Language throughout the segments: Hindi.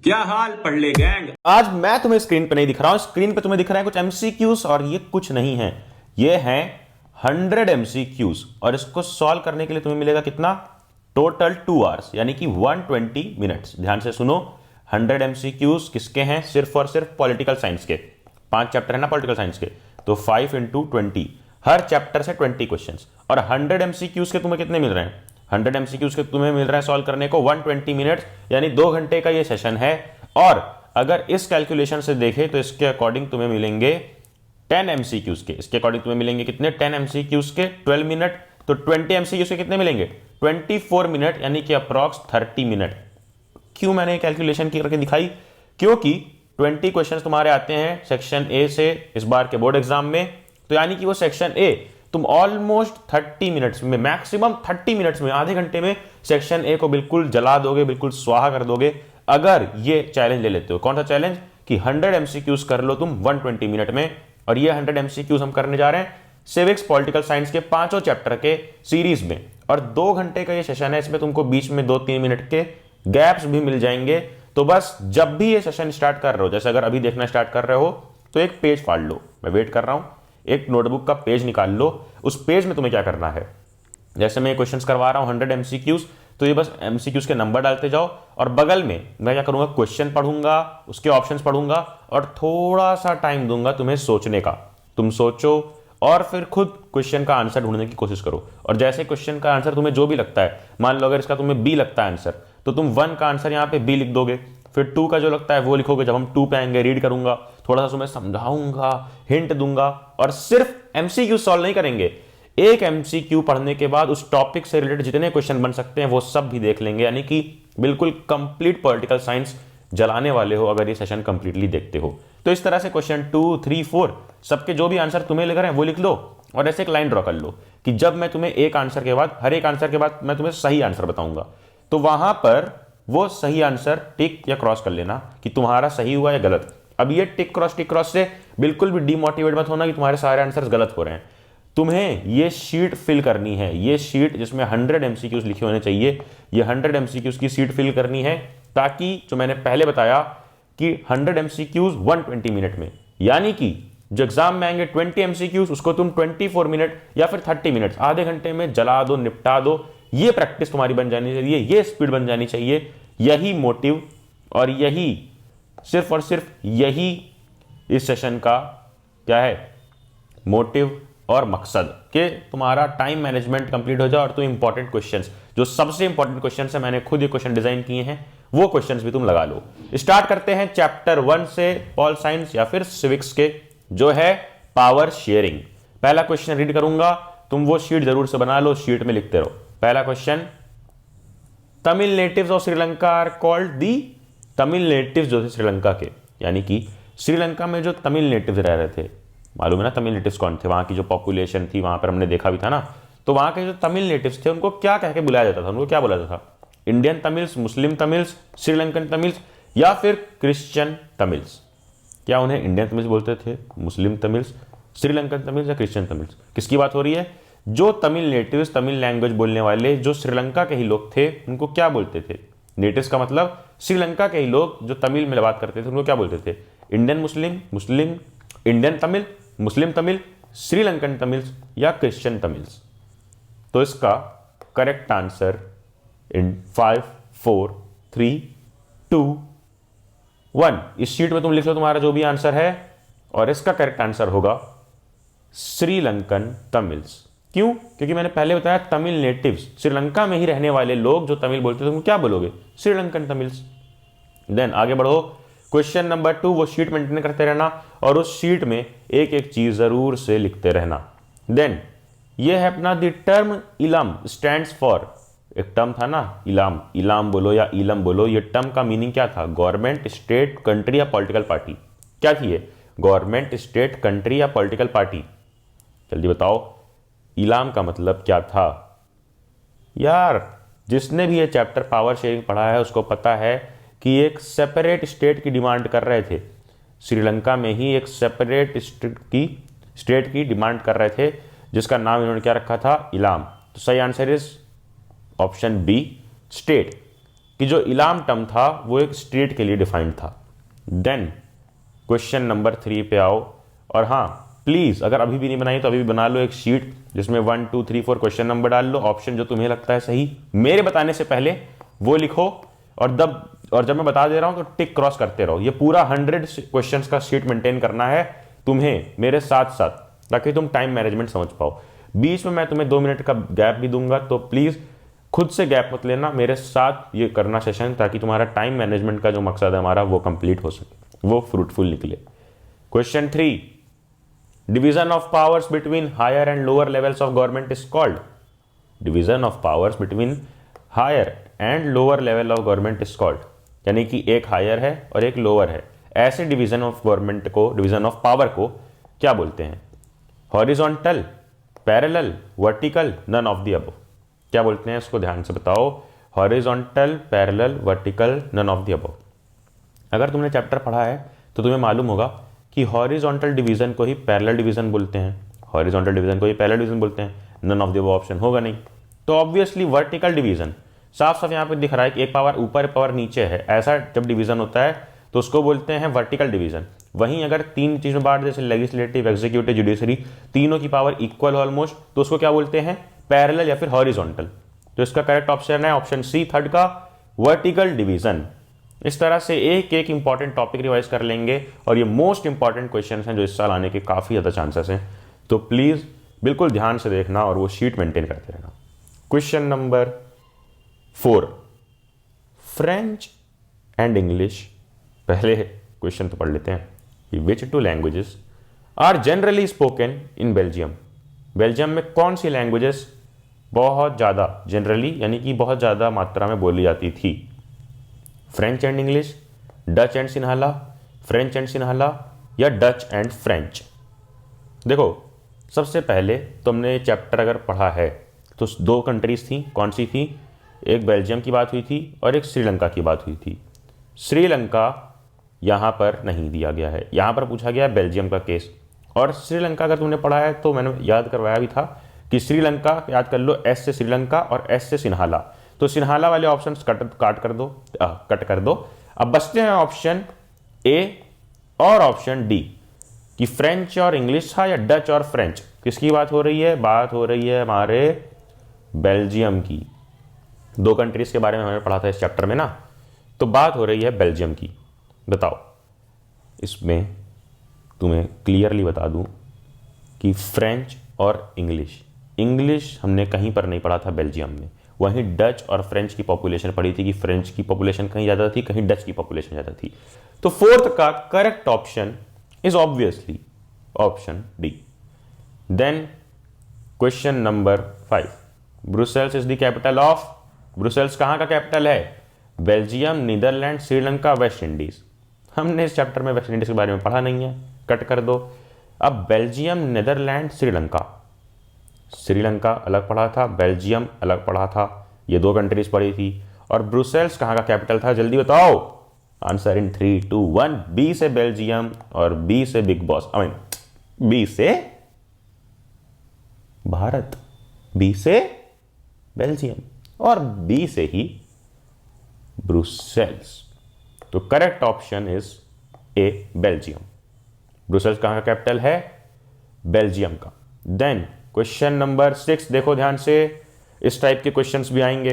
क्या हाल पढ़ ले गैंग। आज मैं तुम्हें स्क्रीन पे नहीं दिख रहा हूं, स्क्रीन पे तुम्हें दिख रहे हैं कुछ एमसीक्यूज और ये कुछ नहीं है, ये हैं 100 एमसीक्यूज और इसको सॉल्व करने के लिए तुम्हें मिलेगा कितना? टोटल 2 आवर्स यानी कि 120 मिनट्स। ध्यान से सुनो, 100 एमसीक्यूज किसके हैं? सिर्फ और सिर्फ पॉलिटिकल साइंस के। 5 चैप्टर है ना पॉलिटिकल साइंस के, तो 5 × 20, हर चैप्टर से 20 क्वेश्चंस। और 100 एमसीक्यूज के तुम्हें कितने मिल रहे हैं? 100 एमसीक्यूज के तुम्हें मिल रहा है सॉल्व करने को 120 मिनट्स यानी 2 घंटे का ये सेशन है। और अगर इस कैलकुलेशन से देखें तो इसके अकॉर्डिंग तुम्हें मिलेंगे 10 एमसीक्यूज के। इसके अकॉर्डिंग तुम्हें मिलेंगे कितने? 10 एमसीक्यूज के 12 मिनट, तो 20 एमसीक्यूज के कितने मिलेंगे? 24 मिनट यानी कि अप्रॉक्स 30 मिनट। क्यों मैंने कैलकुलेशन करके दिखाई? क्योंकि 20 क्वेश्चन तुम्हारे आते हैं सेक्शन ए से इस बार के बोर्ड एग्जाम में, तो यानी कि वो सेक्शन ए तुम ऑलमोस्ट 30 मिनट्स में, मैक्सिमम 30 मिनट्स में, आधे घंटे में सेक्शन ए को बिल्कुल जला दोगे, बिल्कुल स्वाहा कर दोगे अगर ये चैलेंज ले लेते हो। कौन सा चैलेंज? कि 100 एमसीक्यूज कर लो तुम 120 मिनट में। और ये 100 एमसीक्यूज हम करने जा रहे हैं सिविक्स पॉलिटिकल साइंस के 5 चैप्टर के सीरीज में, और 2 घंटे का ये सेशन है। इसमें तुमको बीच में 2-3 मिनट के गैप्स भी मिल जाएंगे। तो बस जब भी ये सेशन स्टार्ट कर रहे हो, जैसे अगर अभी देखना स्टार्ट कर रहे हो तो एक पेज फाड़ लो, मैं वेट कर रहा हूं, एक नोटबुक का पेज निकाल लो। उस पेज में तुम्हें क्या करना है, जैसे मैं क्वेश्चंस करवा रहा हूं 100 एमसीक्यूज, तो ये बस एमसीक्यूज के नंबर डालते जाओ और बगल में मैं क्या करूंगा, क्वेश्चन पढ़ूंगा, उसके ऑप्शंस पढ़ूंगा और थोड़ा सा टाइम दूंगा तुम्हें सोचने का। तुम सोचो और फिर खुद क्वेश्चन का आंसर ढूंढने की कोशिश करो। और जैसे क्वेश्चन का आंसर तुम्हें जो भी लगता है, मान लो अगर इसका तुम्हें बी लगता है आंसर, तो तुम 1 का आंसर यहाँ पे बी लिख दोगे, फिर 2 का जो लगता है वो लिखोगे। जब हम 2 पे आएंगे रीड करूंगा, थोड़ा सा तुम्हें समझाऊंगा, हिंट दूंगा। और सिर्फ एमसीक्यू सॉल्व नहीं करेंगे, एक एमसीक्यू पढ़ने के बाद उस टॉपिक से रिलेटेड जितने क्वेश्चन बन सकते हैं वो सब भी देख लेंगे। यानी कि बिल्कुल कंप्लीट पॉलिटिकल साइंस जलाने वाले हो अगर ये सेशन कंप्लीटली देखते हो। तो इस तरह से क्वेश्चन 2, 3, 4 सबके जो भी आंसर तुम्हें लग रहे हैं वो लिख लो और ऐसे एक लाइन ड्रॉ कर लो कि जब मैं तुम्हें एक आंसर के बाद, हर एक आंसर के बाद मैं तुम्हें सही आंसर बताऊंगा, तो वहां पर वो सही आंसर टिक या क्रॉस कर लेना कि तुम्हारा सही हुआ या गलत। अब ये टिक क्रॉस से बिल्कुल भी डिमोटिवेट मत होना कि तुम्हारे सारे आंसर गलत हो रहे हैं। तुम्हें ये शीट फिल करनी है, ये शीट जिसमें 100 एमसीक्यूज लिखे होने चाहिए, ये 100 एमसीक्यूज की शीट फिल करनी है, ताकि जो मैंने पहले बताया कि 100 एमसीक्यूज 120 मिनट में, यानी कि जो एग्जाम में आएंगे 20 एमसीक्यूज उसको तुम 24 मिनट या फिर 30 मिनट, आधे घंटे में जला दो, निपटा दो। ये प्रैक्टिस तुम्हारी बन जानी चाहिए, ये स्पीड बन जानी चाहिए। यही मोटिव और यही सिर्फ और सिर्फ यही इस सेशन का क्या है, मोटिव और मकसद, कि तुम्हारा टाइम मैनेजमेंट कंप्लीट हो जाए और तुम इंपॉर्टेंट क्वेश्चंस, जो सबसे इंपॉर्टेंट क्वेश्चंस है, मैंने खुद ये क्वेश्चन डिजाइन किए हैं, वो क्वेश्चंस भी तुम लगा लो। स्टार्ट करते हैं चैप्टर 1 से, पॉल साइंस या फिर सिविक्स के, जो है पावर शेयरिंग। पहला क्वेश्चन रीड करूंगा, तुम वो शीट जरूर से बना लो, शीट में लिखते रहो। पहला question, Tamil natives of Sri Lanka are called the. Tamil natives जो थे श्रीलंका के, यानी कि श्रीलंका में जो तमिल नेटिव्स रह रहे थे, मालूम है ना तमिल नेटिव्स कौन थे, वहां की जो पॉपुलेशन थी, वहां पर हमने देखा भी था ना, तो वहां के जो तमिल नेटिव्स थे उनको क्या कह के बुलाया जाता था? उनको क्या बुलाया जाता था? इंडियन तमिल्स, मुस्लिम तमिल्स, श्रीलंकन तमिल्स या फिर क्रिश्चियन तमिल्स? क्या उन्हें इंडियन तमिल्स बोलते थे, मुस्लिम तमिल्स, श्रीलंकन तमिल्स या क्रिश्चियन तमिल्स? किसकी बात हो रही है? जो तमिल नेटिव्स, तमिल लैंग्वेज बोलने वाले जो श्रीलंका के ही लोग थे, उनको क्या बोलते थे? नेटिव्स का मतलब श्रीलंका के ही लोग जो तमिल में बात करते थे उनको क्या बोलते थे? इंडियन मुस्लिम, मुस्लिम इंडियन तमिल, मुस्लिम तमिल, श्रीलंकन तमिल्स या क्रिश्चियन तमिल्स? तो इसका करेक्ट आंसर इन 5, 4, 3, 2, 1 इस शीट में तुम लिख लो तुम्हारा जो भी आंसर है, और इसका करेक्ट आंसर होगा श्रीलंकन तमिल्स। क्यों? क्योंकि मैंने पहले बताया तमिल नेटिव्स, श्रीलंका में ही रहने वाले लोग जो तमिल बोलते थे तुम क्या बोलोगे? श्रीलंकन तमिल्स। देन आगे बढ़ो, क्वेश्चन नंबर 2, वो शीट मेंटेन करते रहना और उस शीट में एक एक चीज जरूर से लिखते रहना। देन ये है अपना द टर्म इलम स्टैंड्स फॉर, एक टर्म था ना इलाम, इलाम बोलो या इलम बोलो, ये टर्म का मीनिंग क्या था? गवर्नमेंट, स्टेट, कंट्री या पॉलिटिकल पार्टी? क्या थी ये? गवर्नमेंट, स्टेट, कंट्री या पॉलिटिकल पार्टी? जल्दी बताओ, इलाम का मतलब क्या था? यार जिसने भी ये चैप्टर पावर शेयरिंग पढ़ा है उसको पता है कि एक सेपरेट स्टेट की डिमांड कर रहे थे। श्रीलंका में ही एक सेपरेट स्टेट की डिमांड कर रहे थे, जिसका नाम इन्होंने क्या रखा था? इलाम। तो सही answer is option B, state. कि जो इलाम टर्म था वो एक स्टेट के लिए डिफाइंड था। देन क्वेश्चन नंबर 3 पे आओ, और हाँ प्लीज़ अगर अभी भी नहीं बनाई तो अभी भी बना लो एक शीट जिसमें 1 2 3 4 क्वेश्चन नंबर डाल लो, ऑप्शन जो तुम्हें लगता है सही मेरे बताने से पहले वो लिखो, और जब मैं बता दे रहा हूं तो टिक क्रॉस करते रहो। ये पूरा 100 क्वेश्चंस का शीट मेंटेन करना है तुम्हें मेरे साथ साथ, ताकि तुम टाइम मैनेजमेंट समझ पाओ। बीच में मैं तुम्हें 2 मिनट का गैप भी दूंगा, तो प्लीज़ खुद से गैप मत लेना, मेरे साथ ये करना सेशन, ताकि तुम्हारा टाइम मैनेजमेंट का जो मकसद है हमारा वो कंप्लीट हो सके, वो फ्रूटफुल निकले। Question 3, division of powers between higher and lower levels of government is called. Division of powers between higher and lower level of government is called, यानी कि एक हायर है और एक लोअर है, ऐसे डिवीजन ऑफ गवर्नमेंट को, डिवीजन ऑफ पावर को क्या बोलते हैं? Horizontal, parallel, vertical, none of the above. क्या बोलते हैं इसको ध्यान से बताओ। Horizontal, parallel, vertical, none of the above. अगर तुमने चैप्टर पढ़ा है तो तुम्हें मालूम होगा कि हॉरिजॉन्टल डिवीजन को ही पैरेलल डिवीजन बोलते हैं, हॉरिजॉन्टल डिवीजन को ही पैरेलल डिवीजन बोलते हैं, none of the above option होगा नहीं। तो ऑब्वियसली वर्टिकल डिवीजन साफ साफ यहाँ पे दिख रहा है कि एक पावर ऊपर पावर नीचे है, ऐसा जब डिवीजन होता है तो उसको बोलते हैं वर्टिकल डिवीजन। वहीं अगर 3 चीज़ में बांट, जैसे लेजिस्लेटिव, एग्जीक्यूटिव, जुडिशरी, तीनों की पावर इक्वल ऑलमोस्ट, तो उसको क्या बोलते हैं? पैरेलल या फिर हॉरिजॉन्टल। तो इसका करेक्ट ऑप्शन है ऑप्शन सी, थर्ड का, वर्टिकल डिवीजन। इस तरह से एक एक इंपॉर्टेंट टॉपिक रिवाइज कर लेंगे, और ये मोस्ट इंपॉर्टेंट क्वेश्चन हैं जो इस साल आने के काफ़ी ज़्यादा चांसेस हैं। तो प्लीज़ बिल्कुल ध्यान से देखना और वो शीट मेंटेन करते रहना। Question number 4, French and English. पहले क्वेश्चन तो पढ़ लेते हैं कि which 2 languages are generally spoken in Belgium. Belgium में कौन सी लैंग्वेजेस बहुत ज़्यादा जनरली, यानी कि बहुत ज़्यादा मात्रा में बोली जाती थी? French and English, Dutch and Sinhala, French and Sinhala, या डच एंड फ्रेंच। देखो सबसे पहले तुमने चैप्टर अगर पढ़ा है तो 2 कंट्रीज थी, कौन सी थी? एक बेल्जियम की बात हुई थी और एक श्रीलंका की बात हुई थी। श्रीलंका यहाँ पर नहीं दिया गया है, यहाँ पर पूछा गया है बेल्जियम का केस। और श्रीलंका अगर तुमने पढ़ा है तो मैंने याद करवाया भी था कि श्रीलंका याद कर लो, एस से श्रीलंका और एस से सिन्हाला। तो सिन्हाला वाले ऑप्शन कट कर दो। अब बचते हैं ऑप्शन ए और ऑप्शन डी, कि फ्रेंच और इंग्लिश था या डच और फ्रेंच। किसकी बात हो रही है? बात हो रही है हमारे बेल्जियम की। 2 कंट्रीज के बारे में हमने पढ़ा था इस चैप्टर में ना, तो बात हो रही है बेल्जियम की। बताओ, इसमें तुम्हें क्लियरली बता दूं कि फ्रेंच और इंग्लिश हमने कहीं पर नहीं पढ़ा था बेल्जियम में। वहीं डच और फ्रेंच की पॉपुलेशन पढ़ी थी कि फ्रेंच की पॉपुलेशन कहीं ज़्यादा थी, कहीं डच की पॉपुलेशन ज़्यादा थी। तो 4th का correct option is obviously option D. Then question number 5, Brussels is the capital of. Brussels कहाँ का कैपिटल है? Belgium, Netherland, Sri Lanka, West Indies. हमने इस चैप्टर में वेस्ट इंडीज के बारे में पढ़ा नहीं है, कट कर दो। अब बेल्जियम, नीदरलैंड, श्रीलंका अलग पढ़ा था, बेल्जियम अलग पढ़ा था, ये 2 कंट्रीज पढ़ी थी। और ब्रुसेल्स कहाँ का कैपिटल था? जल्दी बताओ। आंसर इन 3 2 1, बी से बेल्जियम और बी से बिग बॉस, बी से भारत, बी से बेल्जियम और बी से ही ब्रुसेल्स। तो correct option is a, Belgium. Brussels कहाँ का कैपिटल है? बेल्जियम का। देन क्वेश्चन नंबर 6 देखो ध्यान से, इस टाइप के क्वेश्चंस भी आएंगे।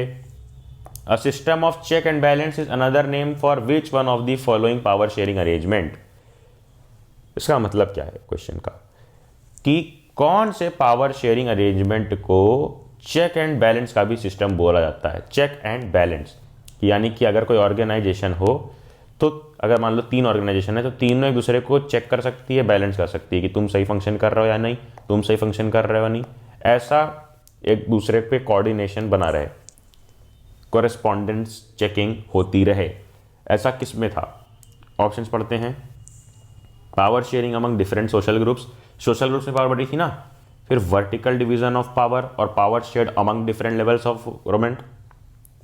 A system of check and balance is another name for which one of the following power sharing arrangement. इसका मतलब क्या है क्वेश्चन का, कि कौन से पावर शेयरिंग अरेंजमेंट को चेक एंड बैलेंस का भी सिस्टम बोला जाता है? चेक एंड बैलेंस यानी कि अगर कोई ऑर्गेनाइजेशन हो, तो अगर मान लो 3 ऑर्गेनाइजेशन है तो तीनों एक दूसरे को चेक कर सकती है, बैलेंस कर सकती है कि तुम सही फंक्शन कर रहे हो या नहीं, तुम सही फंक्शन कर रहे हो या नहीं, ऐसा एक दूसरे पे कोऑर्डिनेशन बना रहे, कॉरेस्पॉन्डेंस चेकिंग होती रहे। ऐसा किस में था? ऑप्शंस पढ़ते हैं। Power sharing among different social groups में पावर बढ़ी थी ना। फिर वर्टिकल डिवीजन ऑफ पावर और power shared among different levels of government.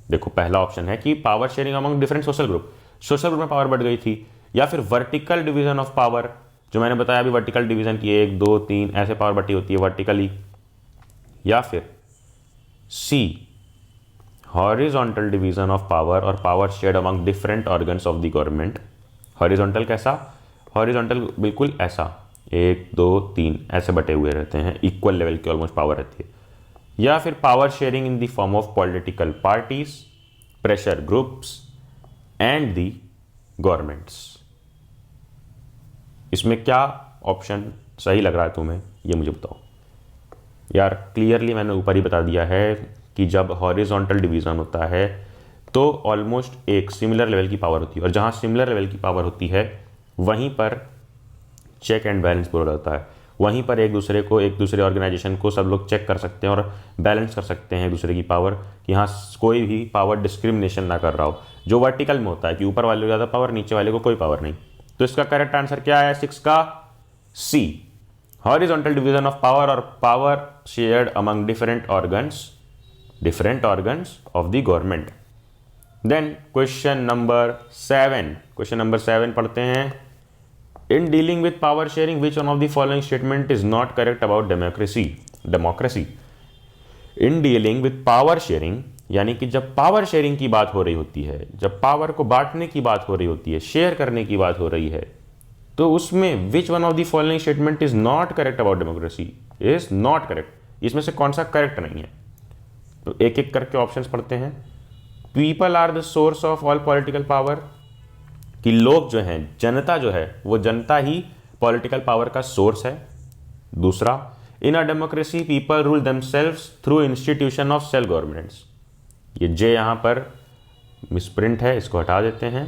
देखो पहला ऑप्शन है कि power sharing among different social group में पावर बढ़ गई थी, या फिर वर्टिकल डिवीजन ऑफ पावर, जो मैंने बताया अभी वर्टिकल डिवीजन की 1 2 3 ऐसे पावर बढ़ी होती है वर्टिकली, या फिर सी हॉरिजॉन्टल डिवीजन ऑफ पावर और power shared among different organs of the government. Horizontal कैसा? हॉरिजॉन्टल बिल्कुल ऐसा 1 2 3 ऐसे बटे हुए रहते हैं, इक्वल लेवल की ऑलमोस्ट पावर रहती है। या फिर power sharing in the form of political parties, pressure groups and the governments. इसमें क्या ऑप्शन सही लग रहा है तुम्हें, ये मुझे बताओ यार। क्लियरली मैंने ऊपर ही बता दिया है कि जब हॉरिजॉन्टल डिवीजन होता है तो ऑलमोस्ट एक सिमिलर लेवल की पावर होती है, और जहाँ सिमिलर लेवल की पावर होती है वहीं पर चेक एंड बैलेंस बोला जाता है। वहीं पर एक दूसरे ऑर्गेनाइजेशन को सब लोग चेक कर सकते हैं और बैलेंस कर सकते हैं एक दूसरे की पावर, कि हाँ कोई भी पावर डिस्क्रिमिनेशन ना कर रहा हो, जो वर्टिकल में होता है कि ऊपर वाले को ज़्यादा पावर, नीचे वाले को कोई पावर नहीं। तो इसका करेक्ट आंसर क्या है 6 का C, horizontal division of power और power shared among different organs of the government. Then question number 7 पढ़ते हैं। In dealing with power sharing, which one of the following statement is not correct about democracy? In dealing with power sharing, यानी कि जब पावर शेयरिंग की बात हो रही होती है, जब पावर को बांटने की बात हो रही होती है, शेयर करने की बात हो रही है, तो उसमें विच one of the following statement is not correct about democracy? Is not correct. इसमें से कौन सा करेक्ट नहीं है? तो एक एक करके ऑप्शंस पढ़ते हैं। People are the source of all political power, कि लोग जो हैं, जनता जो है, वो जनता ही पॉलिटिकल पावर का सोर्स है। दूसरा, in a democracy people rule themselves through institution of self governments. ये जे यहाँ पर मिसप्रिंट है, इसको हटा देते हैं।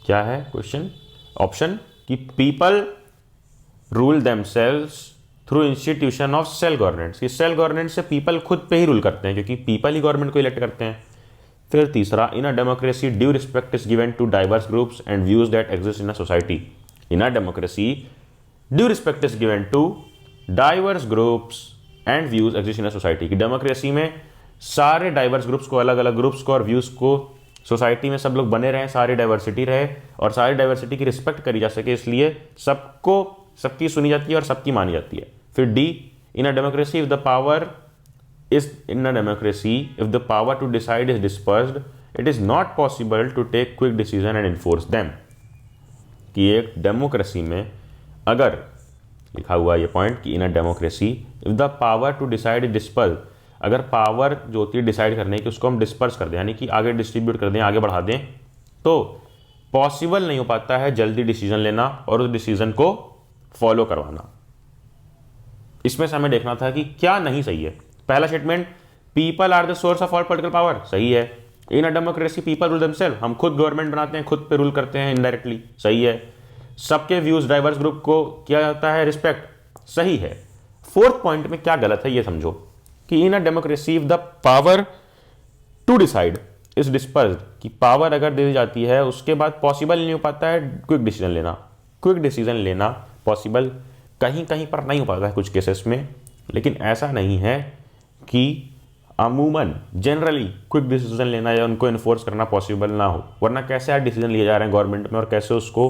क्या है क्वेश्चन? ऑप्शन कि people rule themselves through institution of self governments, कि सेल्फ गवर्नमेंट से पीपल खुद पे ही रूल करते हैं, क्योंकि पीपल ही गवर्नमेंट को इलेक्ट करते हैं। फिर तीसरा, in a democracy due respect is given to diverse groups and views that exist in a society. In a democracy due respect is given to diverse groups and views exist in a society. की डेमोक्रेसी में सारे डाइवर्स ग्रुप्स को, अलग अलग ग्रुप्स को और व्यूज को, सोसाइटी में सब लोग बने रहें, सारी डाइवर्सिटी रहे और सारी डाइवर्सिटी की रिस्पेक्ट करी जा सके, इसलिए सबको, सबकी सुनी जाती है और सबकी मानी जाती है। फिर D, in a democracy if the power is in a democracy if the power to decide is dispersed it is not possible to take quick decision and enforce them। कि एक डेमोक्रेसी में अगर लिखा हुआ ये पॉइंट कि in a democracy if the power to decide is disperse, अगर पावर जो होती है डिसाइड करने की उसको हम डिस्पर्स कर दें, यानी कि आगे डिस्ट्रीब्यूट कर दें, आगे बढ़ा दें, तो पॉसिबल नहीं हो पाता है जल्दी डिसीजन लेना और उस डिसीजन को फॉलो करवाना। इसमें से हमें देखना था कि क्या नहीं सही है। पहला statement, people are the source of all political power, सही है। In a democracy people rule themself, हम खुद गवर्नमेंट बनाते हैं, खुद पे रूल करते हैं इनडायरेक्टली, सही है। सबके व्यूज, डाइवर्स ग्रुप को किया जाता है रिस्पेक्ट, सही है। फोर्थ पॉइंट में क्या गलत है ये समझो, कि in a democracy if the power to decide is dispersed, कि पावर अगर दे दी जाती है उसके बाद पॉसिबल नहीं हो पाता है क्विक डिसीजन लेना पॉसिबल कहीं कहीं पर नहीं हो पाता है कुछ केसेस में, लेकिन ऐसा नहीं है कि अमूमन जनरली क्विक डिसीजन लेना या उनको इन्फोर्स करना पॉसिबल ना हो। वरना कैसे आज डिसीजन लिए जा रहे हैं गवर्नमेंट में और कैसे उसको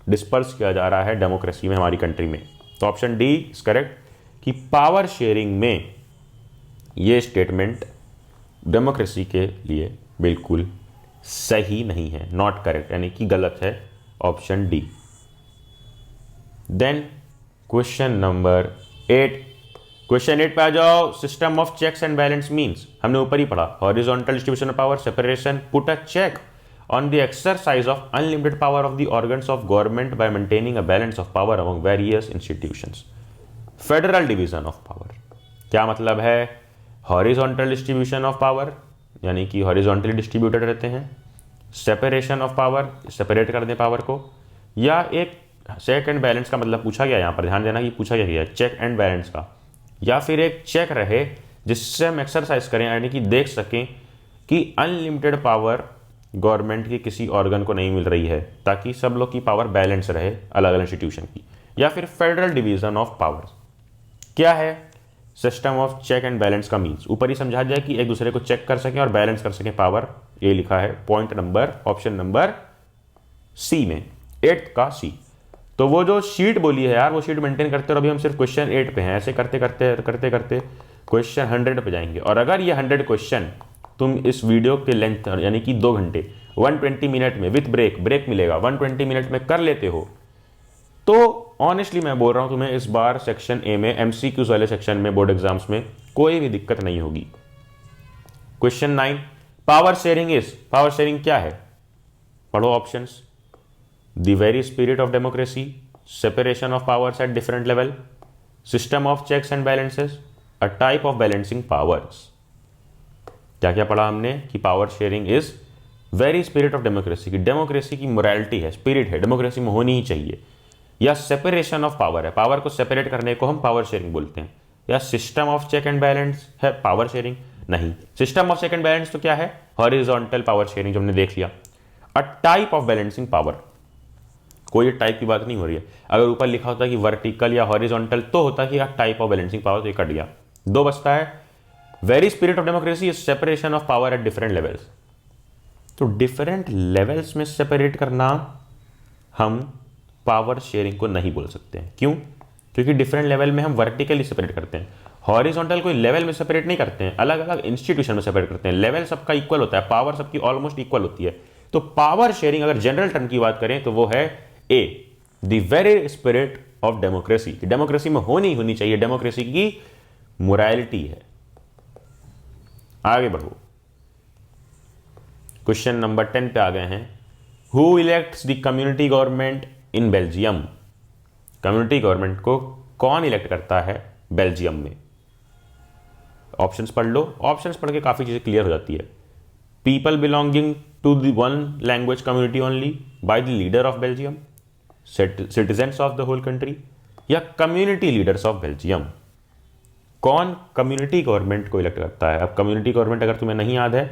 डिस्पर्स किया जा रहा है डेमोक्रेसी में हमारी कंट्री में। तो ऑप्शन डी इज करेक्ट, कि पावर शेयरिंग में ये स्टेटमेंट डेमोक्रेसी के लिए बिल्कुल सही नहीं है, नॉट करेक्ट, यानी कि गलत है, option D. Then question number 8 पे आ जाओ। System of checks and balance means, हमने ऊपर ही पढ़ा, horizontal distribution of power, separation, put a check on the exercise of unlimited power of the organs of government by maintaining a balance of power among various institutions. Federal division of power क्या मतलब है? हॉरिजॉन्टल डिस्ट्रीब्यूशन ऑफ पावर, यानी कि हॉरिजॉन्टली डिस्ट्रीब्यूटेड रहते हैं। सेपरेशन ऑफ पावर, सेपरेट कर दें पावर को, या एक चेक एंड बैलेंस का मतलब पूछा गया, यहाँ पर ध्यान देना कि पूछा गया चेक एंड बैलेंस का, या फिर एक चेक रहे जिससे हम एक्सरसाइज करें, यानी कि देख सकें कि अनलिमिटेड पावर गवर्नमेंट की किसी ऑर्गन को नहीं मिल रही है, ताकि सब लोग की पावर बैलेंस रहे अलग अलग इंस्टीट्यूशन की। या फिर फेडरल डिवीजन ऑफ पावर क्या है? System of check and balance का मीन्स ऊपर ही समझा जाए कि एक दूसरे को चेक कर सकें और बैलेंस कर सकें पावर, ये लिखा है point number, option number C में, 8 का सी। तो वो जो शीट बोली है यार, वो शीट मेंटेन करते और अभी हम सिर्फ क्वेश्चन 8 पे हैं, ऐसे करते करते क्वेश्चन 100 पे जाएंगे। और अगर ये 100 क्वेश्चन तुम इस वीडियो के लेंथ यानी कि 2 घंटे 120 मिनट में विथ ब्रेक मिलेगा 120 मिनट में कर लेते हो, तो ऑनेस्टली मैं बोल रहा हूं तुम्हें इस बार सेक्शन ए में एमसीक्यूज वाले सेक्शन में बोर्ड एग्जाम्स में कोई भी दिक्कत नहीं होगी। क्वेश्चन 9, पावर शेयरिंग क्या है? पढ़ो options. The very spirit of democracy, separation of powers at different level, system of checks and balances, a type of balancing powers. क्या क्या पढ़ा हमने कि power sharing is very spirit of democracy, की डेमोक्रेसी की मोरालिटी है, स्पिरिट है, डेमोक्रेसी में होनी ही चाहिए। या सेपरेशन ऑफ पावर है, पावर को सेपरेट करने को हम पावर शेयरिंग बोलते हैं। या system of check and balance है पावर शेयरिंग? नहीं, system of check and balance तो क्या है? हॉरिजॉन्टल पावर शेयरिंग जो हमने देख लिया। अ टाइप ऑफ बैलेंसिंग पावर, कोई टाइप की बात नहीं हो रही है। अगर ऊपर लिखा होता कि वर्टिकल या हॉरिजॉन्टल तो होता कि टाइप ऑफ बैलेंसिंग पावर, तो ये कट गया। 2 बचता है, very spirit of democracy is separation of power at different levels. तो डिफरेंट लेवल्स में सेपरेट करना हम पावर शेयरिंग को नहीं बोल सकते हैं। क्यों? क्योंकि डिफरेंट लेवल में हम वर्टिकली सेपरेट करते हैं, हॉरिजॉन्टल कोई लेवल में सेपरेट नहीं करते हैं, अलग अलग इंस्टीट्यूशन में सेपरेट करते हैं। लेवल सबका इक्वल होता है, पावर सबकी ऑलमोस्ट इक्वल होती है। तो पावर शेयरिंग अगर जनरल टर्म की बात करें तो वो है a, the very spirit of democracy. Democracy में होनी चाहिए, डेमोक्रेसी की मोरालिटी है। आगे बढ़ो, क्वेश्चन नंबर 10 पे आ गए हैं। Who elects the community government in Belgium? Community government को कौन इलेक्ट करता है बेल्जियम में? ऑप्शंस पढ़ लो, ऑप्शंस पढ़ के काफी चीजें क्लियर हो जाती है। People belonging to the one language community only by the leader of Belgium, citizens of the whole country, या कम्युनिटी लीडर्स ऑफ बेल्जियम। कौन कम्युनिटी गवर्नमेंट को इलेक्ट करता है? अब कम्युनिटी गवर्नमेंट अगर तुम्हें नहीं याद है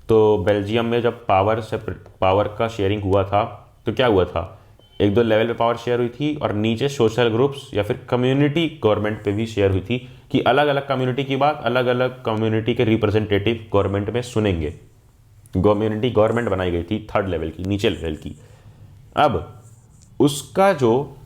तो बेल्जियम में जब पावर का शेयरिंग हुआ था तो क्या हुआ था? 1-2 लेवल पे पावर शेयर हुई थी और नीचे सोशल ग्रुप्स या फिर कम्युनिटी गवर्नमेंट पे भी शेयर हुई थी कि अलग अलग कम्युनिटी की बात अलग अलग कम्युनिटी के रिप्रेजेंटेटिव गवर्नमेंट में सुनेंगे। कम्युनिटी गवर्नमेंट बनाई गई थी 3rd लेवल की, नीचे लेवल की। अब उसका जो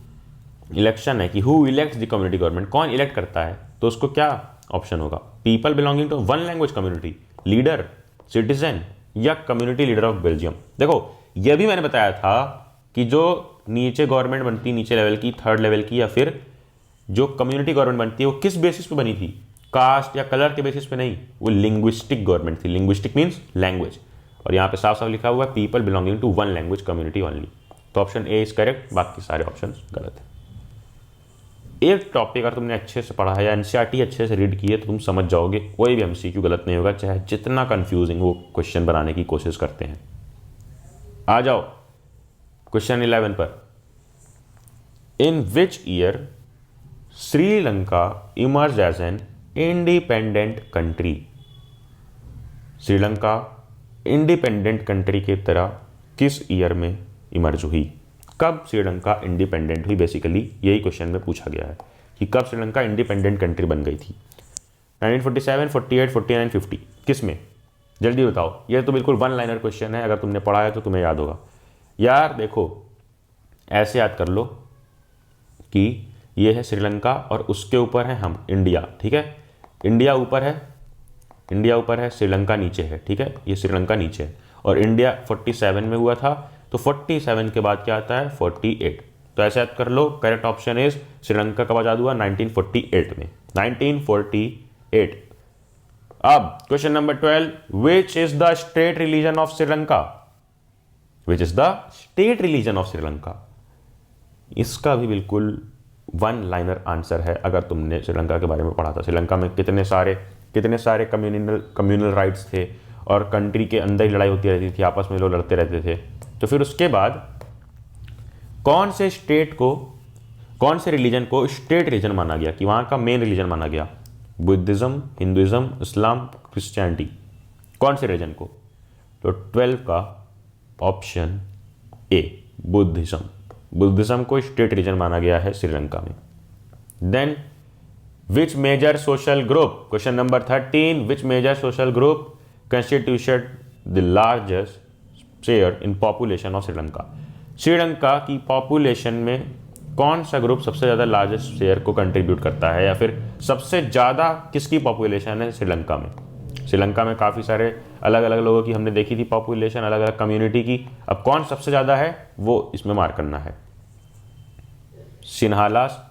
इलेक्शन है कि who elects the community government, कौन इलेक्ट करता है, तो उसको क्या ऑप्शन होगा? People belonging to one language community, leader, citizen, या कम्युनिटी लीडर ऑफ बेल्जियम। देखो यह भी मैंने बताया था कि जो नीचे गवर्नमेंट बनती, नीचे लेवल की, 3rd लेवल की, या फिर जो कम्युनिटी गवर्नमेंट बनती है वो किस बेसिस पे बनी थी? कास्ट या कलर के बेसिस पे नहीं, वो लिंग्विस्टिक गवर्नमेंट थी। लिंग्विस्टिक मीन्स लैंग्वेज, और यहाँ पे साफ साफ लिखा हुआ है people belonging to one language community only. तो ऑप्शन ए इज करेक्ट, बाकी सारे ऑप्शन गलत है। एक टॉपिक अगर तुमने अच्छे से पढ़ा है या एनसीईआरटी अच्छे से रीड की है तो तुम समझ जाओगे, कोई भी एमसीक्यू गलत नहीं होगा, चाहे जितना कंफ्यूजिंग वो क्वेश्चन बनाने की कोशिश करते हैं। आ जाओ क्वेश्चन 11 पर। In which year Sri Lanka emerge as an independent country? Sri Lanka independent country की तरह किस ईयर में इमर्ज हुई? कब श्रीलंका इंडिपेंडेंट हुई? बेसिकली यही क्वेश्चन में पूछा गया है कि कब श्रीलंका इंडिपेंडेंट कंट्री बन गई थी। 1947, 48, 49, 50, किस में? जल्दी बताओ। यह तो बिल्कुल 1 लाइनर क्वेश्चन है, अगर तुमने पढ़ा है तो तुम्हें याद होगा। यार देखो ऐसे याद कर लो कि ये है श्रीलंका और उसके ऊपर है हम, इंडिया, ठीक है। इंडिया ऊपर है, श्रीलंका नीचे है, ठीक है। ये श्रीलंका नीचे है और इंडिया 47 में हुआ था, तो 47 के बाद क्या आता है? 48। तो ऐसे याद कर लो, करेक्ट ऑप्शन इज श्रीलंका कब आजाद हुआ? 1948 में, 1948। अब question number 12, which is the state religion of Sri Lanka? Which is the state religion of Sri Lanka? इसका भी बिल्कुल 1 लाइनर आंसर है अगर तुमने श्रीलंका के बारे में पढ़ा था। श्रीलंका में कितने सारे कम्युनल राइट्स थे और कंट्री के अंदर ही लड़ाई होती रहती थी, आपस में लोग लड़ते रहते थे। तो फिर उसके बाद कौन से रिलीजन को स्टेट रिलीजन माना गया, कि वहां का मेन रिलीजन माना गया? बुद्धिज्म, हिंदुइज्म, इस्लाम, क्रिश्चियनिटी, कौन से रिलीजन को? तो 12 का ऑप्शन ए, बुद्धिज्म को स्टेट रिलीजन माना गया है श्रीलंका में। Then which major social group, question number 13, which major social group constitution the largest share in population of Sri Lanka? Sri Lanka की पॉपुलेशन में कौन सा ग्रुप सबसे ज़्यादा लार्जेस्ट शेयर को कंट्रीब्यूट करता है, या फिर सबसे ज़्यादा किसकी पॉपुलेशन है श्रीलंका में? श्रीलंका में काफ़ी सारे अलग अलग लोगों की हमने देखी थी पॉपुलेशन, अलग अलग कम्युनिटी की। अब कौन सबसे ज़्यादा है वो इसमें मार्क करना है। सिन्हालास,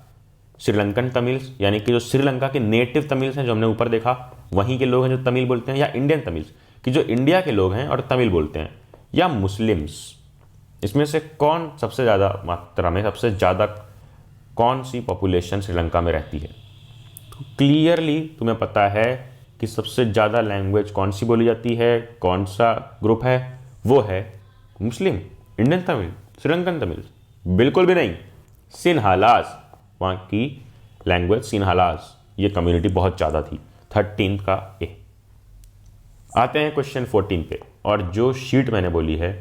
श्रीलंकन तमिल्स, यानी कि जो श्रीलंका के नेटिव तमिल्स हैं जो हमने ऊपर देखा, वहीं के लोग हैं जो तमिल बोलते हैं, या इंडियन तमिल्स कि जो इंडिया के लोग हैं और तमिल बोलते हैं, या मुस्लिम्स। इसमें से कौन सबसे ज़्यादा मात्रा में, सबसे ज़्यादा कौन सी पॉपुलेशन श्रीलंका में रहती है? तो क्लियरली तुम्हें पता है कि सबसे ज़्यादा लैंग्वेज कौन सी बोली जाती है, कौन सा ग्रुप है, वो है मुस्लिम, इंडियन तमिल, श्रीलंकन तमिल। बिल्कुल भी नहीं, सिन्हालास, वहाँ की लैंग्वेज सिन्हालास, ये कम्युनिटी बहुत ज़्यादा थी। 13 का ए। आते हैं क्वेश्चन 14 पे, और जो शीट मैंने बोली है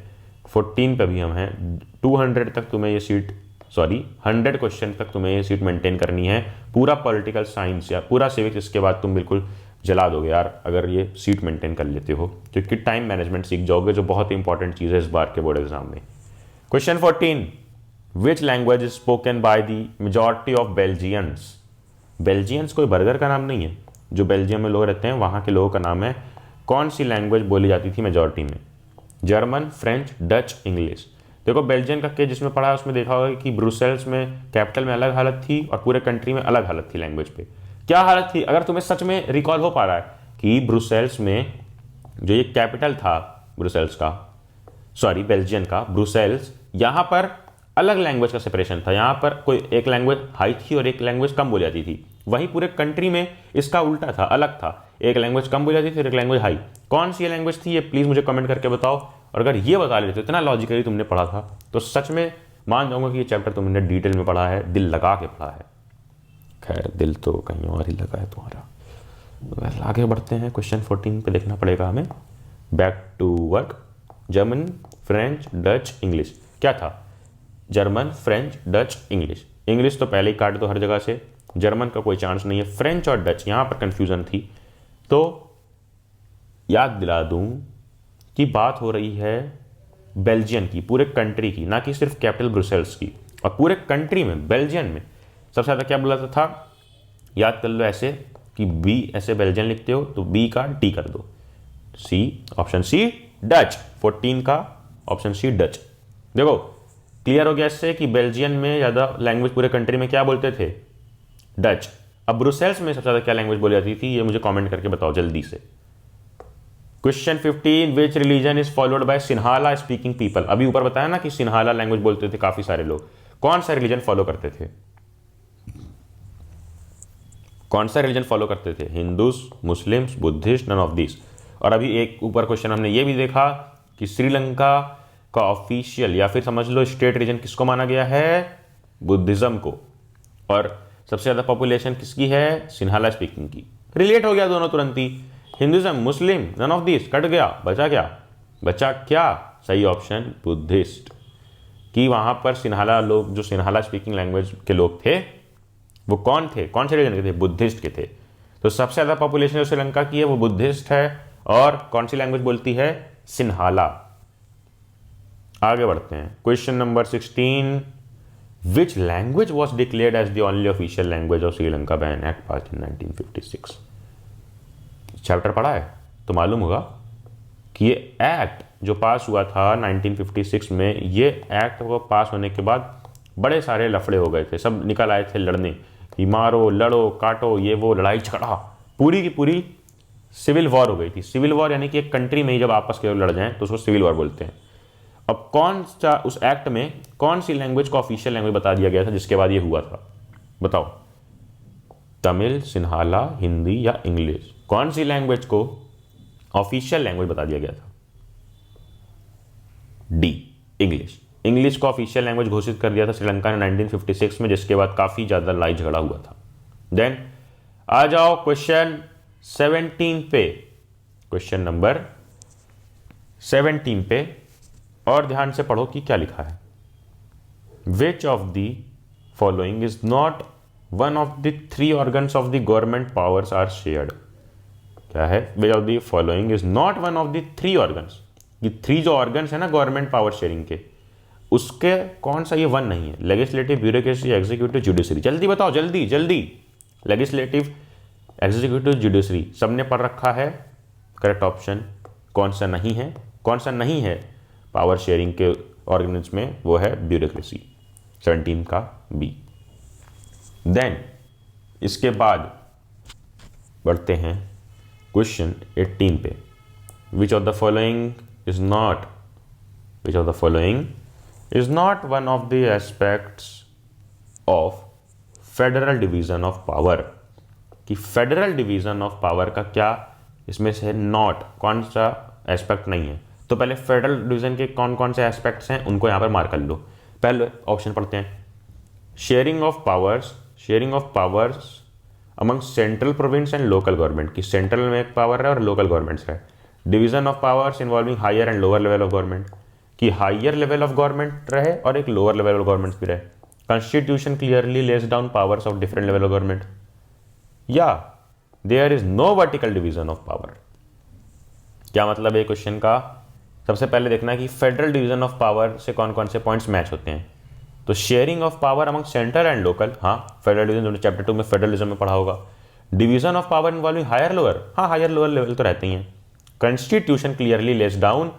14 पे भी हम हैं। 200 तक तुम्हें ये सीट, 100 क्वेश्चन तक तुम्हें ये सीट मेंटेन करनी है। पूरा पॉलिटिकल साइंस या पूरा सिविक्स इसके बाद तुम बिल्कुल जला दोगे यार अगर ये सीट मेंटेन कर लेते हो, क्योंकि टाइम मैनेजमेंट सीख जाओगे, जो बहुत ही इंपॉर्टेंट चीज़ है इस बार के बोर्ड एग्जाम में। Question 14, which language is spoken by the majority of Belgians? Belgians कोई बर्गर का नाम नहीं है, जो बेल्जियम में लोग रहते हैं वहाँ के लोगों का नाम है। कौन सी लैंग्वेज बोली जाती थी मेजॉरिटी में? German, French, Dutch, English. देखो बेल्जियम का केस जिसमें पढ़ा है उसमें देखा होगा कि ब्रुसेल्स में कैपिटल में अलग हालत थी और पूरे कंट्री में अलग हालत थी। लैंग्वेज पे क्या हालत थी? अगर तुम्हें सच में रिकॉल हो पा रहा है कि ब्रुसेल्स में जो ये कैपिटल था ब्रुसेल्स का, बेल्जियम का ब्रुसेल्स, यहाँ पर अलग लैंग्वेज का सेपरेशन था। यहाँ पर कोई एक लैंग्वेज हाई थी और एक लैंग्वेज कम बोली जाती थी। वहीं पूरे कंट्री में इसका उल्टा था, अलग था, एक लैंग्वेज कम बोली जाती थी और एक लैंग्वेज हाई। कौन सी लैंग्वेज थी ये प्लीज़ मुझे कमेंट करके बताओ। और अगर ये बता लेते, इतना लॉजिकली तुमने पढ़ा था, तो सच में मान जाऊंगा कि ये चैप्टर तुमने डिटेल में पढ़ा है, दिल लगा के पढ़ा है। खैर दिल तो कहीं और ही लगा है तुम्हारा। आगे बढ़ते हैं, क्वेश्चन 14 पे देखना पड़ेगा हमें। Back to work. German, French, Dutch, English. क्या था? German, French, Dutch, English. English तो पहले ही काट दो हर जगह से, जर्मन का कोई चांस नहीं है। फ्रेंच और डच यहाँ पर कंफ्यूजन थी। तो याद दिला दूं कि बात हो रही है बेल्जियम की, पूरे कंट्री की, ना कि सिर्फ कैपिटल ब्रुसेल्स की। और पूरे कंट्री में बेल्जियम में सबसे ज़्यादा क्या बोला था? याद कर लो ऐसे कि बी, ऐसे बेल्जियम लिखते हो तो बी का डी कर दो, सी, ऑप्शन सी डच। 14 का ऑप्शन सी डच। देखो क्लियर हो गया इससे कि बेल्जियम में ज़्यादा लैंग्वेज पूरे कंट्री में क्या बोलते थे? डच। अब ब्रुसेल्स में सबसे ज़्यादा क्या लैंग्वेज बोली जाती थी ये मुझे कमेंट करके बताओ जल्दी से। Question 15, which religion is followed by Sinhala speaking people? अभी ऊपर बताया ना कि सिन्हाला लैंग्वेज बोलते थे काफी सारे लोग। कौन सा रिलीजन फॉलो करते थे? कौन सा रिलीजन फॉलो करते थे? Hindus, Muslims, Buddhist, none of this. और अभी एक ऊपर क्वेश्चन हमने ये भी देखा कि श्रीलंका का ऑफिशियल या फिर समझ लो स्टेट रीजन किसको माना गया है? बुद्धिज्म को। और सबसे ज़्यादा पॉपुलेशन किसकी है? सिन्हाला स्पीकिंग की। रिलेट हो गया दोनों तुरंत ही। Hinduism, Muslim, none of this, cut गया, बचा क्या? बचा क्या? सही ऑप्शन बुद्धिस्ट। कि वहाँ पर सिन्हाला लोग, जो सिन्हाला स्पीकिंग लैंग्वेज के लोग थे, वो कौन थे? कौन से रीजन के थे? बुद्धिस्ट के थे। तो सबसे ज़्यादा पॉपुलेशन जो श्रीलंका की है वो बुद्धिस्ट है। और कौन सी लैंग्वेज बोलती है? सिन्हाला। आगे बढ़ते हैं, question number 16, which language was declared as the only official language of Sri Lanka by an act passed in 1956? Chapter पढ़ा है तो मालूम होगा कि ये एक्ट जो पास हुआ था 1956 में, ये एक्ट को पास होने के बाद बड़े सारे लफड़े हो गए थे, सब निकल आए थे लड़ने कि मारो, लड़ो, काटो, ये वो, लड़ाई झगड़ा, पूरी की पूरी सिविल वॉर हो गई थी। सिविल वॉर यानी कि एक कंट्री में ही जब आपस के लोग लड़ जाएं तो उसको सिविल वॉर बोलते हैं। अब कौन सा उस एक्ट में कौन सी लैंग्वेज को ऑफिशियल लैंग्वेज बता दिया गया था जिसके बाद ये हुआ था? बताओ। तमिल, सिन्हाला, हिंदी या इंग्लिश? कौन सी लैंग्वेज को ऑफिशियल लैंग्वेज बता दिया गया था? D, English. इंग्लिश को ऑफिशियल लैंग्वेज घोषित कर दिया था श्रीलंका ने 1956 में, जिसके बाद काफी ज्यादा लड़ाई झगड़ा हुआ था। देन आ जाओ क्वेश्चन 17 पे, क्वेश्चन नंबर 17 पे, और ध्यान से पढ़ो कि क्या लिखा है। Which of the following is not one of the 3 organs of the government powers are shared? क्या है? Which of the following is not one of the 3 organs. ये 3 जो ऑर्गन्स है ना गवर्नमेंट पावर शेयरिंग के, उसके कौन सा ये 1 नहीं है? Legislative, bureaucracy, executive, judiciary. जल्दी बताओ, जल्दी जल्दी। लेजिस्लेटिव, एग्जीक्यूटिव, जुडिशरी सबने पढ़ रखा है, करेक्ट ऑप्शन कौन सा नहीं है? कौन सा नहीं है पावर शेयरिंग के ऑर्गेनिज में? वो है ब्यूरोक्रेसी, 17 का बी। देन इसके बाद बढ़ते हैं क्वेश्चन 18 पे। विच of the following is not one of the aspects of federal division of power? कि फेडरल डिवीजन ऑफ पावर का क्या इसमें से नॉट, कौन सा एस्पेक्ट नहीं है? तो पहले फेडरल डिवीजन के कौन कौन से एस्पेक्ट्स हैं उनको यहाँ पर मार्क कर लो। पहले ऑप्शन पढ़ते हैं, sharing of powers among central province and local government, की सेंट्रल में एक पावर है और लोकल गवर्नमेंट्स है। Division of powers involving higher and lower level of government, कि हायर लेवल ऑफ गवर्नमेंट रहे और एक लोअर लेवल ऑफ गवर्नमेंट भी रहे। Constitution clearly lays down powers of different level of government, या there is no vertical division of power. क्या मतलब है क्वेश्चन का? सबसे पहले देखना है कि फेडरल डिवीजन ऑफ पावर से कौन कौन से पॉइंट्स मैच होते हैं। तो sharing of power among central and local, हाँ फेडरल डिवीजन, चैप्टर 2 में फेडरलिज्म में पढ़ा होगा। Division of power involving higher lower, हाँ हायर लोअर लेवल तो रहते ही हैं। Constitution clearly lays down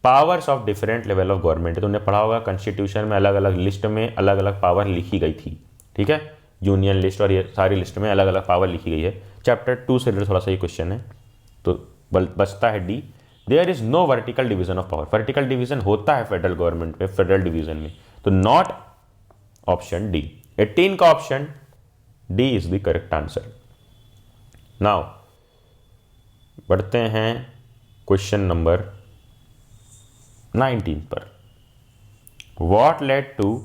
powers of different level of government, तुमने पढ़ा होगा कॉन्स्टिट्यूशन में अलग अलग लिस्ट में अलग अलग पावर लिखी गई थी, ठीक है, यूनियन लिस्ट और ये सारी लिस्ट में अलग अलग पावर लिखी गई है। चैप्टर 2 से रिलेटेड थोड़ा सा ये क्वेश्चन है, तो बचता है D, there is no vertical division of power. Vertical division होता है फेडरल गवर्नमेंट में, फेडरल डिवीजन में, तो नॉट ऑप्शन डी। 18 का option D is the correct answer. Now बढ़ते हैं क्वेश्चन नंबर 19 पर। What led to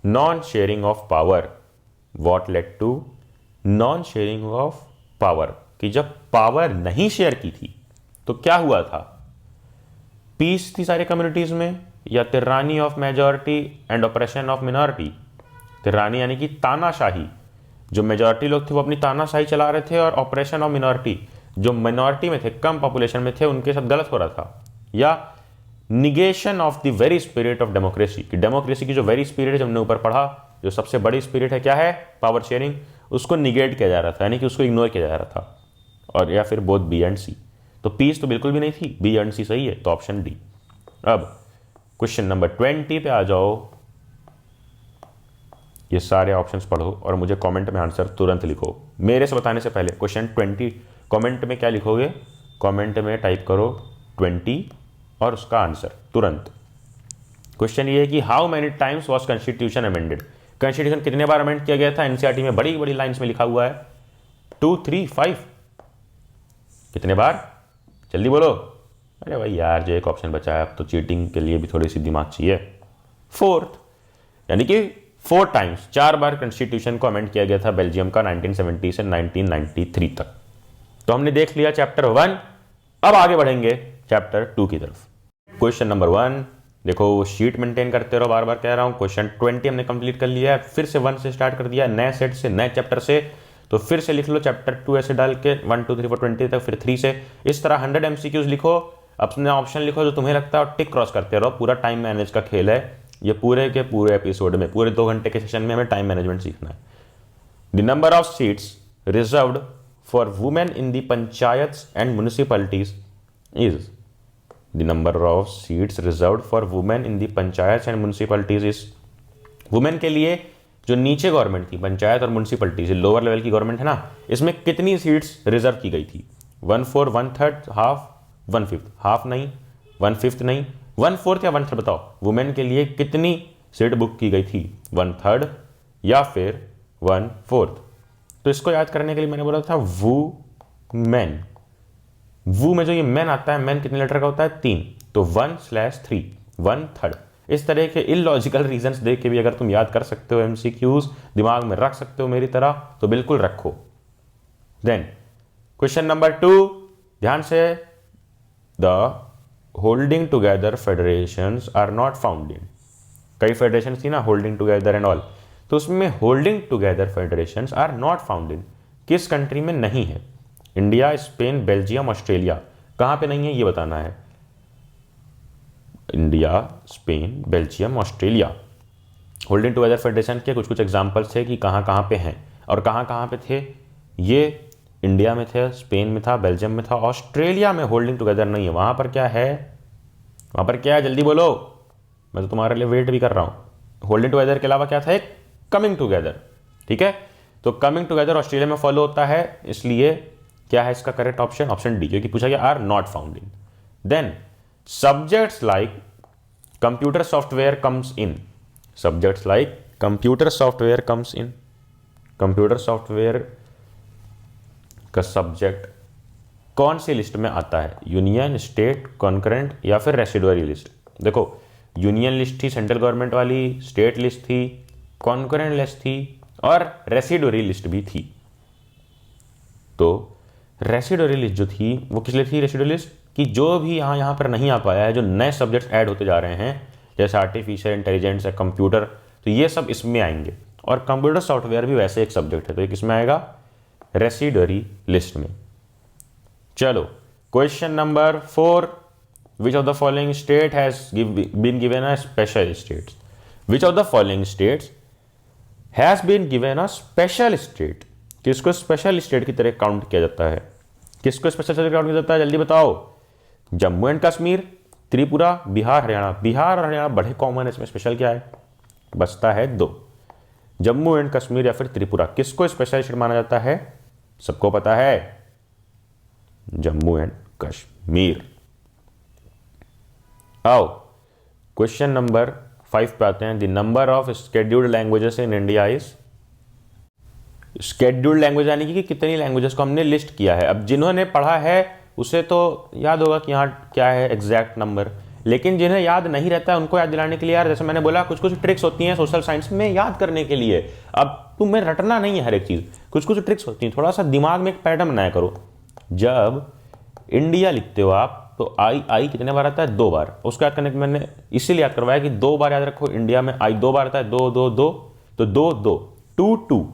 non sharing of power? What led to non sharing of power, कि जब पावर नहीं शेयर की थी तो क्या हुआ था? पीस थी सारी कम्युनिटीज में, या tyranny of majority and operation of minority? Tyranny यानी कि तानाशाही, जो मेजॉरिटी लोग थे वो अपनी तानाशाही चला रहे थे, और ऑपरेशन ऑफ मिनॉरिटी, जो मिनॉरिटी में थे, कम पॉपुलेशन में थे, उनके साथ गलत हो रहा था। या negation of the very spirit of democracy, कि डेमोक्रेसी की जो वेरी स्पिरिट है, जो हमने ऊपर पढ़ा, जो सबसे बड़ी स्पिरिट है क्या है? पावर शेयरिंग, उसको निगेट किया जा रहा था, यानी कि उसको इग्नोर किया जा रहा था। और या फिर बोथ बी एंड सी। तो पीस तो बिल्कुल भी नहीं थी, बी एंड सी सही है, तो ऑप्शन डी। अब क्वेश्चन नंबर 20 पे आ जाओ। ये सारे ऑप्शंस पढ़ो और मुझे कमेंट में आंसर तुरंत लिखो, मेरे से बताने से पहले। क्वेश्चन 20 कमेंट में क्या लिखोगे? कमेंट में टाइप करो 20 और उसका आंसर तुरंत। क्वेश्चन ये है कि how many times was constitution amended? Constitution कितने बार अमेंड किया गया था? एनसीईआरटी में बड़ी बड़ी लाइन्स में लिखा हुआ है, 2, 3, 5, कितने बार? जल्दी बोलो। अरे भाई यार, जो एक ऑप्शन बचा है, अब तो चीटिंग के लिए भी थोड़ी सी दिमाग चाहिए। 4th, यानी कि 4 टाइम्स, 4 बार कॉन्स्टिट्यूशन को अमेंड किया गया था बेल्जियम का 1970 से 1993 तक। तो हमने देख लिया चैप्टर 1, अब आगे बढ़ेंगे चैप्टर 2 की तरफ। क्वेश्चन नंबर 1 देखो, शीट मेंटेन करते रहो, बार बार कह रहा हूं। क्वेश्चन 20 हमने कंप्लीट कर लिया है, फिर से 1 से स्टार्ट कर दिया, नए सेट से, नए चैप्टर से। तो फिर से लिख लो चैप्टर 2 ऐसे डाल के 1, 2, 3, 4, 20 तक, फिर 3 से। इस तरह 100 MCQs लिखो, अपने ऑप्शन लिखो जो तुम्हें लगता है, और टिक क्रॉस करते रहो। पूरा टाइम मैनेज का खेल है ये, पूरे के पूरे एपिसोड में, पूरे 2 घंटे के सेशन में हमें टाइम मैनेजमेंट सीखना है। The number of seats reserved for women in the panchayats and municipalities is, the number of seats reserved for women in the panchayats and municipalities is, women के लिए जो नीचे गवर्नमेंट थी, पंचायत और म्यूनिसिपैलिटी, लोअर लेवल की गवर्नमेंट है ना, इसमें कितनी सीट्स रिजर्व की गई थी? 1/4, 1/3, हाफ, 1/5? हाफ नहीं, 1/5 नहीं, 1/4 या 1/3 बताओ, वुमेन के लिए कितनी सीट बुक की गई थी? 1/3 या फिर 1/4? तो इसको याद करने के लिए मैंने बोला था वुमेन। वू में जो ये मैन आता है, मैन कितने लेटर का होता है? 3, तो 1/3, 1/3। इस तरह के इलॉजिकल रीजंस देख के भी अगर तुम याद कर सकते हो, MCQs दिमाग में रख सकते हो मेरी तरह, तो बिल्कुल रखो। देन क्वेश्चन नंबर 2, ध्यान से, the holding together federations are not found in, कई फेडरेशन थी ना, होल्डिंग टुगेदर एंड ऑल, तो उसमें holding together federations are not found in किस कंट्री में नहीं है? India, Spain, Belgium, Australia. कहां पे नहीं है ये बताना है। India, Spain, Belgium, Australia. Holding together federation के कुछ कुछ एग्जांपल्स थे कि कहां कहां पे हैं और कहां कहां पे थे, ये इंडिया में थे, स्पेन में था, बेल्जियम में था, ऑस्ट्रेलिया में होल्डिंग टुगेदर नहीं है। वहां पर क्या है, वहां पर क्या है, जल्दी बोलो, मैं तो तुम्हारे लिए वेट भी कर रहा हूं। होल्डिंग टुगेदर के अलावा क्या था, एक कमिंग टुगेदर। ठीक है, तो कमिंग टुगेदर ऑस्ट्रेलिया में फॉलो होता है, इसलिए क्या है इसका करेक्ट ऑप्शन, ऑप्शन डी, क्योंकि पूछा गया are not found in. Then subjects like computer software comes in, subjects like computer software comes in, computer software का सब्जेक्ट कौन सी लिस्ट में आता है, यूनियन, स्टेट, कॉन्करेंट या फिर रेसिडुअरी लिस्ट। देखो यूनियन लिस्ट थी सेंट्रल गवर्नमेंट वाली, स्टेट लिस्ट थी, कॉन्करेंट लिस्ट थी और रेसिडुअरी लिस्ट भी थी। तो रेसिडुअरी लिस्ट जो थी वो किस लिए थी, रेसिडुअरी लिस्ट कि जो भी यहाँ पर नहीं आ पाया है, जो नए सब्जेक्ट्स ऐड होते जा रहे हैं जैसे आर्टिफिशियल इंटेलिजेंस या कंप्यूटर, तो ये सब इसमें आएंगे। और कंप्यूटर सॉफ्टवेयर भी वैसे एक सब्जेक्ट है, तो ये किसमें आएगा, रेसिडुअरी लिस्ट में। चलो question number 4, which of the following state has been given a special state, which of the following states has been given a special state. किसको स्पेशल स्टेट की तरह काउंट किया जाता है, किसको स्पेशल स्टेट काउंट किया जाता है, जल्दी बताओ। जम्मू एंड कश्मीर, त्रिपुरा, बिहार, हरियाणा। बिहार और हरियाणा बड़े कॉमन है, इसमें स्पेशल क्या है, बचता है 2, जम्मू एंड कश्मीर या फिर त्रिपुरा। किसको स्पेशल स्टेट माना जाता है, सबको पता है, जम्मू एंड कश्मीर। आओ क्वेश्चन नंबर 5 पे आते हैं। The number of scheduled languages in India is, scheduled language यानी कि कितनी लैंग्वेजेस को हमने लिस्ट किया है। अब जिन्होंने पढ़ा है उसे तो याद होगा कि यहाँ क्या है एग्जैक्ट नंबर, लेकिन जिन्हें याद नहीं रहता है उनको याद दिलाने के लिए यार, जैसे मैंने बोला कुछ कुछ ट्रिक्स होती हैं सोशल साइंस में याद करने के लिए। अब तुम्हें रटना नहीं है हर एक चीज़, कुछ कुछ ट्रिक्स होती हैं, थोड़ा सा दिमाग में एक पैटर्न बनाया करो। जब इंडिया लिखते हो आप तो आई कितने बार आता है, 2 बार। उसको याद करने के मैंने इसीलिए याद करवाया कि 2 बार याद रखो, इंडिया में आई 2 बार आता है, 2 2 2, तो 2 2 2 2।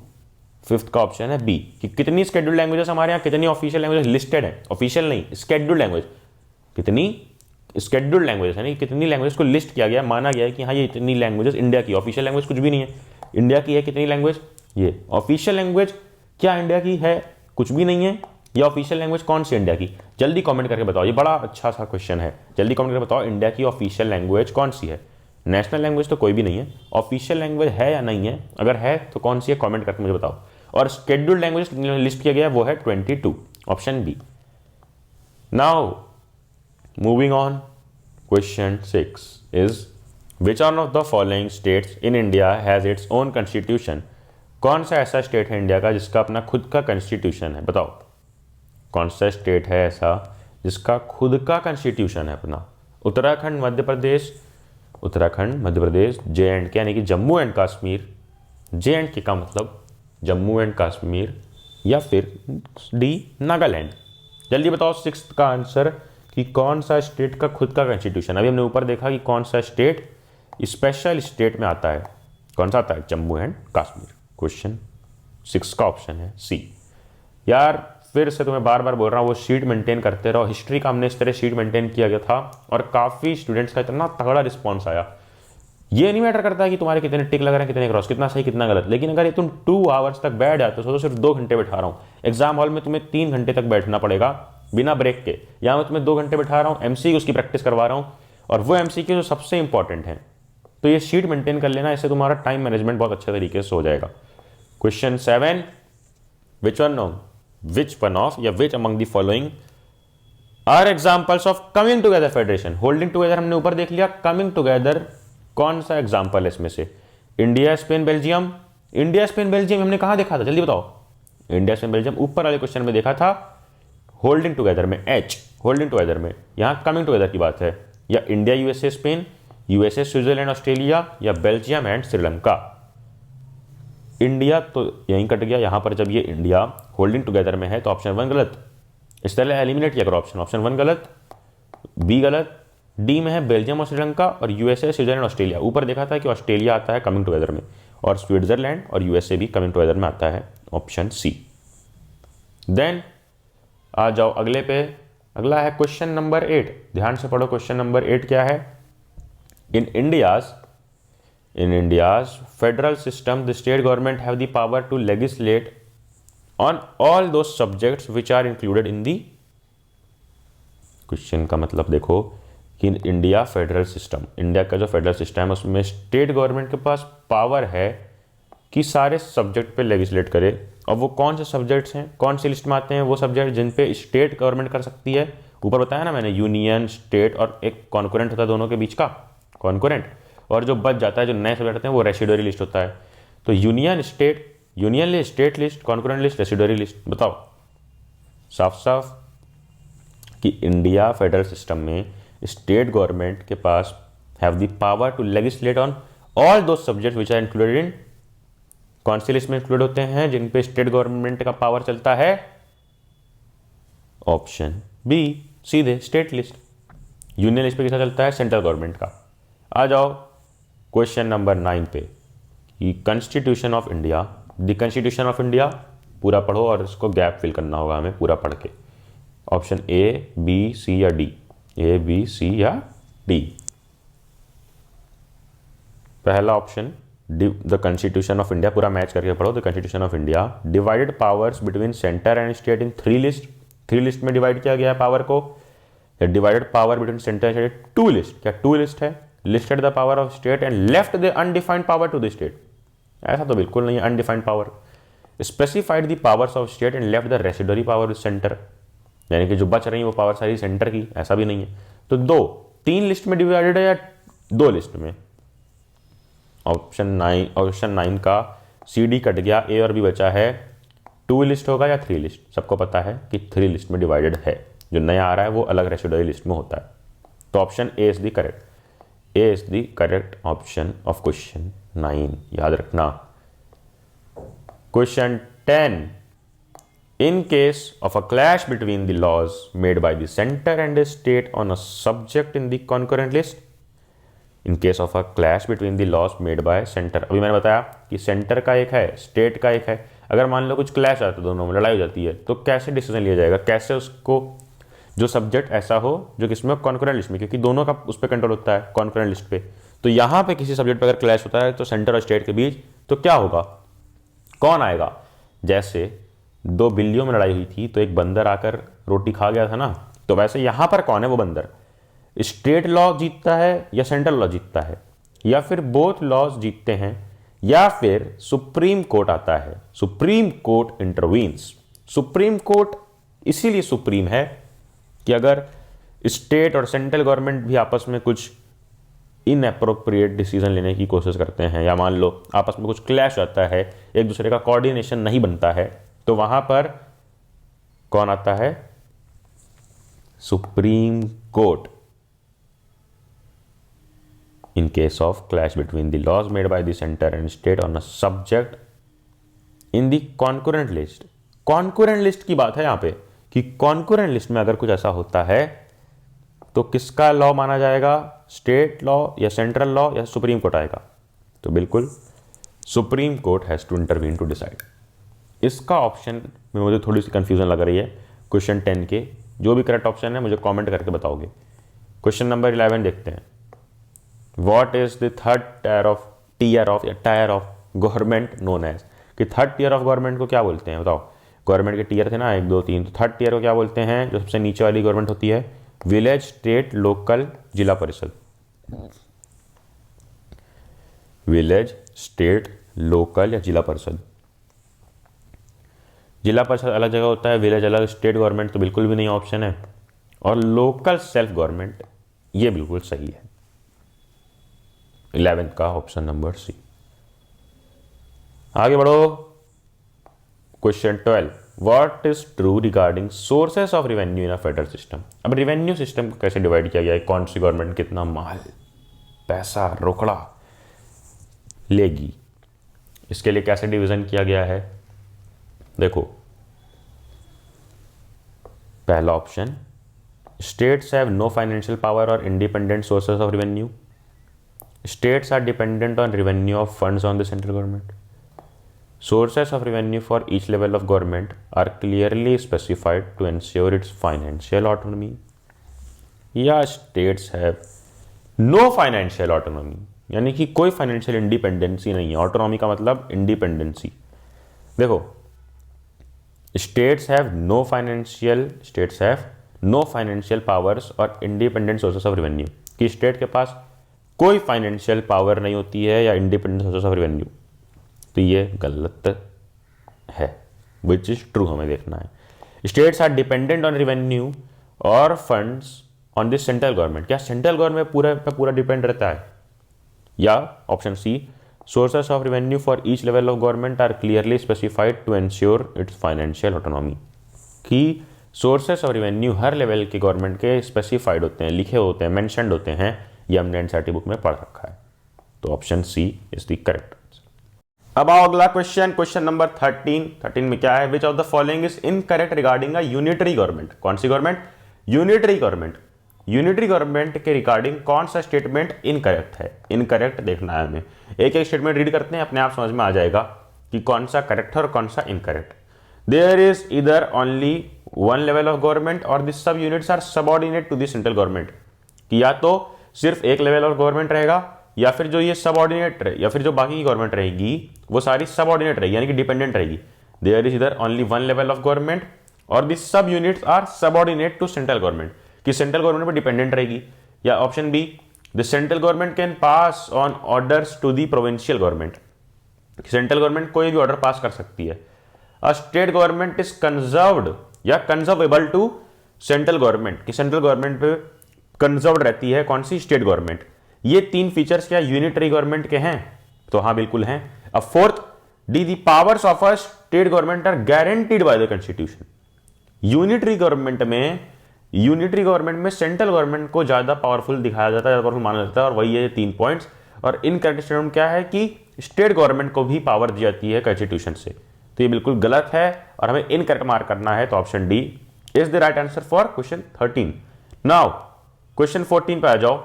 फिफ्थ का ऑप्शन है बी, कि कितनी स्केड्यूल्ड लैंग्वेजेस हमारे यहाँ, कितनी ऑफिशियल लैंग्वेज लिस्टेड है, ऑफिशियल नहीं स्केड्यूल्ड लैंग्वेज, कितनी स्केड्यूल्ड लैंग्वेज यानी कितनी लैंग्वेज को लिस्ट किया गया, माना गया है कि हाँ ये इतनी लैंग्वेजेस इंडिया की, ऑफिशियल लैंग्वेज कुछ भी नहीं है, इंडिया की है कितनी लैंग्वेज, ये ऑफिशियल लैंग्वेज क्या इंडिया की है, कुछ भी नहीं है। ये ऑफिशियल लैंग्वेज कौन सी इंडिया की, जल्दी कमेंट करके बताओ, ये बड़ा अच्छा सा क्वेश्चन है, जल्दी कमेंट करके बताओ इंडिया की ऑफिशियल लैंग्वेज कौन सी है। नेशनल लैंग्वेज तो कोई भी नहीं है, ऑफिशियल लैंग्वेज है या नहीं है, अगर है तो कौन सी है कमेंट करके मुझे बताओ। और शेड्यूल्ड लैंग्वेज लिस्ट किया गया वो है 22, option B. Now moving on, question 6 is which one of the following states in India has its own constitution. कौन सा ऐसा स्टेट है इंडिया का जिसका अपना खुद का कॉन्स्टिट्यूशन है, बताओ कौन सा स्टेट है ऐसा जिसका खुद का कॉन्स्टिट्यूशन है अपना। उत्तराखंड, मध्य प्रदेश, उत्तराखंड, मध्य प्रदेश, JNK यानी कि जम्मू एंड कश्मीर, JNK का मतलब जम्मू एंड कश्मीर, या फिर डी नागालैंड। जल्दी बताओ 6th का आंसर कि कौन सा स्टेट का खुद का कॉन्स्टिट्यूशन। अभी हमने ऊपर देखा कि कौन सा स्टेट स्पेशल स्टेट में आता है, कौन सा आता है, जम्मू एंड कश्मीर। क्वेश्चन 6 का ऑप्शन है सी। यार फिर से तुम्हें बार बार बोल रहा हूँ वो शीट मेंटेन करते रहो। हिस्ट्री का हमने इस तरह शीट मेंटेन किया गया था और काफ़ी स्टूडेंट्स का इतना तगड़ा रिस्पॉन्स आया। ये नहीं मैटर करता है कि तुम्हारे कितने टिक लग रहे हैं, कितने क्रॉस, कितना सही कितना गलत, लेकिन अगर ये तुम 2 आवर्स तक बैठ जाते हो तो सिर्फ 2 घंटे बैठा रहा हूँ, एग्जाम हॉल में तुम्हें 3 घंटे तक बैठना पड़ेगा बिना ब्रेक के। यहाँ मैं तुम्हें 2 घंटे बैठा रहा हूँ, MCQ उसकी प्रैक्टिस करवा रहा हूँ, और वो MCQ जो सबसे इंपॉर्टेंट है। तो ये शीट मेंटेन कर लेना, इससे तुम्हारा टाइम मैनेजमेंट बहुत अच्छे तरीके से हो जाएगा। क्वेश्चन 7, विच वन ऑफ या which among the following are examples of coming together federation. Holding together हमने ऊपर देख लिया, कमिंग टुगेदर कौन सा एग्जाम्पल है इसमें से, India, Spain, Belgium. India, Spain, Belgium हमने कहाँ देखा था, जल्दी बताओ। इंडिया, स्पेन, बेल्जियम ऊपर वाले क्वेश्चन में देखा था, होल्डिंग टुगेदर में H, होल्डिंग टुगेदर में। यहाँ कमिंग टुगेदर की बात है, या India, USA, Spain, USA, Switzerland, Australia, या बेल्जियम एंड श्रीलंका। इंडिया तो यहीं कट गया, यहाँ पर जब ये इंडिया होल्डिंग टुगेदर में है तो ऑप्शन 1 गलत, इस तरह एलिमिनेट किया करो ऑप्शन 1 गलत, बी गलत, डी में है बेल्जियम और श्रीलंका, और USA, स्विट्जरलैंड, ऑस्ट्रेलिया। ऊपर देखा था कि ऑस्ट्रेलिया आता है कमिंग टुगेदर में, और स्विट्जरलैंड और USA भी कमिंग टुगेदर में आता है, ऑप्शन सी। देन आ जाओ अगले पे, अगला है क्वेश्चन नंबर 8। ध्यान से पढ़ो, क्वेश्चन नंबर 8 क्या है। In India's federal system the state government have the power to legislate on all those subjects which are included in the. Question का मतलब देखो कि इंडिया फेडरल सिस्टम, इंडिया का जो फेडरल सिस्टम है उसमें स्टेट गवर्नमेंट के पास पावर है कि सारे सब्जेक्ट पे लेजिस्लेट करे। और वो कौन से सब्जेक्ट्स हैं, कौन सी लिस्ट में आते हैं वो सब्जेक्ट जिन पे स्टेट गवर्नमेंट कर सकती है। ऊपर बताया ना मैंने, यूनियन, स्टेट और एक कॉन्करेंट होता है दोनों के बीच का, कॉन्करेंट। और जो बच जाता है, जो नए सब्जेक्ट आते हैं, वो रेसिडुअरी लिस्ट होता है। तो union list, state list, concurrent list, residuary list. बताओ साफ साफ कि इंडिया फेडरल सिस्टम में स्टेट गवर्नमेंट के पास have the power to legislate on all those subject which are included in. कौन सी लिस्ट में इंक्लूड होते हैं जिन पे स्टेट गवर्नमेंट का पावर चलता है? ऑप्शन बी, सीधे स्टेट लिस्ट। यूनियन लिस्ट पे किसका चलता है? सेंट्रल गवर्नमेंट का। आ जाओ क्वेश्चन नंबर 9 पे कि constitution of India, the constitution of India पूरा पढ़ो और इसको गैप फिल करना होगा हमें पूरा पढ़ के। ऑप्शन ए, बी, सी या डी? ए, बी, सी या डी? पहला option, the constitution of India, पूरा मैच करके पढ़ो। The constitution of India divided powers between centre and state in 3 list. 3 list में डिवाइड किया गया है पावर को। Divided power between centre and state 2 list. क्या 2 लिस्ट है? Listed the power of state and left the undefined power to the state. ऐसा तो बिल्कुल नहीं है, undefined power. Specified the powers of state and left the residuary power with centre, यानी कि जो बच रही है वो पावर सारी सेंटर की, ऐसा भी नहीं है। तो 3 लिस्ट में डिवाइडेड है या 2 लिस्ट में? ऑप्शन 9 का सी डी कट गया, ए और बी बचा है। 2 लिस्ट होगा या 3 लिस्ट? सबको पता है कि 3 लिस्ट में डिवाइडेड है। जो नया आ रहा है वो अलग रेसिडुअरी लिस्ट में होता है। तो option A is the correct. A is the correct option of question 9, याद रखना। Question 10, in case of a clash between the laws made by the center and the state on a subject in the concurrent list, in case of a clash between the laws made by center, अभी मैंने बताया कि सेंटर का एक है, स्टेट का एक है। अगर मान लो कुछ क्लैश आता है, दोनों में लड़ाई हो जाती है, तो कैसे डिसीजन लिया जाएगा? कैसे उसको, जो सब्जेक्ट ऐसा हो जो किसमें कॉन्करेंट लिस्ट में, क्योंकि दोनों का उस पर कंट्रोल होता है कॉन्करेंट लिस्ट पे। तो यहाँ पे किसी सब्जेक्ट पर अगर क्लैश होता है तो सेंटर और स्टेट के बीच, तो क्या होगा? कौन आएगा? जैसे 2 बिल्लियों में लड़ाई हुई थी तो एक बंदर आकर रोटी खा गया था ना, तो वैसे यहां पर कौन है वो बंदर? स्टेट लॉ जीतता है या सेंट्रल लॉ जीतता है, या फिर बोथ लॉज जीतते हैं, या फिर सुप्रीम कोर्ट आता है? Supreme court intervenes. Supreme court इसीलिए सुप्रीम है कि अगर स्टेट और सेंट्रल गवर्नमेंट भी आपस में कुछ इनएप्रोप्रिएट डिसीजन लेने की कोशिश करते हैं, या मान लो आपस में कुछ क्लैश आता है, एक दूसरे का कोऑर्डिनेशन नहीं बनता है, तो वहां पर कौन आता है? Supreme court. In case of clash between the laws made by the centre and state on a subject in the concurrent list. Concurrent list की बात है यहां पे कि कॉन्करेंट लिस्ट में अगर कुछ ऐसा होता है तो किसका लॉ माना जाएगा? स्टेट लॉ या सेंट्रल लॉ या सुप्रीम कोर्ट आएगा? तो बिल्कुल supreme court has to intervene to decide. इसका ऑप्शन में मुझे थोड़ी सी कंफ्यूजन लग रही है। क्वेश्चन 10 के जो भी करेक्ट ऑप्शन है मुझे कमेंट करके बताओगे। क्वेश्चन नंबर 11 देखते हैं। What is the third tier of government known as? कि थर्ड टीयर ऑफ गवर्नमेंट को क्या बोलते हैं? बताओ। गवर्नमेंट के टीयर थे ना, 1 2 3, तो थर्ड टीयर को क्या बोलते हैं? जो सबसे नीचे वाली गवर्नमेंट होती है, विलेज, स्टेट, लोकल, जिला परिषद। विलेज, स्टेट, लोकल या जिला परिषद। जिला परिषद अलग जगह होता है, विलेज अलग, स्टेट गवर्नमेंट तो बिल्कुल भी नहीं ऑप्शन है, और लोकल सेल्फ गवर्नमेंट ये बिल्कुल सही है। 11th का ऑप्शन नंबर सी। आगे बढ़ो। Question 12, what is true regarding sources of revenue in a federal system? अब रेवेन्यू सिस्टम को कैसे डिवाइड किया गया है? कौन सी गवर्नमेंट कितना माल, पैसा, रोकड़ा लेगी, इसके लिए कैसे डिवीजन किया गया है? देखो, पहला option, states have no financial power और independent sources of revenue. States are dependent on revenue of funds on the central government. Sources of revenue for each level of government are clearly specified to ensure its financial autonomy. या states have no financial autonomy, यानी कि कोई फाइनेंशियल इंडिपेंडेंसी नहीं है। ऑटोनॉमी का मतलब इंडिपेंडेंसी। देखो, states have no financial powers और इंडिपेंडेंट सोर्सेस ऑफ रेवेन्यू, कि स्टेट के पास कोई फाइनेंशियल पावर नहीं होती है या इंडिपेंडेंट सोर्सेस ऑफ रेवेन्यू, तो ये गलत है, विच इज ट्रू हमें देखना है। States are dependent on revenue और funds on this central government, क्या सेंट्रल गवर्नमेंट पूरा डिपेंड रहता है? या option C, sources of revenue for each level of government are clearly specified to ensure its financial autonomy, कि सोर्सेस ऑफ रेवेन्यू हर लेवल के गवर्नमेंट के स्पेसिफाइड होते हैं, लिखे होते हैं, मेंशनड होते हैं, ये हमने एनसीईआरटी बुक में पढ़ रखा है। तो option C is the correct answer. अब आओ अगला क्वेश्चन नंबर 13 में क्या है? Which of the following is incorrect regarding a unitary government? कौन सी government? Unitary government. Unitary government के रिगार्डिंग कौन सा स्टेटमेंट इनकरेक्ट है? इनकरेक्ट देखना है हमें, एक एक स्टेटमेंट रीड करते हैं, अपने आप समझ में आ जाएगा कि कौन सा करेक्ट है और कौन सा इनकरेक्ट। देयर इज इधर only one level of government और this sub units are subordinate to the central government, कि या तो सिर्फ एक लेवल ऑफ गवर्नमेंट रहेगा या फिर जो ये सबऑर्डिनेट या फिर जो बाकी की गवर्नमेंट रहेगी वो सारी सबऑर्डिनेट रहेगी, यानी कि डिपेंडेंट रहेगी। देयर इज इधर only one level of government और this sub units are subordinate to central government, कि सेंट्रल गवर्नमेंट पर डिपेंडेंट रहेगी। या option B, the central government can pass on orders to the provincial government, central government कोई भी ऑर्डर पास कर सकती है। A state government is conserved या कंजर्वेबल टू सेंट्रल गवर्नमेंट, कि सेंट्रल गवर्नमेंट पे कंजर्व्ड रहती है कौन सी? State government. ये तीन फीचर्स क्या यूनिटरी गवर्नमेंट के हैं? तो हाँ बिल्कुल हैं। अब fourth, D the powers of a state government are guaranteed by the constitution. Unitary government में सेंट्रल गवर्नमेंट को ज्यादा पावरफुल दिखाया जाता है, ज्यादा पावरफुल माना जाता है, और वही है ये 3 पॉइंट्स। और इनकरेक्ट स्टेटमेंट क्या है कि स्टेट गवर्नमेंट को भी पावर दी जाती है कॉन्स्टिट्यूशन से, तो ये बिल्कुल गलत है और हमें इनकरेक्ट मार्क करना है। तो option D is the right answer for question 13। Now question 14 पे आ जाओ,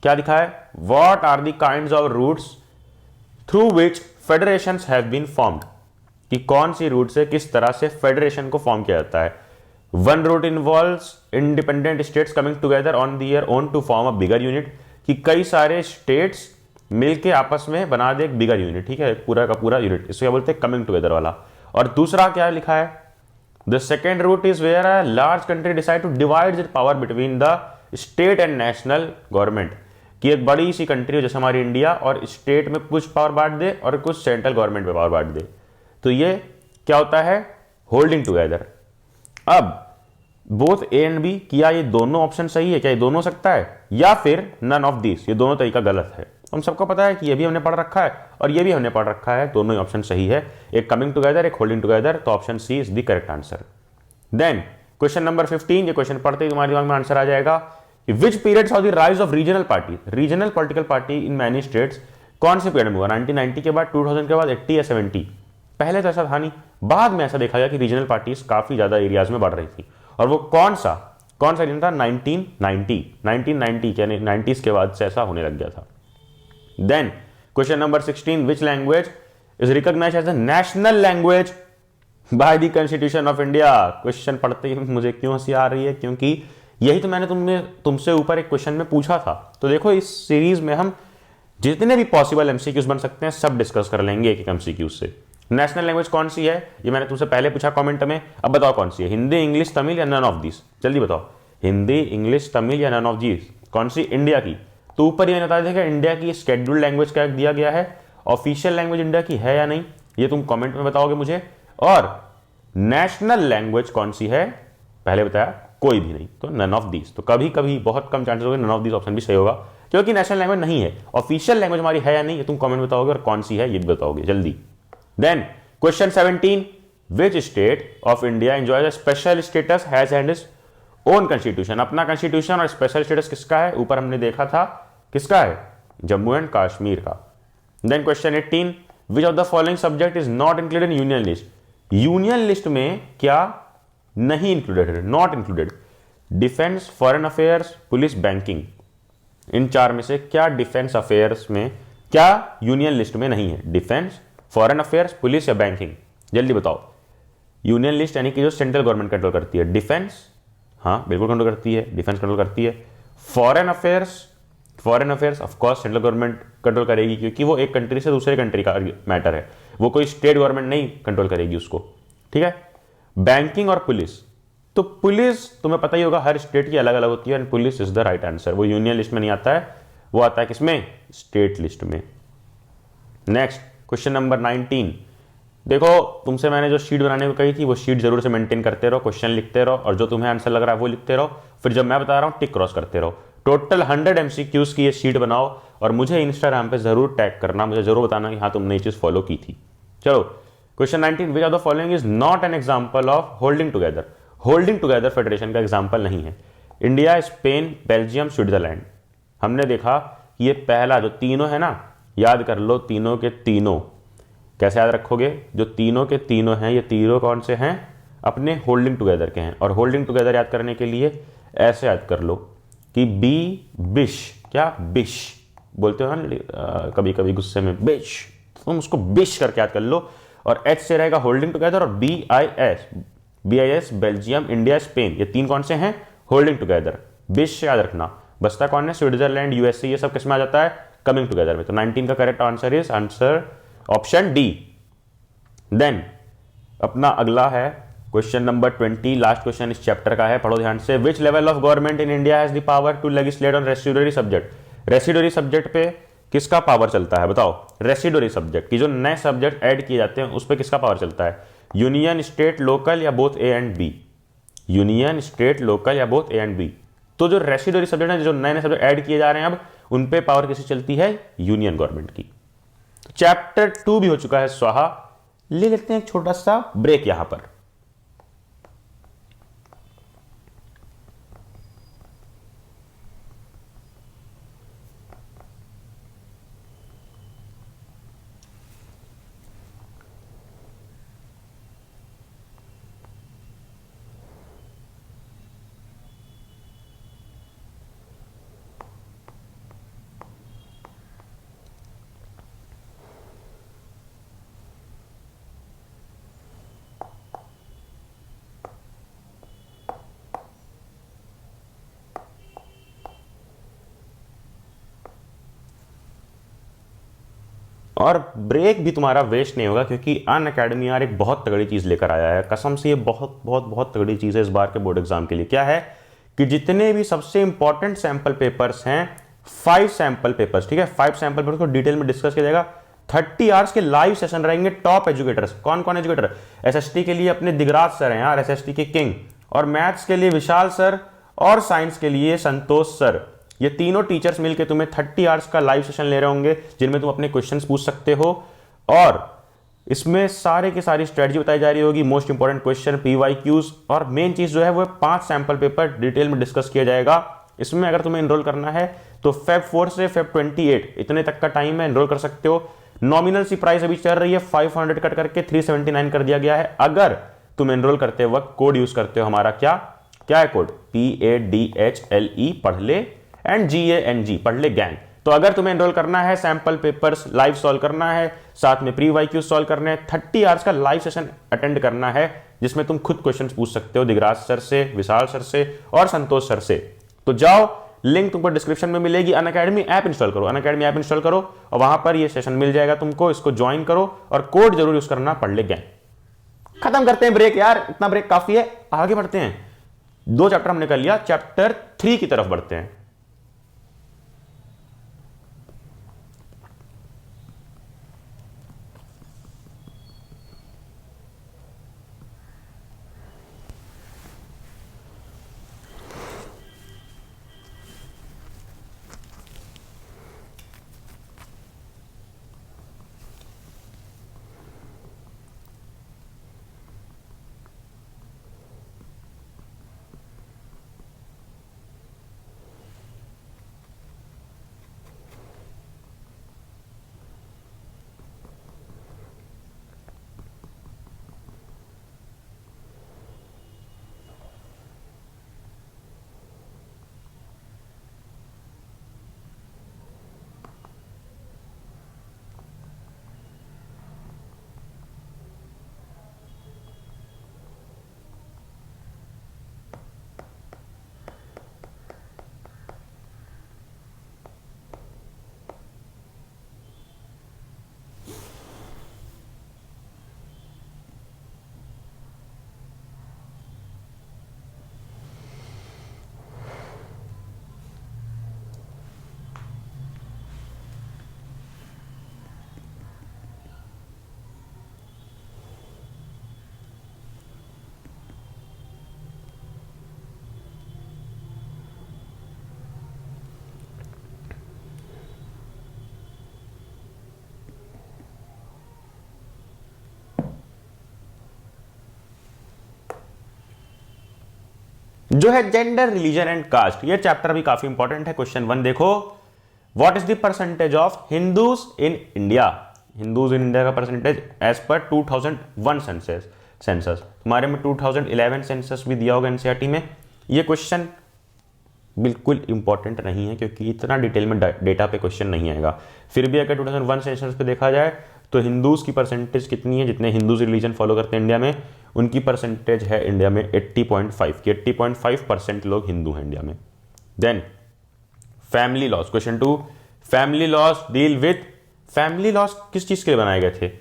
क्या दिखा है? What are the kinds of routes through which federations have been formed, कि कौन सी रूट से किस तरह से फेडरेशन को फॉर्म किया जाता है। One route involves independent states coming together on their own to form a bigger unit, कि कई सारे स्टेट्स मिलके आपस में बना दे एक बिगर यूनिट, ठीक है, पूरा का पूरा यूनिट, इसको क्या बोलते हैं? कमिंग टुगेदर वाला। और दूसरा क्या लिखा है? The second route is where a large country decide to divide its power between the state and national government, कि एक बड़ी सी कंट्री हो जैसे हमारी इंडिया और स्टेट में कुछ पावर बांट दे और कुछ सेंट्रल गवर्नमेंट में पावर बांट दे, तो ये क्या होता है? Holding together. अब बोथ ए एंड बी, क्या ये दोनों ऑप्शन सही है? क्या ये दोनों सकता है? या फिर नन ऑफ दिस, ये दोनों तरीका गलत है। हम सबको पता है कि ये भी हमने पढ़ रखा है और ये भी हमने पढ़ रखा है, दोनों ही ऑप्शन सही है, एक कमिंग टुगेदर एक होल्डिंग टुगेदर, तो option C is the correct answer. Then question number 15, ये क्वेश्चन पढ़ते ही तुम्हारे दिमाग में आंसर आ जाएगा। Which period saw the rise of regional party, regional political party in many states, कौन से पीरियड में हुआ? 1990 के बाद, 2000 के बाद, 80 या 70? पहले तो ऐसा था नहीं, बाद में ऐसा देखा गया कि रीजनल पार्टीज काफी ज्यादा एरियाज में बढ़ रही थी। और वो कौन सा रीजन था? 1990 यानी 90s के बाद से ऐसा होने लग गया था। Then question number 16, which language is recognised as a national language by the constitution of India? Question पढ़ते ही मुझे क्यों हंसी आ रही है? क्योंकि यही तो मैंने तुमसे ऊपर एक क्वेश्चन में पूछा था। तो देखो इस सीरीज में हम जितने भी पॉसिबल एमसीक्यूज बन सकते हैं सब डिस्कस कर लेंगे एक एक एमसीक्यूज से। नेशनल लैंग्वेज कौन सी है ये मैंने तुमसे पहले पूछा कमेंट में, अब बताओ कौन सी है? हिंदी, इंग्लिश, तमिल या नन ऑफ दिस? जल्दी बताओ, हिंदी, इंग्लिश, तमिल या नन ऑफ दिस? कौन सी? इंडिया की। तो ऊपर ये बता देगा इंडिया की शेड्यूल्ड लैंग्वेज क्या दिया गया है, ऑफिशियल लैंग्वेज इंडिया की है या नहीं, ये तुम कमेंट में बताओगे मुझे। और नेशनल लैंग्वेज कौन सी है? पहले बताया कोई भी नहीं, तो नन ऑफ दिस। तो कभी कभी बहुत कम चांसेस होंगे नन ऑफ दिस ऑप्शन भी सही होगा, क्योंकि नेशनल लैंग्वेज नहीं है। ऑफिशियल लैंग्वेज हमारी है या नहीं ये तुम कमेंट में बताओगे, और कौन सी है ये भी बताओगे जल्दी। Then question 17, which state of India enjoys a special status has and is own constitution? अपना कॉन्स्टिट्यूशन और स्पेशल स्टेटस किसका है? ऊपर हमने देखा था किसका है? जम्मू एंड कश्मीर का। Then question 18, which of the following subject is not included in union list? Union list में क्या नहीं इंक्लूडेड है? Not included. Defence, foreign affairs, police, banking, इन चार में से क्या डिफेंस अफेयर्स में क्या यूनियन लिस्ट में नहीं है? डिफेंस, फॉरेन अफेयर्स, पुलिस या बैंकिंग? जल्दी बताओ। यूनियन लिस्ट यानी कि जो सेंट्रल गवर्नमेंट कंट्रोल करती है। डिफेंस, हाँ बिल्कुल कंट्रोल करती है, डिफेंस कंट्रोल करती है। Foreign affairs of course central government control करेगी, क्योंकि वो एक कंट्री से दूसरे कंट्री का मैटर है, वो कोई स्टेट गवर्नमेंट नहीं कंट्रोल करेगी उसको। ठीक है। बैंकिंग और पुलिस, तो पुलिस तुम्हें पता ही होगा हर स्टेट की अलग अलग होती है, and police is the right answer. वो यूनियन लिस्ट में नहीं आता है, वो आता है किसमें, स्टेट लिस्ट में। Next question number 19। देखो तुमसे मैंने जो शीट बनाने को कही थी वो शीट जरूर से मेंटेन करते रहो, क्वेश्चन लिखते रहो, और जो तुम्हें आंसर लग रहा है वो लिखते रहो, फिर जब मैं बता रहा हूं टिक क्रॉस करते रहो। टोटल 100 एमसीक्यूज की ये शीट बनाओ और मुझे इंस्टाग्राम पे जरूर टैग करना, मुझे जरूर बताना कि हाँ तुमने ये चीज फॉलो की थी। चलो question 19, which of the following is not an example of holding together. Holding together federation का एग्जांपल नहीं है। India, Spain, Belgium, Switzerland. हमने देखा कि ये पहला जो तीनों है ना, याद कर लो तीनों के तीनों। कैसे याद रखोगे, जो तीनों के तीनों हैं ये तीनों कौन से हैं, अपने होल्डिंग टुगेदर के हैं। और होल्डिंग टुगेदर याद करने के लिए ऐसे याद कर लो कि बी बिश, क्या बिश बोलते हो ना कभी कभी गुस्से में, बिश, तुम उसको बिश करके याद कर लो। और एच से रहेगा होल्डिंग टुगेदर, और B I S Belgium, India, Spain, ये तीन कौन से हैं, होल्डिंग टुगेदर। बिश से याद रखना। बचता कौन है, स्विट्जरलैंड, यूएसए, ये सब किसमें आ जाता है, कमिंग टुगेदर में। तो 19 का correct answer is answer option D. Then अपना अगला है क्वेश्चन नंबर 20, लास्ट क्वेश्चन इस चैप्टर का है, पढ़ो ध्यान से। Which level of government in India has the power to legislate on residuary subject. Residuary subject पे किसका पावर चलता है बताओ। रेसिडुअरी सब्जेक्ट की जो नए सब्जेक्ट ऐड किए जाते हैं उस पर किसका पावर चलता है, यूनियन, स्टेट, लोकल या both A and B. Union, state, local या बोथ ए एंड बी। तो जो रेसिडुअरी सब्जेक्ट है, जो नए नए सब्जेक्ट ऐड किए जा रहे हैं अब, उन पे पावर किसकी चलती है, यूनियन गवर्नमेंट की। चैप्टर 2 भी हो चुका है स्वाहा। ले लेते हैं एक छोटा सा ब्रेक यहां पर। और ब्रेक भी तुम्हारा वेस्ट नहीं होगा, क्योंकि अन अकेडमी यार एक बहुत तगड़ी चीज़ लेकर आया है, कसम से ये बहुत बहुत बहुत तगड़ी चीज़ है इस बार के बोर्ड एग्जाम के लिए। क्या है कि जितने भी सबसे इंपॉर्टेंट सैंपल पेपर्स हैं, 5 सैंपल पेपर्स, ठीक है, 5 सैंपल पेपर्स को डिटेल में डिस्कस किया जाएगा। 30 आवर्स के लाइव सेशन रहेंगे टॉप एजुकेटर्स। कौन कौन एजुकेटर, एसएसटी के लिए अपने दिगराज सर हैं यार, एसएसटी के किंग, और मैथ्स के लिए विशाल सर, और साइंस के लिए संतोष सर। ये तीनों टीचर्स मिलकर तुम्हें 30 आवर्स का लाइव सेशन ले रहे होंगे, जिनमें तुम अपने क्वेश्चंस पूछ सकते हो, और इसमें सारे की सारी स्ट्रेटजी बताई जा रही होगी, मोस्ट इंपॉर्टेंट क्वेश्चन, पीवाईक्यूज, और मेन चीज जो है वो 5 सैंपल पेपर डिटेल में डिस्कस किया जाएगा। इसमें अगर तुम्हें एनरोल करना है तो फेब 4 से फेब 28 इतने तक का टाइम है, एनरोल कर सकते हो। नॉमिनल सी प्राइस अभी चल रही है 500 कट करके 379 कर दिया गया है। अगर तुम एनरोल करते वक्त कोड यूज करते हो हमारा, क्या क्या है कोड, PADHLE, पढ़ ले, एंड GANG, पढ़ ले गैंग। तो अगर तुम्हें एनरोल करना है, सैंपल पेपर्स लाइव सॉल्व करना है, साथ में प्री वाईक्यू सॉल्व करने हैं, 30 आवर्स का लाइव सेशन अटेंड करना है, जिसमें तुम खुद क्वेश्चंस पूछ सकते हो दिगराज सर से, विशाल सर से और संतोष सर से। तो जाओ, लिंक तुमको डिस्क्रिप्शन में मिलेगी। अनअकैडमी ऐप इंस्टॉल करो, अनअकैडमी ऐप इंस्टॉल करो और वहां पर ये सेशन मिल जाएगा तुमको, इसको ज्वाइन करो और कोड जरूर यूज करना, पढ़ ले गैंग। खत्म करते हैं ब्रेक यार, इतना ब्रेक काफी है, आगे बढ़ते हैं। 2 चैप्टर हमने कर लिया, चैप्टर 3 की तरफ बढ़ते हैं। जो है जेंडर, रिलीजन एंड कास्ट, ये चैप्टर भी काफी इंपॉर्टेंट है। क्वेश्चन 1 देखो, what is the percentage of Hindus in India? Hindus in India का परसेंटेज एज पर 2001 सेंसस। तुम्हारे में 2011 सेंसस भी दिया होगा एनसीईआरटी में। ये क्वेश्चन बिल्कुल इंपॉर्टेंट नहीं है क्योंकि इतना डिटेल में डेटा पे क्वेश्चन नहीं आएगा। फिर भी अगर 2001 सेंसस पे देखा जाए तो हिंदूज की परसेंटेज कितनी है, जितने हिंदूज रिलीजन फॉलो करते हैं इंडिया में, उनकी परसेंटेज है इंडिया में 80.5 की। 80.5% लोग हिंदू हैं इंडिया में। Then family laws, question 2, family laws deal with, family laws किस चीज के लिए बनाए गए थे?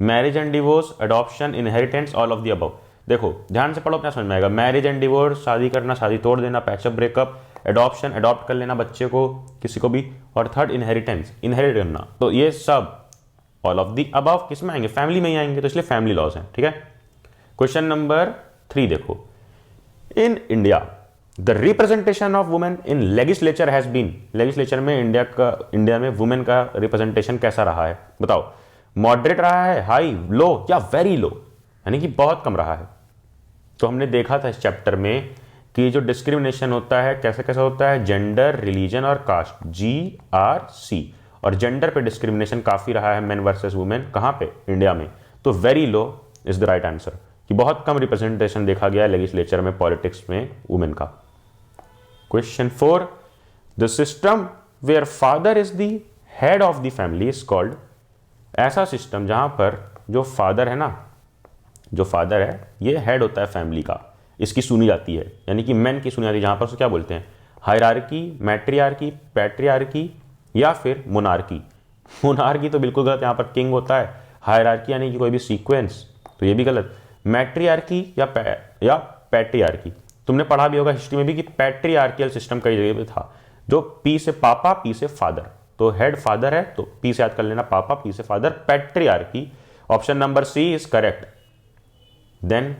Marriage and divorce, adoption, inheritance, all of the above. देखो ध्यान से पढ़ो, अपना समझ में आएगा। मैरिज एंड डिवोर्स, शादी करना, शादी तोड़ देना, पैचअप, ब्रेकअप, एडॉप्शन, अडॉप्ट कर लेना बच्चे को, किसी को भी, और थर्ड इनहेरिटेंस, इनहेरिट करना। तो ये सब ऑल ऑफ द अबव किस में आएंगे? फैमिली में ही आएंगे, तो इसलिए फैमिली लॉज हैं, ठीक है। क्वेश्चन नंबर 3 देखो, in India the representation of women in legislature has been, legislature में इंडिया में वुमेन का रिप्रेजेंटेशन कैसा रहा है? बताओ, मॉडरेट रहा है, हाई, लो या वेरी लो, यानी कि बहुत कम रहा है। तो हमने देखा था इस चैप्टर में कि जो डिस्क्रिमिनेशन होता है कैसे कैसे होता है, जेंडर, रिलीजन और कास्ट, GRC, और जेंडर पे डिस्क्रिमिनेशन काफी रहा है, मेन वर्सेस वुमेन, कहां पे? इंडिया में। तो very low is the right answer, कि बहुत कम रिप्रेजेंटेशन देखा गया है लेजिस्लेचर में, पॉलिटिक्स में वुमेन का। Question 4, the system where father is the head of the family is called, ऐसा सिस्टम जहां पर जो फादर है ना, जो फादर है ये हेड होता है फैमिली का, इसकी सुनी जाती है, यानी कि मेन की सुनी जाती है, जहां पर उसको क्या बोलते हैं? हायरार्की, मैट्रियार्की, पैट्रियार्की या फिर मोनार्की। मोनार्की तो बिल्कुल गलत, यहाँ पर किंग होता है। हायरार्की यानी कि कोई भी सीक्वेंस, तो ये भी गलत। मैट्रियार्की या पैट्रियार्की, तुमने पढ़ा भी होगा हिस्ट्री में भी कि पैट्रियार्कियल सिस्टम कई जगह पे था, जो पी से पापा, पी से फादर, तो हेड फादर है तो पी से याद कर लेना, पापा, पी से father, patriarchy. Option number C is correct. Then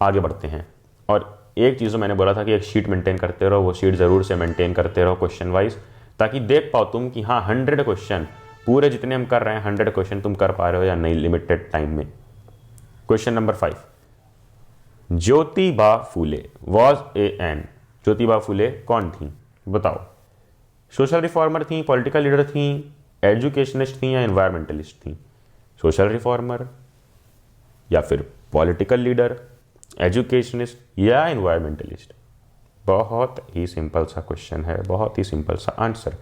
आगे बढ़ते हैं, और एक चीज़ मैंने बोला था कि एक शीट मेंटेन करते रहो, वो शीट जरूर से मेंटेन करते रहो क्वेश्चन वाइज, ताकि देख पाओ तुम कि हाँ 100 क्वेश्चन पूरे जितने हम कर रहे हैं 100 क्वेश्चन तुम कर पा रहे हो या नहीं लिमिटेड टाइम में। Question number 5, Jyotiba Phule was a an, Jyotiba Phule कौन थी? बताओ, सोशल रिफॉर्मर थी, पॉलिटिकल लीडर थी, एजुकेशनिस्ट थी या एनवायरमेंटलिस्ट थी? सोशल रिफॉर्मर या फिर पॉलिटिकल लीडर, एजुकेशनिस्ट या एनवायरमेंटलिस्ट? बहुत ही सिंपल सा क्वेश्चन है, बहुत ही सिंपल सा आंसर।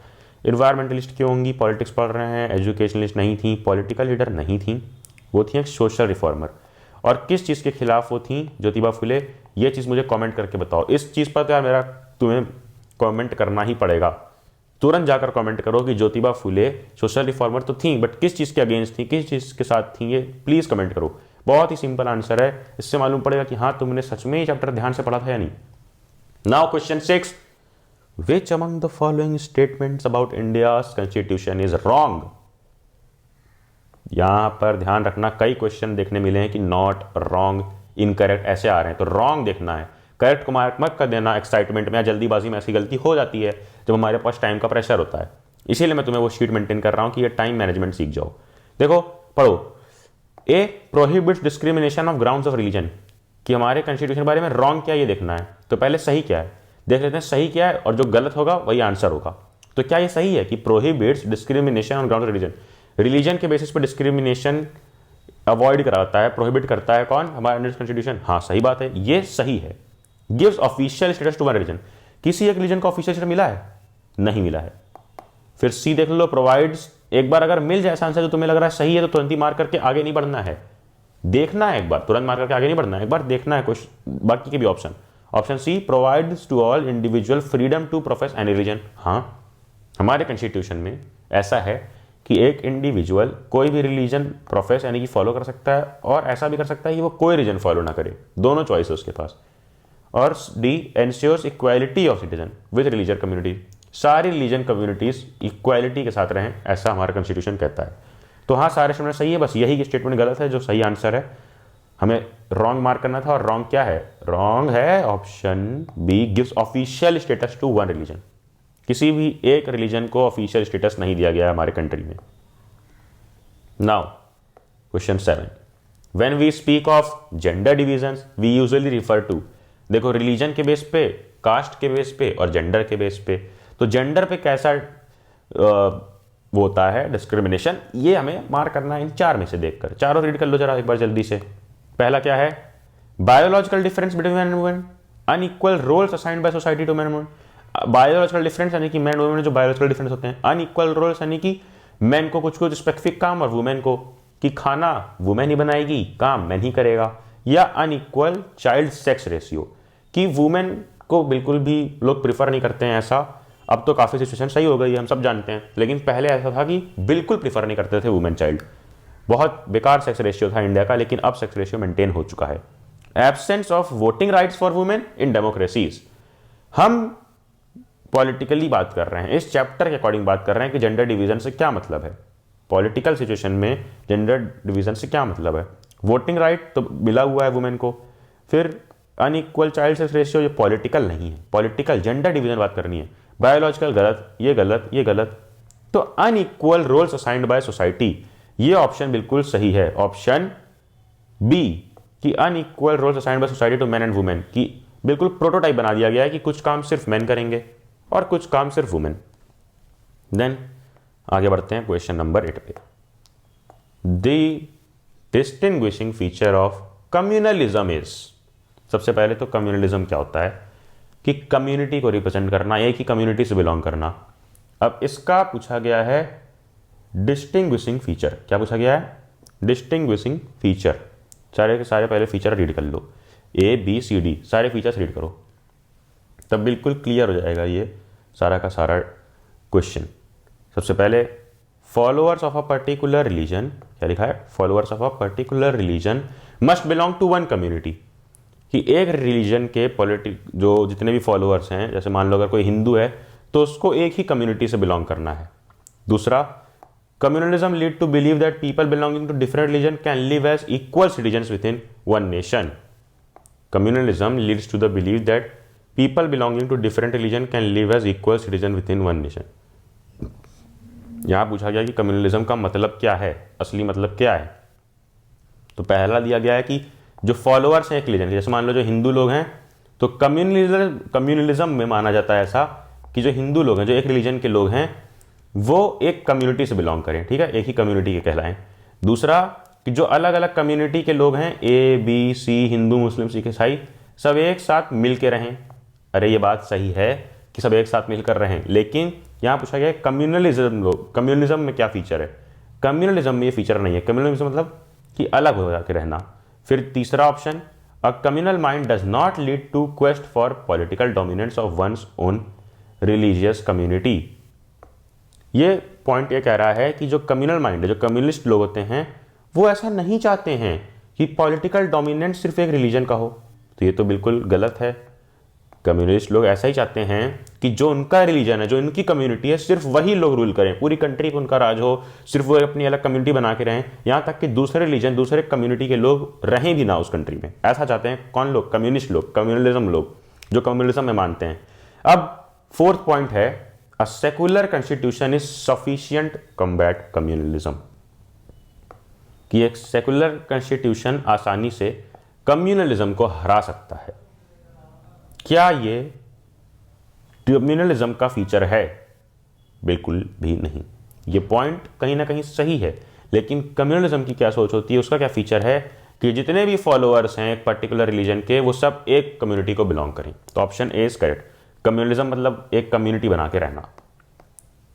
एनवायरमेंटलिस्ट क्यों होंगी? पॉलिटिक्स पढ़ रहे हैं। एजुकेशनिस्ट नहीं थी, पॉलिटिकल लीडर नहीं थी, वो थी एक सोशल रिफॉर्मर। और किस चीज़ के खिलाफ वो थी ज्योतिबा फुले? ये चीज़ मुझे कमेंट करके बताओ। इस चीज़ पर तो यार मेरा तुम्हें कमेंट करना ही पड़ेगा, तुरंत जाकर कमेंट करो कि ज्योतिबा फुले सोशल रिफॉर्मर तो थी, बट किस चीज़ के अगेंस्ट थी, किस चीज़ के साथ थी, ये प्लीज़ कमेंट करो। बहुत ही सिंपल आंसर है, इससे मालूम पड़ेगा कि हाँ तुमने सच में ये चैप्टर ध्यान से पढ़ा था या नहीं। Now question 6, which among the following statements about India's constitution is wrong? यहां पर ध्यान रखना, कई क्वेश्चन देखने मिले हैं कि नॉट, रॉन्ग, इनकरेक्ट ऐसे आ रहे हैं, तो रॉन्ग देखना है। करेक्ट को मार्क मत कर देना, एक्साइटमेंट में या जल्दीबाजी में ऐसी गलती हो जाती है जब हमारे पास टाइम का प्रेशर होता है। इसीलिए मैं तुम्हें वो शीट मेंटेन कर रहा हूं कि ये टाइम मैनेजमेंट सीख जाओ। देखो पढ़ो, A prohibits discrimination of grounds of religion, कि हमारे कॉन्स्टिट्यूशन के बारे में रॉन्ग क्या ये देखना है। तो पहले सही क्या है देख लेते हैं, सही क्या है, और जो गलत होगा वही आंसर होगा। तो क्या ये सही है कि prohibits discrimination on ground of religion, religion के बेसिस पर डिस्क्रिमिनेशन अवॉइड कराता है, प्रोहिबिट करता है कौन? हमारा इंडियन कॉन्स्टिट्यूशन। हाँ सही बात है, ये सही है। Gives official status to one religion, किसी एक रिलीजन को ऑफिशियल स्टेटस मिला है? नहीं मिला है। फिर सी देख लो, प्रोवाइड्स, एक बार अगर मिल जाए आंसर जो तुम्हें लग रहा है सही है तो तुरंत ही मार्क करके आगे नहीं बढ़ना है, देखना है एक बार, तुरंत मार्क करके आगे नहीं बढ़ना है, एक बार देखना है कुछ बाकी के भी option. Option C, provides to all individual freedom to profess any religion. हाँ हमारे कॉन्स्टिट्यूशन में ऐसा है कि एक इंडिविजुअल कोई भी रिलीजन प्रोफेस यानी कि फॉलो कर सकता है, और ऐसा भी कर सकता है कि वो कोई रिलीजन फॉलो ना करे, दोनों चॉइस है उसके पास। और D, ensures equality of citizen with religious community, सारी रिलीजन कम्युनिटीज इक्वालिटी के साथ रहें, ऐसा हमारा कॉन्स्टिट्यूशन कहता है। तो हाँ सारे स्टेटमेंट सही है, बस यही की स्टेटमेंट गलत है जो सही आंसर है। हमें रॉन्ग मार्क करना था, और रॉन्ग क्या है? रॉन्ग है option B, gives official status to one religion, किसी भी एक रिलीजन को ऑफिशियल स्टेटस नहीं दिया गया है हमारे कंट्री में। Now question 7, when we speak of gender divisions we usually refer to, देखो रिलीजन के बेस पे, कास्ट के बेस पे और जेंडर के बेस पे। तो जेंडर पे कैसा वो होता है डिस्क्रिमिनेशन, ये हमें मार्क करना है इन चार में से देखकर। चारों रीड कर लो जरा एक बार जल्दी से। पहला क्या है, biological difference between man and women, unequal roles assigned by society to man and women. Biological difference यानी कि मैन वुमेन में जो बायोलॉजिकल डिफरेंस होते हैं, अनइक्वल रोल्स यानी कि मैन को कुछ कुछ स्पेसिफिक काम और वुमेन को, कि खाना वुमेन ही बनाएगी, काम मैन ही करेगा। या अनइक्वल चाइल्ड सेक्स रेशियो, कि वुमेन को बिल्कुल भी लोग प्रिफर नहीं करते हैं ऐसा। अब तो काफ़ी सिचुएशन सही हो गई है, हम सब जानते हैं, लेकिन पहले ऐसा था कि बिल्कुल प्रिफर नहीं करते थे वुमेन चाइल्ड। बहुत बेकार सेक्स रेशियो था इंडिया का, लेकिन अब सेक्स रेशियो मेंटेन हो चुका है। Absence of voting rights for women in democracies. हम पॉलिटिकली बात कर रहे हैं, इस चैप्टर के अकॉर्डिंग बात कर रहे हैं कि जेंडर डिवीजन से क्या मतलब है, पॉलिटिकल सिचुएशन में जेंडर डिवीजन से क्या मतलब है। वोटिंग राइट तो मिला हुआ है वुमेन को, फिर अनइक्वल चाइल्ड सेक्स रेशियो, ये पॉलिटिकल नहीं है, पॉलिटिकल जेंडर डिवीजन बात करनी है। बायोलॉजिकल गलत, ये गलत, ये गलत। तो unequal roles assigned by society, ये ऑप्शन बिल्कुल सही है, ऑप्शन बी, कि unequal roles assigned by society to man and women, की बिल्कुल प्रोटोटाइप बना दिया गया है कि कुछ काम सिर्फ मैन करेंगे और कुछ काम सिर्फ वुमेन। देन आगे बढ़ते हैं क्वेश्चन नंबर 8 पे। The distinguishing feature of communalism is. सबसे पहले तो कम्युनलिज्म क्या होता है, कि कम्युनिटी को रिप्रेजेंट करना, एक ही कम्युनिटी से बिलोंग करना। अब इसका पूछा गया है डिस्टिंग्विशिंग फीचर। क्या पूछा गया है, डिस्टिंग्विशिंग फीचर। सारे के सारे पहले फीचर रीड कर लो, ए बी सी डी सारे फीचर्स रीड करो, तब बिल्कुल क्लियर हो जाएगा ये सारा का सारा क्वेश्चन। सबसे पहले followers of a particular religion, क्या लिखा है, followers of a particular religion must belong to one community, कि एक रिलीजन के जो जितने भी फॉलोअर्स हैं, जैसे मान लो अगर कोई हिंदू है तो उसको एक ही कम्युनिटी से बिलोंग करना है। दूसरा, communalism lead to believe that people belonging to different religion can live as equal citizens within one nation. Communalism leads to the believe that people belonging to different religion can live as equal citizen within one nation. यहां पूछा गया कि कम्युनलिज्म का मतलब क्या है, असली मतलब क्या है। तो पहला दिया गया है कि जो फॉलोअर्स हैं एक रिलीजन के, जैसे मान लो जो हिंदू लोग हैं, तो कम्युनलिज्म में माना जाता है ऐसा कि जो हिंदू लोग हैं, जो एक रिलीजन के लोग हैं, वो एक कम्युनिटी से बिलोंग करें, ठीक है, एक ही कम्युनिटी के कहलाएं। दूसरा, कि जो अलग अलग कम्युनिटी के लोग हैं, ए बी सी, हिंदू मुस्लिम सिख ईसाई, सब एक साथ मिल के रहें। अरे ये बात सही है कि सब एक साथ मिलकर रहें, लेकिन यहाँ पूछा गया है कम्युनलिज्म में क्या फीचर है। कम्युनलिज्म में ये फीचर नहीं है। कम्युनलिज्म मतलब कि अलग हो जाकर रहना। फिर तीसरा option, a communal mind does not lead to quest for political dominance of one's own religious community. ये पॉइंट ये कह रहा है कि जो कम्युनल माइंड है, जो कम्युनिस्ट लोग होते हैं, वो ऐसा नहीं चाहते हैं कि पॉलिटिकल डोमिनेंस सिर्फ एक रिलीजन का हो। तो ये तो बिल्कुल गलत है। कम्युनिस्ट लोग ऐसा ही चाहते हैं कि जो उनका रिलीजन है, जो उनकी कम्युनिटी है, सिर्फ वही लोग रूल करें, पूरी कंट्री पर उनका राज हो, सिर्फ वो अपनी अलग कम्युनिटी बना के रहें, यहाँ तक कि दूसरे रिलीजन, दूसरे कम्युनिटी के लोग रहें भी ना उस कंट्री में। ऐसा चाहते हैं कौन लोग, कम्युनिस्ट लोग, कम्युनलिज्म लोग, जो कम्युनलिज्म में मानते हैं। अब फोर्थ पॉइंट है, अ secular constitution is sufficient combat communalism, कि एक सेकुलर कॉन्स्टिट्यूशन आसानी से कम्युनलिज्म को हरा सकता है। क्या ये कम्युनलिज्म का फीचर है? बिल्कुल भी नहीं। ये पॉइंट कहीं ना कहीं सही है, लेकिन कम्युनलिज्म की क्या सोच होती है, उसका क्या फीचर है कि जितने भी फॉलोअर्स हैं एक पर्टिकुलर रिलीजन के, वो सब एक कम्युनिटी को बिलोंग करें। तो option A is correct. Communalism मतलब एक कम्युनिटी बना के रहना।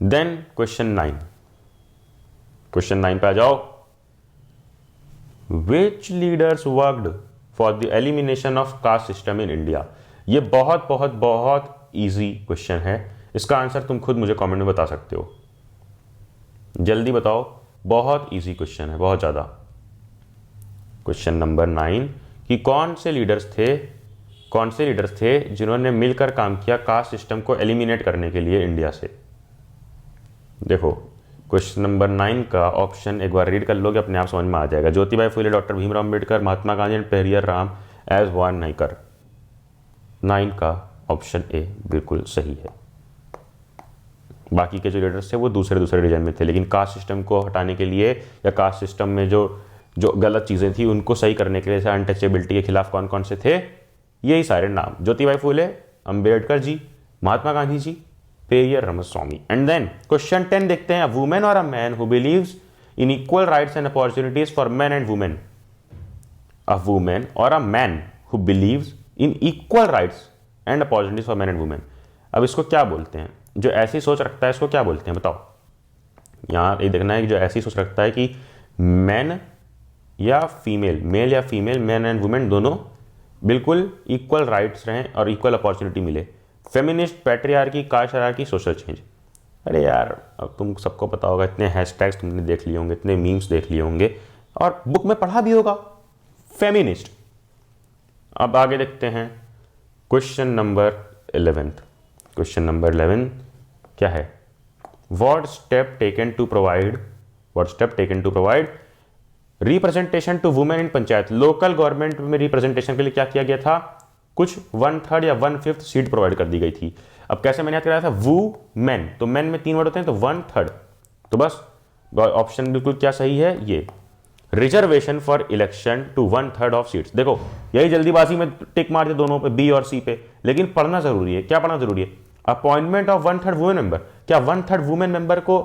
देन क्वेश्चन 9 पे आ जाओ। Which leaders worked for the elimination of caste system in India. ये बहुत बहुत बहुत ईजी क्वेश्चन है। इसका आंसर तुम खुद मुझे कमेंट में बता सकते हो, जल्दी बताओ। बहुत ईजी क्वेश्चन है, बहुत ज़्यादा। क्वेश्चन नंबर 9 कि कौन से लीडर्स थे जिन्होंने मिलकर काम किया कास्ट सिस्टम को एलिमिनेट करने के लिए इंडिया से। देखो क्वेश्चन नंबर 9 का ऑप्शन एक बार रीड कर लोगे, अपने आप समझ में आ जाएगा। Jyotibai Phule, doctor Bhimrao Ambedkar, Mahatma Gandhi and Periyar Ramaswamy Naicker. 9 का ऑप्शन ए बिल्कुल सही है। बाकी के जो लीडर्स थे वो दूसरे रीजन में थे, लेकिन कास्ट सिस्टम को हटाने के लिए या कास्ट सिस्टम में जो गलत चीज़ें थी उनको सही करने के लिए, अनटचेबिलिटी के खिलाफ कौन कौन से थे, यही सारे नाम, Jyotibai Phule, Ambedkar ji, Mahatma Gandhi ji, Periyar Ramaswamy. And then question 10 देखते हैं, women or a man who believes in equal rights and opportunities for man and women. A women or a man who believes in equal rights and opportunities for man and women. अब इसको क्या बोलते हैं? जो ऐसी सोच रखता है इसको क्या बोलते हैं बताओ? यहाँ ये देखना है कि जो ऐसी सोच रखता है कि मैन या फीमेल, मेल या फीमेल, मैन एंड वुमेन दोनों बिल्कुल इक्वल राइट्स रहें और इक्वल अपॉर्चुनिटी मिले। Feminist, patriarchy, caste hierarchy, social change. अरे यार अब तुम सबको पता होगा, इतने हैशटैग्स तुमने देख लिए होंगे, इतने मीम्स देख लिए होंगे और बुक में पढ़ा भी होगा, फेमिनिस्ट। अब आगे देखते हैं क्वेश्चन नंबर 11। क्वेश्चन नंबर 11 क्या है? What step taken to provide representation to women in panchayat? Local government में रिप्रेजेंटेशन के लिए क्या किया गया था? कुछ 1/3 या 1/5 सीट प्रोवाइड कर दी गई थी। अब कैसे मैंने याद कराया था? वू मैन, तो मैन में 3 वर्ड होते हैं, तो 1/3। तो बस ऑप्शन बिल्कुल क्या सही है, ये reservation for election to 1/3 of seats. देखो यही जल्दीबाजी में टिक मार दिया दोनों पे, बी और सी पे, लेकिन पढ़ना जरूरी है। क्या पढ़ना जरूरी है? Appointment of 1/3 women member. क्या 1/3 वुमेन मेंबर को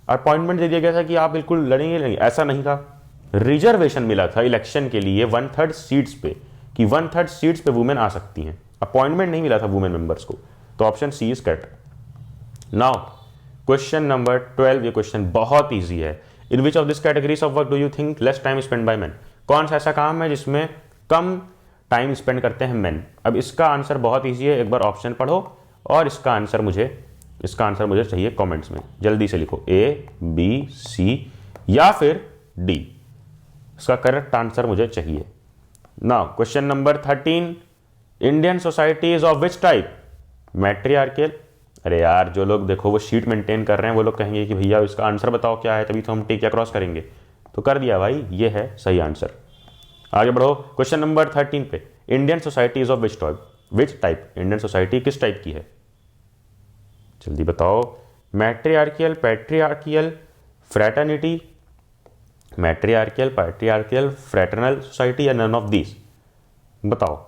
अपॉइंटमेंट दे दिया गया था कि आप बिल्कुल लड़ेंगे? ऐसा नहीं था। रिजर्वेशन मिला था इलेक्शन के लिए 1/3 सीट्स पे, कि 1/3 सीट्स पे वुमेन आ सकती हैं। अपॉइंटमेंट नहीं मिला था वुमेन मेंबर्स को। तो option C is correct. Now question number 12, ये क्वेश्चन बहुत ईजी है। In which of this categories of work do you think less time spend by men? कौन सा ऐसा काम है जिसमें कम टाइम स्पेंड करते हैं मेन? अब इसका आंसर बहुत ईजी है, एक बार ऑप्शन पढ़ो और इसका आंसर मुझे चाहिए कमेंट्स में। जल्दी से लिखो, ए, बी, सी या फिर डी। इसका करेक्ट आंसर मुझे चाहिए। Now question number 13, Indian society is of which type? Matriarchal. अरे यार जो लोग देखो वो शीट मेंटेन कर रहे हैं वो लोग कहेंगे कि भैया इसका आंसर बताओ क्या है, तभी तो हम टिक या क्रॉस करेंगे। तो कर दिया भाई, ये है सही आंसर। आगे बढ़ो क्वेश्चन नंबर 13 पे, Indian society is of which type? Indian society किस टाइप की है? जल्दी बताओ। Matriarchal, patriarchal, fraternity, patriarchal, fraternal society या नन ऑफ दीज? बताओ।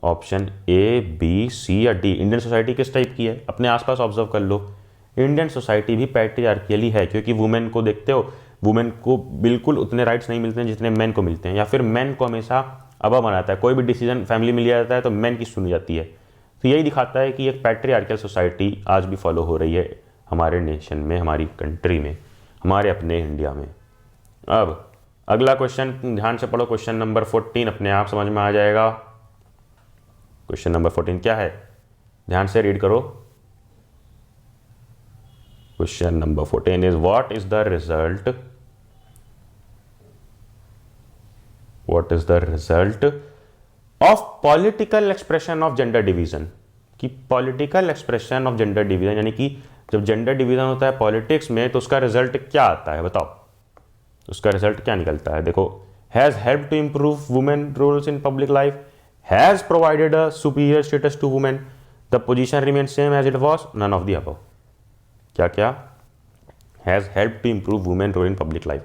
ऑप्शन ए, बी, सी या डी। इंडियन सोसाइटी किस टाइप की है? अपने आसपास ऑब्जर्व कर लो। इंडियन सोसाइटी भी पैट्रियार्कियल ही है, क्योंकि वुमेन को देखते हो, वुमेन को बिल्कुल उतने राइट्स नहीं मिलते हैं जितने मेन को मिलते हैं, या फिर मेन को हमेशा अबव माना जाता है। कोई भी डिसीजन फैमिली में लिया जाता है तो मेन की सुनी जाती है। तो यही दिखाता है कि एक पैट्रियार्कियल सोसाइटी आज भी फॉलो हो रही है हमारे नेशन में, हमारी कंट्री में, हमारे अपने इंडिया में। अब अगला क्वेश्चन ध्यान से पढ़ो, क्वेश्चन नंबर 14 अपने आप समझ में आ जाएगा। क्वेश्चन नंबर 14 क्या है? ध्यान से रीड करो। Question number 14 is what is the result of political expression of gender division? कि political expression of gender division यानी कि जब जेंडर डिवीजन होता है पॉलिटिक्स में तो उसका रिजल्ट क्या आता है? बताओ उसका रिजल्ट क्या निकलता है। देखो, has help to improve women roles in public life, has provided a superior status to women, the position remain same as it was, none of the above. क्या क्या? Has help to improve women role in public life,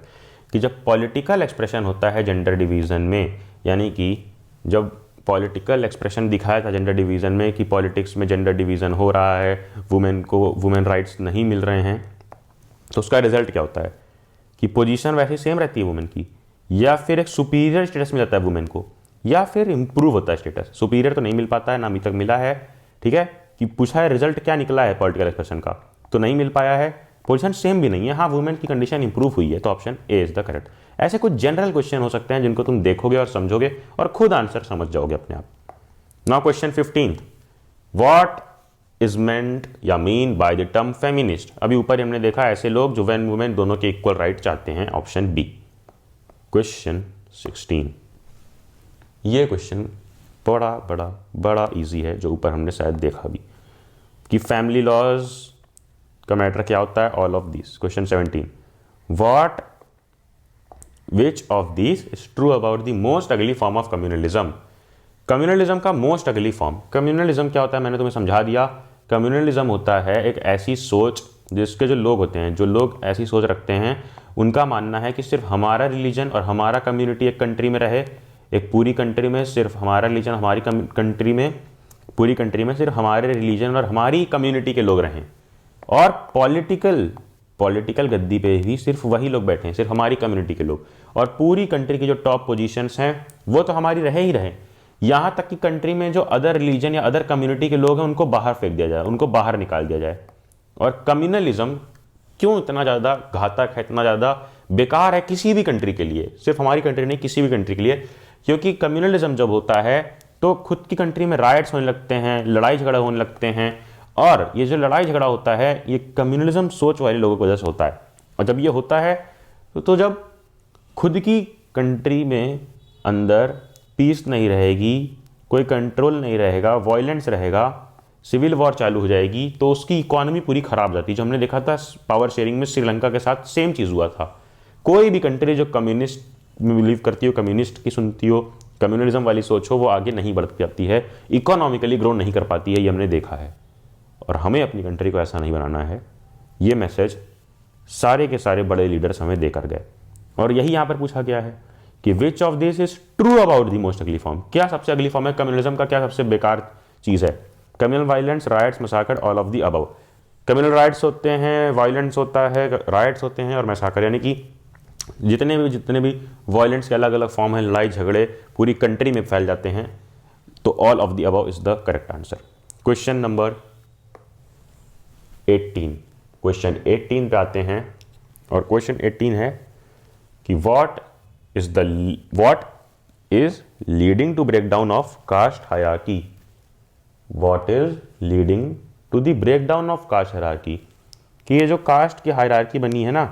कि जब पॉलिटिकल एक्सप्रेशन होता है जेंडर डिवीजन में, यानी कि जब पॉलिटिकल एक्सप्रेशन दिखाया था जेंडर डिवीजन में कि पॉलिटिक्स में जेंडर डिवीजन हो रहा है, वुमेन को वुमेन राइट्स नहीं मिल रहे हैं, तो उसका रिजल्ट क्या होता है? कि पोजीशन वैसे सेम रहती है वुमेन की, या फिर एक सुपीरियर स्टेटस मिल जाता है वुमेन को, या फिर इंप्रूव होता है स्टेटस। सुपीरियर तो नहीं मिल पाता है, ना अभी तक मिला है। ठीक है, कि पूछा है रिजल्ट क्या निकला है पॉलिटिकल एक्सप्रेशन का, तो नहीं मिल पाया है। पोजीशन सेम भी नहीं है, हाँ वुमेन की कंडीशन इंप्रूव हुई है, तो option A is the correct. ऐसे कुछ जनरल क्वेश्चन हो सकते हैं जिनको तुम देखोगे और समझोगे और खुद आंसर समझ जाओगे अपने आप। Now question 15, what is meant या mean by the term feminist? अभी ऊपर हमने देखा ऐसे लोग जो मैन वुमेन दोनों के इक्वल राइट चाहते हैं, ऑप्शन बी। क्वेश्चन 16, ये क्वेश्चन बड़ा बड़ा बड़ा इजी है, जो ऊपर हमने शायद देखा भी कि फैमिली लॉज का मैटर क्या होता है, all of this. Question 17, what which of this is true about the most अगली फॉर्म ऑफ कम्युनलिज्म? कम्युनलिज्म का मोस्ट अगली फॉर्म, कम्युनलिज्म क्या होता है मैंने तुम्हें समझा दिया। कम्युनलिज्म होता है एक ऐसी सोच जिसके जो लोग होते हैं, जो लोग ऐसी सोच रखते हैं, उनका मानना है कि सिर्फ हमारा रिलीजन और हमारा कम्युनिटी एक कंट्री में रहे, एक पूरी कंट्री में सिर्फ हमारा रिलीजन, हमारी कंट्री में, पूरी कंट्री में सिर्फ हमारे रिलीजन और हमारी कम्युनिटी के लोग रहें, और पॉलिटिकल गद्दी पे भी सिर्फ वही लोग बैठे हैं, सिर्फ हमारी कम्युनिटी के लोग, और पूरी कंट्री की जो टॉप पोजीशंस हैं वो तो हमारी रहे ही रहे। यहाँ तक कि कंट्री में जो अदर रिलीजन या अदर कम्युनिटी के लोग हैं उनको बाहर फेंक दिया जाए, उनको बाहर निकाल दिया जाए। और कम्युनलिज्म क्यों इतना ज़्यादा घातक है, इतना ज़्यादा बेकार है किसी भी कंट्री के लिए, सिर्फ हमारी कंट्री नहीं, किसी भी कंट्री के लिए? क्योंकि कम्युनलिज्म जब होता है तो खुद की कंट्री में राइट्स होने लगते हैं, लड़ाई झगड़ा होने लगते हैं, और ये जो लड़ाई झगड़ा होता है ये कम्युनलिज्म सोच वाले लोगों की वजह से होता है। और जब ये होता है तो जब खुद की कंट्री में अंदर पीस नहीं रहेगी, कोई कंट्रोल नहीं रहेगा, वायलेंस रहेगा, सिविल वॉर चालू हो जाएगी, तो उसकी इकोनॉमी पूरी खराब जाती है। जो हमने देखा था पावर शेयरिंग में श्रीलंका के साथ सेम चीज़ हुआ था। कोई भी कंट्री जो कम्युनिस्ट में बिलीव करती हो, कम्युनिस्ट की सुनती हो, कम्युनलिज्म वाली सोच हो, वो आगे नहीं बढ़ पाती है, इकोनॉमिकली ग्रो नहीं कर पाती है, ये हमने देखा है। और हमें अपनी कंट्री को ऐसा नहीं बनाना है। ये मैसेज सारे के सारे बड़े लीडर्स हमें देकर गए, और यही यहाँ पर पूछा गया है कि विच of this is true about the most अगली फॉर्म। क्या सबसे अगली फॉर्म है कम्युनलिज्म का, क्या सबसे बेकार चीज़ है? Communal violence, rights, massacre, all of the above. Communal riots होते हैं, वायलेंस होता है, राइट्स होते हैं, और मसाकर, यानी कि जितने भी वायलेंस के अलग अलग फॉर्म हैं, लड़ाई झगड़े पूरी कंट्री में फैल जाते हैं, तो all of the above is the correct answer. Question number 18, question 18 पे आते हैं, और क्वेश्चन 18 है कि what is leading to breakdown of caste hierarchy. What is leading to the breakdown of caste hierarchy, कि ये जो कास्ट की हायरार्की बनी है ना,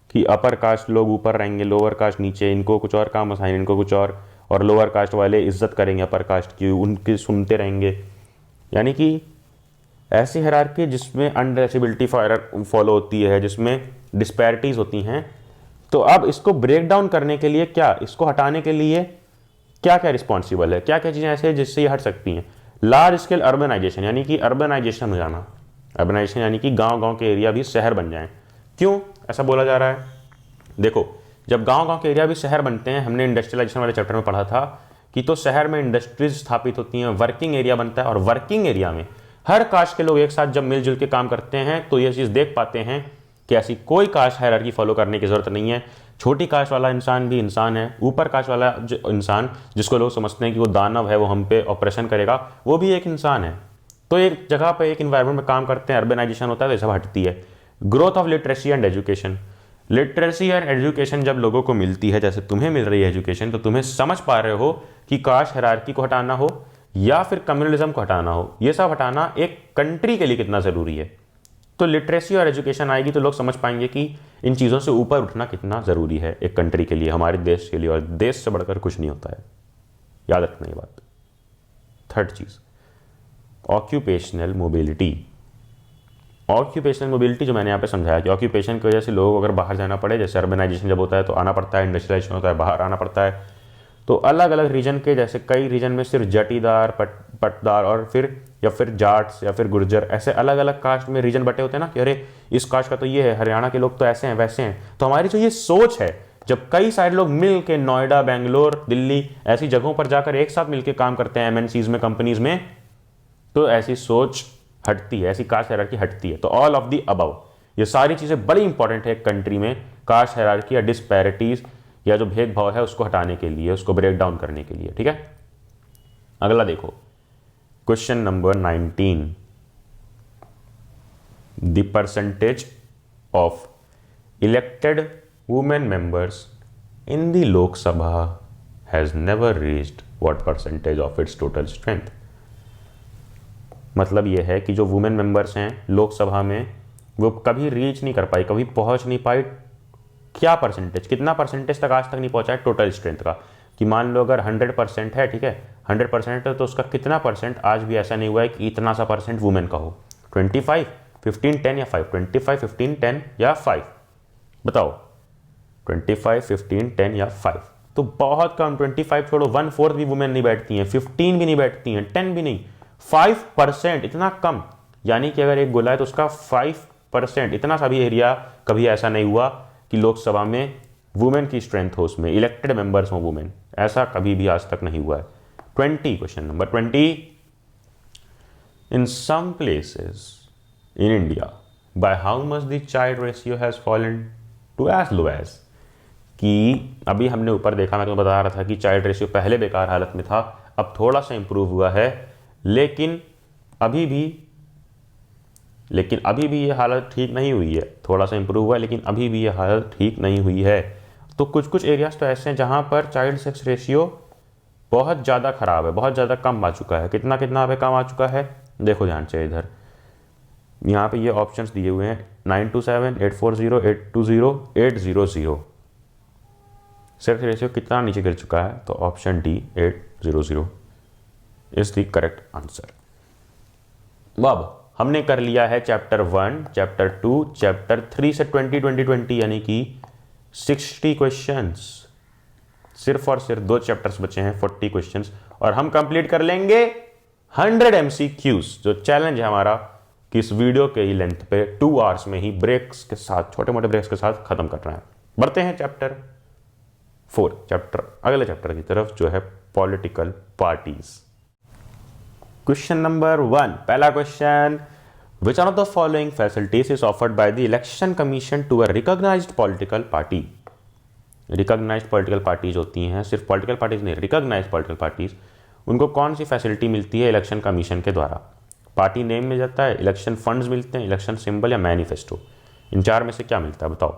कि अपर कास्ट लोग ऊपर रहेंगे, लोअर कास्ट नीचे, इनको कुछ और काम असाइन, इनको कुछ और लोअर कास्ट वाले इज्जत करेंगे अपर कास्ट की, उनकी सुनते रहेंगे, यानी कि ऐसी हायरार्की जिसमें अनडेसिबिलिटी फॉलो होती है, जिसमें डिस्पैरिटीज होती हैं। तो अब इसको ब्रेक डाउन करने के लिए क्या, इसको हटाने के लिए क्या क्या रिस्पॉन्सिबल है, क्या क्या चीज़ें ऐसे हैं जिससे ये हट सकती हैं? लार्ज स्केल अर्बनाइजेशन, यानी कि अर्बनाइजेशन हो जाना, अर्बनाइजेशन यानी कि गांव-गांव के एरिया भी शहर बन जाएं। क्यों ऐसा बोला जा रहा है? देखो, जब गांव-गांव के एरिया भी शहर बनते हैं, हमने इंडस्ट्रियलाइजेशन वाले चैप्टर में पढ़ा था कि तो शहर में इंडस्ट्रीज स्थापित होती हैं, वर्किंग एरिया बनता है, और वर्किंग एरिया में हर कास्ट के लोग एक साथ जब मिलजुल के काम करते हैं तो ये चीज़ देख पाते हैं कि ऐसी कोई कास्ट हायरार्की फॉलो करने की जरूरत नहीं है। छोटी कास्ट वाला इंसान भी इंसान है, ऊपर कास्ट वाला जो इंसान जिसको लोग समझते हैं कि वो दानव है, वो हम पे ऑपरेशन करेगा, वो भी एक इंसान है। तो एक जगह पे एक इन्वायरमेंट में काम करते हैं, अर्बनाइजेशन होता है, तो ये सब हटती है। Growth of literacy and education, literacy and education जब लोगों को मिलती है, जैसे तुम्हें मिल रही है एजुकेशन, तो तुम्हें समझ पा रहे हो कि कास्ट हायरार्की को हटाना हो या फिर कम्युनलिज्म को हटाना हो, ये सब हटाना एक कंट्री के लिए कितना ज़रूरी है। तो लिटरेसी और एजुकेशन आएगी तो लोग समझ पाएंगे कि इन चीज़ों से ऊपर उठना कितना ज़रूरी है एक कंट्री के लिए, हमारे देश के लिए, और देश से बढ़कर कुछ नहीं होता है, याद रखना ये बात। थर्ड चीज़, ऑक्यूपेशनल मोबिलिटी। ऑक्यूपेशनल मोबिलिटी जो मैंने यहाँ पे समझाया कि ऑक्यूपेशन की वजह से लोगों को अगर बाहर जाना पड़े, जैसे अर्बनाइजेशन जब होता है तो आना पड़ता है, इंडस्ट्रियलाइजेशन होता है बाहर आना पड़ता है, तो अलग अलग रीजन के, जैसे कई रीजन में सिर्फ जटीदार, पटदार, और फिर जाट्स या फिर गुर्जर, ऐसे अलग अलग कास्ट में रीजन बटे होते हैं ना, कि अरे इस कास्ट का तो ये है, हरियाणा के लोग तो ऐसे हैं वैसे हैं। तो हमारी जो ये सोच है, जब कई सारे लोग मिल के नोएडा, बेंगलोर, दिल्ली ऐसी जगहों पर जाकर एक साथ मिलकर काम करते हैं एमएनसीज में, कंपनीज में, तो ऐसी सोच हटती है, ऐसी कास्ट हायरार्की हटती है। तो ऑल ऑफ द अबव, ये सारी चीज़ें बड़ी इंपॉर्टेंट है एक कंट्री में, कास्ट हायरार्की या डिस्पैरिटीज या जो भेदभाव है उसको हटाने के लिए, उसको ब्रेक डाउन करने के लिए। ठीक है, अगला देखो, question number 19, the percentage of elected women members in the Lok Sabha has never reached what percentage of its total strength. मतलब यह है कि जो वुमेन मेंबर्स हैं लोकसभा में, वो कभी रीच नहीं कर पाई, कभी पहुंच नहीं पाई, क्या परसेंटेज, कितना परसेंटेज तक आज तक नहीं पहुंचा है टोटल स्ट्रेंथ का, कि मान लो अगर 100% है, ठीक है 100% है, तो उसका कितना परसेंट आज भी ऐसा नहीं हुआ है कि इतना सा परसेंट वुमेन का हो। 25, 15, 10 या 5, 25, 15, 10 या 5, बताओ 25, 15, 10 या 5, तो बहुत कम। 25 छोड़ो, 1/4 भी वुमेन नहीं बैठती हैं, 15 भी नहीं बैठती हैं, 10 भी नहीं, 5%, इतना कम। यानी कि अगर एक गोला है तो उसका 5%, इतना सा भी एरिया कभी ऐसा नहीं हुआ कि लोकसभा में वुमेन की स्ट्रेंथ हो उसमें, इलेक्टेड मेंबर्स हो वुमेन, ऐसा कभी भी आज तक नहीं हुआ है। 20, question number 20, in some places in India by how much the child ratio has fallen to as low as, कि अभी हमने ऊपर देखा, मैं तुम्हें बता रहा था कि चाइल्ड रेशियो पहले बेकार हालत में था, अब थोड़ा सा इंप्रूव हुआ है, लेकिन अभी भी ये हालत ठीक नहीं हुई है। थोड़ा सा इंप्रूव हुआ है लेकिन अभी भी ये हालत ठीक नहीं हुई है। तो कुछ कुछ एरियाज तो ऐसे हैं जहाँ पर चाइल्ड सेक्स रेशियो बहुत ज़्यादा ख़राब है, बहुत ज़्यादा कम आ चुका है। कितना कितना पे कम आ चुका है, देखो ध्यान से इधर, यहाँ पे ये ऑप्शंस दिए हुए हैं 927, 840, 820, 800। सेक्स रेशियो कितना नीचे गिर चुका है, तो option D 800 is the correct answer. अब हमने कर लिया है चैप्टर 1, चैप्टर 2, चैप्टर 3 से 20 यानी कि 60 क्वेश्चंस। सिर्फ और सिर्फ 2 चैप्टर्स बचे हैं, 40 क्वेश्चंस, और हम कंप्लीट कर लेंगे 100 MCQs, जो चैलेंज है हमारा कि इस वीडियो के ही लेंथ पे 2 आवर्स में ही ब्रेक्स के साथ, छोटे मोटे ब्रेक्स के साथ खत्म करना है। बढ़ते हैं चैप्टर 4, अगले चैप्टर की तरफ, जो है पॉलिटिकल पार्टीज। क्वेश्चन नंबर 1, पहला question, which one of the following facilities is offered by the election commission to a recognised political party. Recognised political parties होती हैं, सिर्फ पॉलिटिकल पार्टीज नहीं, रिकॉग्नाइज्ड पॉलिटिकल पार्टीज, उनको कौन सी फैसिलिटी मिलती है इलेक्शन कमीशन के द्वारा? पार्टी नेम मिल जाता है, इलेक्शन फंड्स मिलते हैं, इलेक्शन सिंबल या मैनिफेस्टो, इन 4 में से क्या मिलता है बताओ?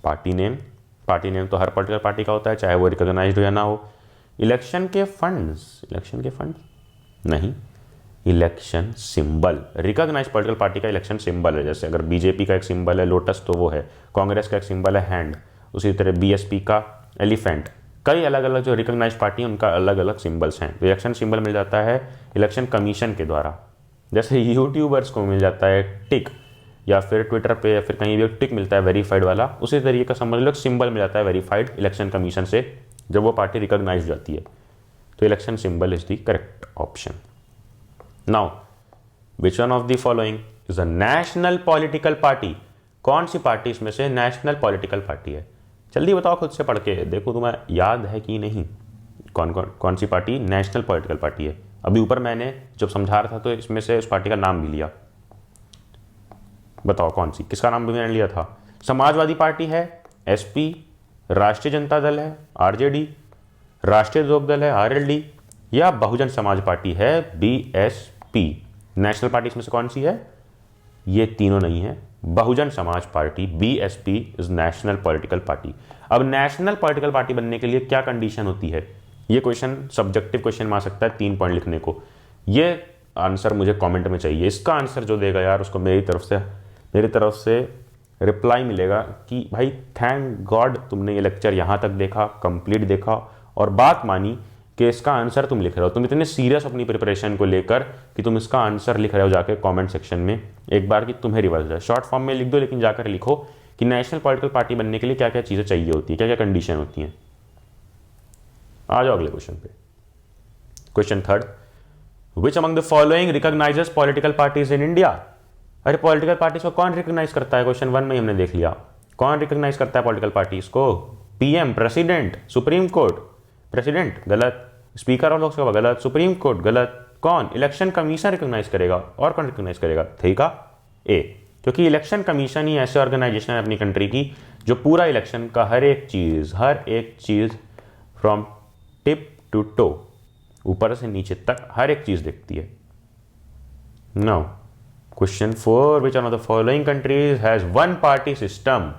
पार्टी नेम तो हर पॉलिटिकल पार्टी का होता है, चाहे वो रिकॉग्नाइज्ड हो या ना हो। इलेक्शन के फंड्स नहीं, election symbol. Recognised political party का इलेक्शन सिंबल है, जैसे अगर बीजेपी का एक सिंबल है लोटस तो वो है, कांग्रेस का एक सिंबल है हैंड, उसी तरह बीएसपी का एलिफेंट। कई अलग अलग जो रिकॉग्नाइज्ड पार्टी हैं उनका अलग अलग सिंबल्स हैं। तो इलेक्शन सिंबल मिल जाता है इलेक्शन कमीशन के द्वारा, जैसे यूट्यूबर्स को मिल जाता है टिक, या फिर ट्विटर पे या फिर कहीं भी टिक मिलता है वेरीफाइड वाला, उसी तरीके का समझ लो सिंबल मिल जाता है वेरीफाइड इलेक्शन कमीशन से जब वो पार्टी रिकॉग्नाइज हो जाती है। तो election symbol is the correct option. Now which one of the following is a national political party? कौन सी पार्टी इसमें से नेशनल पॉलिटिकल पार्टी है? जल्दी बताओ, खुद से पढ़ के देखो तुम्हें याद है कि नहीं। कौन सी पार्टी नेशनल पॉलिटिकल पार्टी है? अभी ऊपर मैंने जब समझा रहा था तो इसमें से उस पार्टी का नाम भी लिया, बताओ कौन सी, किसका नाम भी मैंने लिया था? समाजवादी पार्टी है, एसपी, राष्ट्रीय जनता दल है, आरजेडी, राष्ट्रीय लोक दल है, आरएलडी, या बहुजन समाज पार्टी है, बीएसपी। नेशनल पार्टी इसमें से कौन सी है? ये तीनों नहीं है, Bahujan Samaj party, BSP is national political party. अब नेशनल पॉलिटिकल पार्टी बनने के लिए क्या कंडीशन होती है? ये क्वेश्चन सब्जेक्टिव क्वेश्चन में आ सकता है, 3 पॉइंट लिखने को। ये आंसर मुझे कमेंट में चाहिए। इसका आंसर जो देगा यार उसको मेरी तरफ से रिप्लाई मिलेगा कि भाई थैंक गॉड तुमने ये लेक्चर यहाँ तक देखा, कंप्लीट देखा और बात मानी कि इसका आंसर तुम लिख रहे हो। तुम इतने सीरियस अपनी प्रिपरेशन को लेकर कि तुम इसका आंसर लिख रहे हो जाके कमेंट सेक्शन में एक बार कि तुम्हें रिवर्स है। शॉर्ट फॉर्म में लिख दो, लेकिन जाकर लिखो कि नेशनल पॉलिटिकल पार्टी बनने के लिए क्या क्या चीज़ें चाहिए होती है, क्या क्या कंडीशन होती हैं। आ जाओ अगले क्वेश्चन पे। Question 3, which among the following recognises political parties in India? अरे पॉलिटिकल पार्टीज को कौन रिकॉग्नाइज करता है? क्वेश्चन 1 में हमने देख लिया। कौन रिकॉग्नाइज करता है पॉलिटिकल पार्टीज को? PM, president, supreme court. President गलत, स्पीकर ऑफ लोकसभा गलत, सुप्रीम कोर्ट गलत। कौन? इलेक्शन कमीशन रिकॉग्नाइज करेगा। और कौन रिकॉग्नाइज करेगा? ठीक है, ए, क्योंकि इलेक्शन कमीशन ही ऐसे ऑर्गेनाइजेशन है अपनी कंट्री की जो पूरा इलेक्शन का हर एक चीज फ्रॉम टिप टू टो, ऊपर से नीचे तक हर एक चीज देखती है। Now question 4, which one of the following countries has one party system?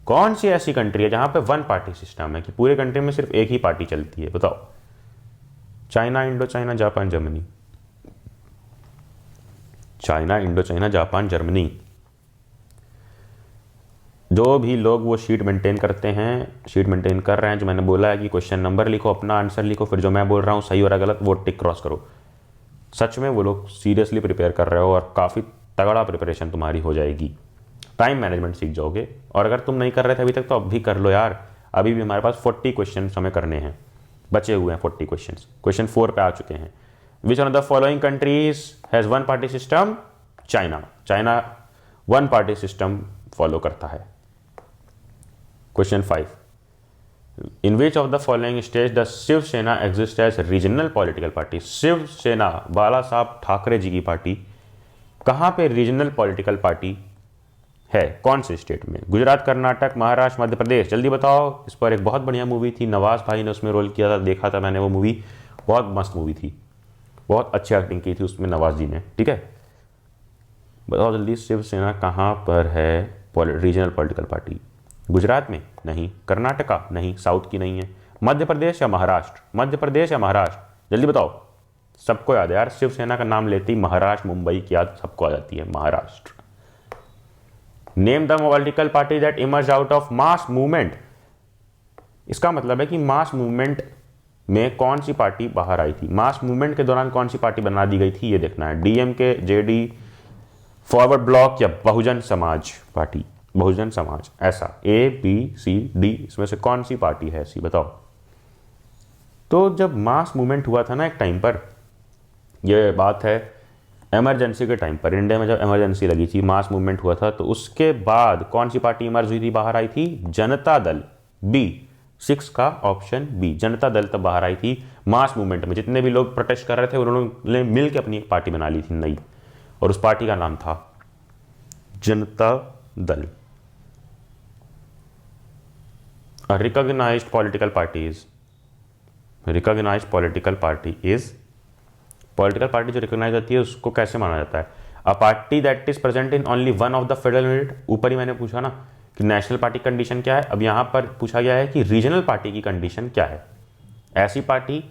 कौन सी ऐसी कंट्री है जहां पे 1 पार्टी सिस्टम है कि पूरे कंट्री में सिर्फ एक ही पार्टी चलती है? बताओ। China, Indo China, Japan, Germany. China, Indo China, Japan, Germany. जो भी लोग वो शीट मेंटेन करते हैं, शीट मेंटेन कर रहे हैं, जो मैंने बोला है कि क्वेश्चन नंबर लिखो, अपना आंसर लिखो, फिर जो मैं बोल रहा हूँ सही और गलत वो टिक क्रॉस करो। सच में वो लोग सीरियसली प्रिपेयर कर रहे हो और काफ़ी तगड़ा प्रिपरेशन तुम्हारी हो जाएगी। टाइम मैनेजमेंट सीख जाओगे। और अगर तुम नहीं कर रहे थे अभी तक तो अब भी कर लो यार। अभी भी हमारे पास 40 क्वेश्चन हमें करने हैं, बचे हुए हैं 40 क्वेश्चन। क्वेश्चन 4 पे आ चुके हैं। Which one of the following countries has 1 party system? China. China 1 party system follow करता है। Question 5, in which of the following state the Shiv Sena exist as regional political party? Shiv Sena Bala Saheb Thackeray जी की पार्टी कहाँ पे रीजनल पॉलिटिकल पार्टी है, कौन से स्टेट में? गुजरात, कर्नाटक, महाराष्ट्र, मध्य प्रदेश? जल्दी बताओ। इस पर एक बहुत बढ़िया मूवी थी, नवाज भाई ने उसमें रोल किया था, देखा था मैंने वो मूवी, बहुत मस्त मूवी थी, बहुत अच्छी एक्टिंग की थी उसमें नवाज जी ने। ठीक है, बताओ जल्दी, शिवसेना कहाँ पर है रीजनल पॉलिटिकल पार्टी? गुजरात में? नहीं। कर्नाटका? नहीं, साउथ की नहीं है। मध्य प्रदेश या महाराष्ट्र? मध्य प्रदेश या महाराष्ट्र? जल्दी बताओ। सबको याद है यार, शिवसेना का नाम लेते ही महाराष्ट्र, मुंबई की याद सबको आ जाती है, Maharashtra. Name the political party that emerge out of mass movement. इसका मतलब है कि मास मूवमेंट में कौन सी पार्टी बाहर आई थी, मास मूवमेंट के दौरान कौन सी पार्टी बना दी गई थी, ये देखना है। डीएमके, जेडी, फॉरवर्ड ब्लॉक या बहुजन समाज पार्टी? बहुजन समाज। ऐसा ए बी सी डी, इसमें से कौन सी पार्टी है ऐसी, बताओ। तो जब मास मूवमेंट हुआ था ना एक टाइम पर, यह बात है इमरजेंसी के टाइम पर, इंडिया में जब इमरजेंसी लगी थी, मास मूवमेंट हुआ था, तो उसके बाद कौन सी पार्टी इमर्ज हुई थी, बाहर आई थी? जनता दल। बी, 6 का ऑप्शन बी, जनता दल तब बाहर आई थी मास मूवमेंट में। जितने भी लोग प्रोटेस्ट कर रहे थे उन्होंने मिल के अपनी एक पार्टी बना ली थी नई, और उस पार्टी का नाम था Janata Dal. Recognised political party is, recognised political party is, political party जो रिकॉग्नाइज होती है उसको कैसे माना जाता है? A party that is present in only one of the federal unit. ऊपर ही मैंने पूछा ना कि नेशनल पार्टी कंडीशन क्या है, अब यहां पर पूछा गया है कि रीजनल पार्टी की कंडीशन क्या है। ऐसी पार्टी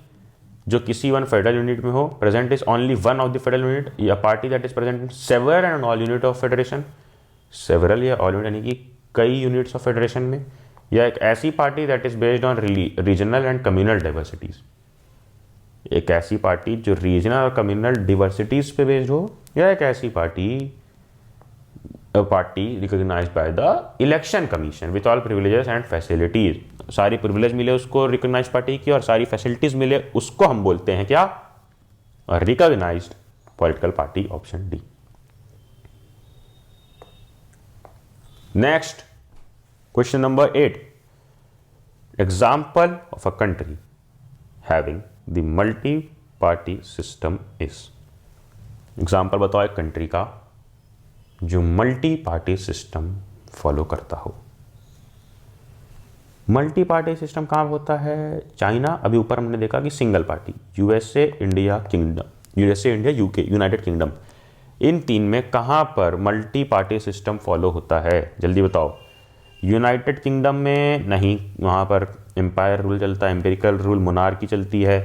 जो किसी वन फेडरल यूनिट में हो, present is only one of the federal unit, या party that is present in several and all unit of federation, several या ऑल यूनिट यानी कि कई यूनिट्स ऑफ फेडरेशन में, या एक ऐसी party that is based on regional and communal diversities, एक ऐसी पार्टी जो रीजनल और कम्युनल डिवर्सिटीज पे बेस्ड हो, या एक ऐसी party recognised by the election commission with all privileges and facilities. सारी प्रिविलेज मिले उसको रिकॉग्नाइज्ड पार्टी की, और सारी फैसिलिटीज मिले उसको हम बोलते हैं क्या? Recognised political party, option D. Next question number 8, example of a country having the multi party system is. Example बताओ एक कंट्री का जो मल्टी पार्टी सिस्टम फॉलो करता हो। मल्टी पार्टी सिस्टम कहाँ होता है? चाइना, अभी ऊपर हमने देखा कि single party. USA, India, kingdom, USA, India, UK, United Kingdom, इन 3 में कहाँ पर मल्टी पार्टी सिस्टम फॉलो होता है? जल्दी बताओ। यूनाइटेड किंगडम में नहीं, वहाँ पर एम्पायर रूल चलता है, एम्पेरिकल रूल, मोनार्की चलती है।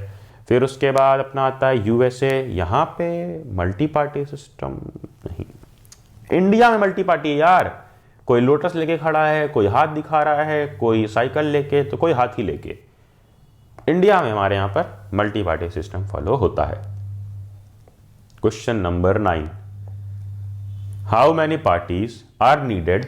फिर उसके बाद अपना आता है यूएसए, यहाँ पे मल्टी पार्टी सिस्टम नहीं। इंडिया में मल्टी पार्टी है यार, कोई लोटस लेके खड़ा है, कोई हाथ दिखा रहा है, कोई साइकिल लेके, तो कोई हाथी लेके। इंडिया में हमारे यहाँ पर मल्टी पार्टी सिस्टम फॉलो होता है। Question number 9, how many parties are needed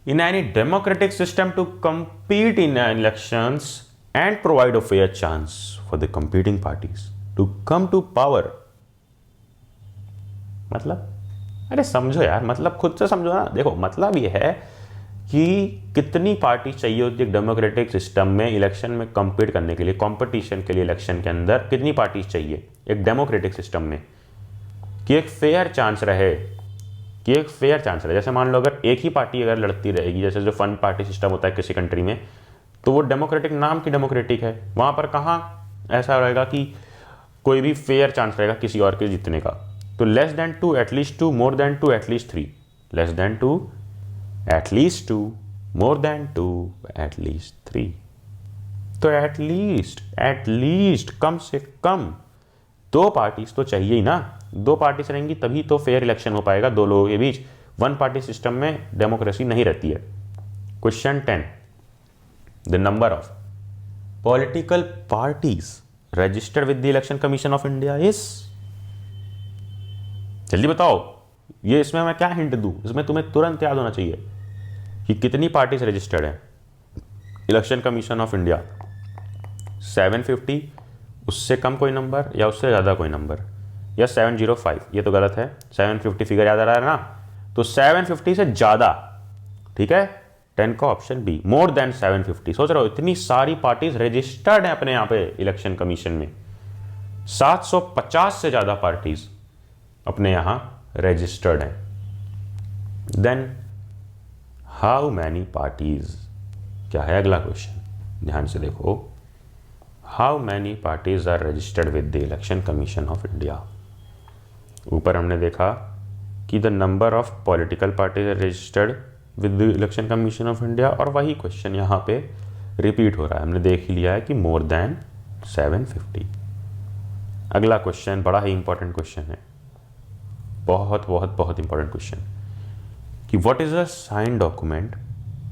in any democratic system to compete in elections and provide a fair chance for the competing parties to come to power? मतलब, अरे समझो यार, मतलब खुद से समझो ना। देखो, मतलब ये है कि कितनी पार्टी चाहिए होती है एक डेमोक्रेटिक सिस्टम में इलेक्शन में compete करने के लिए, कंपटीशन के लिए इलेक्शन के अंदर कितनी पार्टीज चाहिए एक डेमोक्रेटिक सिस्टम में, कि एक फेयर चांस रहे, कि एक फेयर चांस रहे। जैसे मान लो अगर एक ही पार्टी अगर लड़ती रहेगी, जैसे जो फन पार्टी सिस्टम होता है किसी कंट्री में, तो वो डेमोक्रेटिक नाम की डेमोक्रेटिक है, वहाँ पर कहाँ ऐसा रहेगा कि कोई भी फेयर चांस रहेगा किसी और के जीतने का। तो less than 2 at least 2, more than 2 at least 3, less than 2 at least 2, more than 2 at least 3। तो एटलीस्ट कम से कम 2 पार्टीज तो चाहिए ही ना। 2 पार्टीज रहेंगी तभी तो फेयर इलेक्शन हो पाएगा दो लोगों के बीच। वन पार्टी सिस्टम में डेमोक्रेसी नहीं रहती है। Question 10, the number of political parties registered with the election commission of India is. जल्दी बताओ, ये इसमें मैं क्या हिंट दूं? इसमें तुम्हें तुरंत याद होना चाहिए कि कितनी पार्टीज रजिस्टर्ड है इलेक्शन कमीशन ऑफ इंडिया। 750, उससे कम कोई नंबर या उससे ज़्यादा कोई नंबर, या 705, ये तो गलत है। 750 फिगर याद आ रहा है ना, तो 750 से ज़्यादा, ठीक है, 10 का ऑप्शन बी, मोर देन 750। सोच रहे हो इतनी सारी पार्टीज रजिस्टर्ड हैं अपने यहाँ पे इलेक्शन कमीशन में, 750 से ज्यादा पार्टीज अपने यहाँ रजिस्टर्ड हैं। देन हाउ मैनी पार्टीज, क्या है अगला क्वेश्चन, ध्यान से देखो। How many parties are registered with the election commission of India. ऊपर हमने देखा कि the number of political parties are registered with the election commission of India, और वही क्वेश्चन यहाँ पे रिपीट हो रहा है। हमने देख ही लिया है कि मोर देन 750। अगला क्वेश्चन बड़ा ही इंपॉर्टेंट क्वेश्चन है, बहुत बहुत बहुत इंपॉर्टेंट क्वेश्चन, कि what is a sign document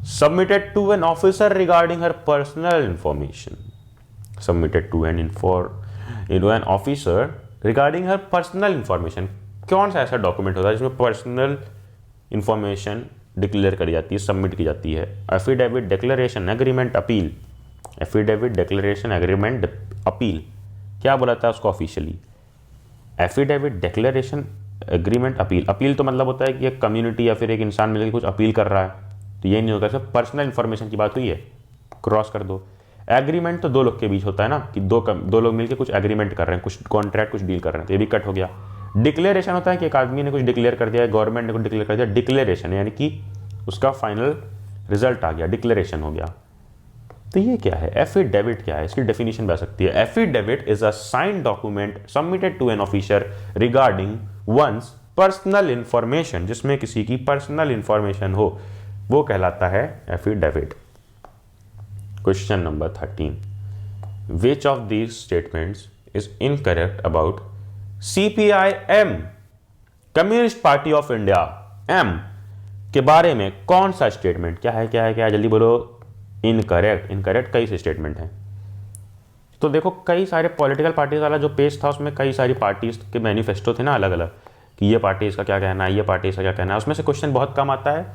submitted to an officer regarding her personal information. Submitted to an officer regarding her personal information. कौन सा ऐसा डॉक्यूमेंट होता है जिसमें पर्सनल इंफॉर्मेशन डिक्लेयर करी जाती है, सबमिट की जाती है? Affidavit, declaration, agreement, appeal. Affidavit, declaration, agreement, appeal. क्या बोला था उसको officially? Affidavit, declaration, agreement, appeal. Appeal तो मतलब होता है कि एक कम्युनिटी या फिर एक इंसान मिलकर कुछ अपील कर रहा है, तो ये नहीं होगा। सिर्फ पर्सनल इंफॉर्मेशन की बात हुई है, क्रॉस कर दो। एग्रीमेंट तो दो लोग के बीच होता है ना, कि दो लोग मिलकर कुछ एग्रीमेंट कर रहे हैं, कुछ कॉन्ट्रैक्ट, कुछ डील कर रहे हैं, तो ये भी कट हो गया। डिक्लेरेशन होता है कि एक आदमी ने कुछ डिक्लेयर कर दिया है, गवर्नमेंट ने कुछ डिक्लेयर कर दिया, डिक्लेरेशन यानी कि उसका फाइनल रिजल्ट आ गया, डिक्लेरेशन हो गया। तो ये क्या है? एफिडेविट क्या है? इसकी डेफिनेशन बता सकती है। Affidavit is a sign document submitted to an officer regarding one's personal information, जिसमें किसी की पर्सनल इंफॉर्मेशन हो, वो कहलाता है affidavit. Question number 13, which of these statements is incorrect about CPIM, communist party of India, M के बारे में कौन सा स्टेटमेंट, क्या है क्या है क्या है, जल्दी बोलो। इनकरेक्ट। इनकरेक्ट कई से स्टेटमेंट हैं, तो देखो कई सारे पॉलिटिकल पार्टीज वाला जो पेज था उसमें कई सारी पार्टीज के मैनिफेस्टो थे ना अलग अलग, कि ये पार्टी इसका क्या कहना है, ये पार्टी इसका क्या कहना है। उसमें से क्वेश्चन बहुत कम आता है,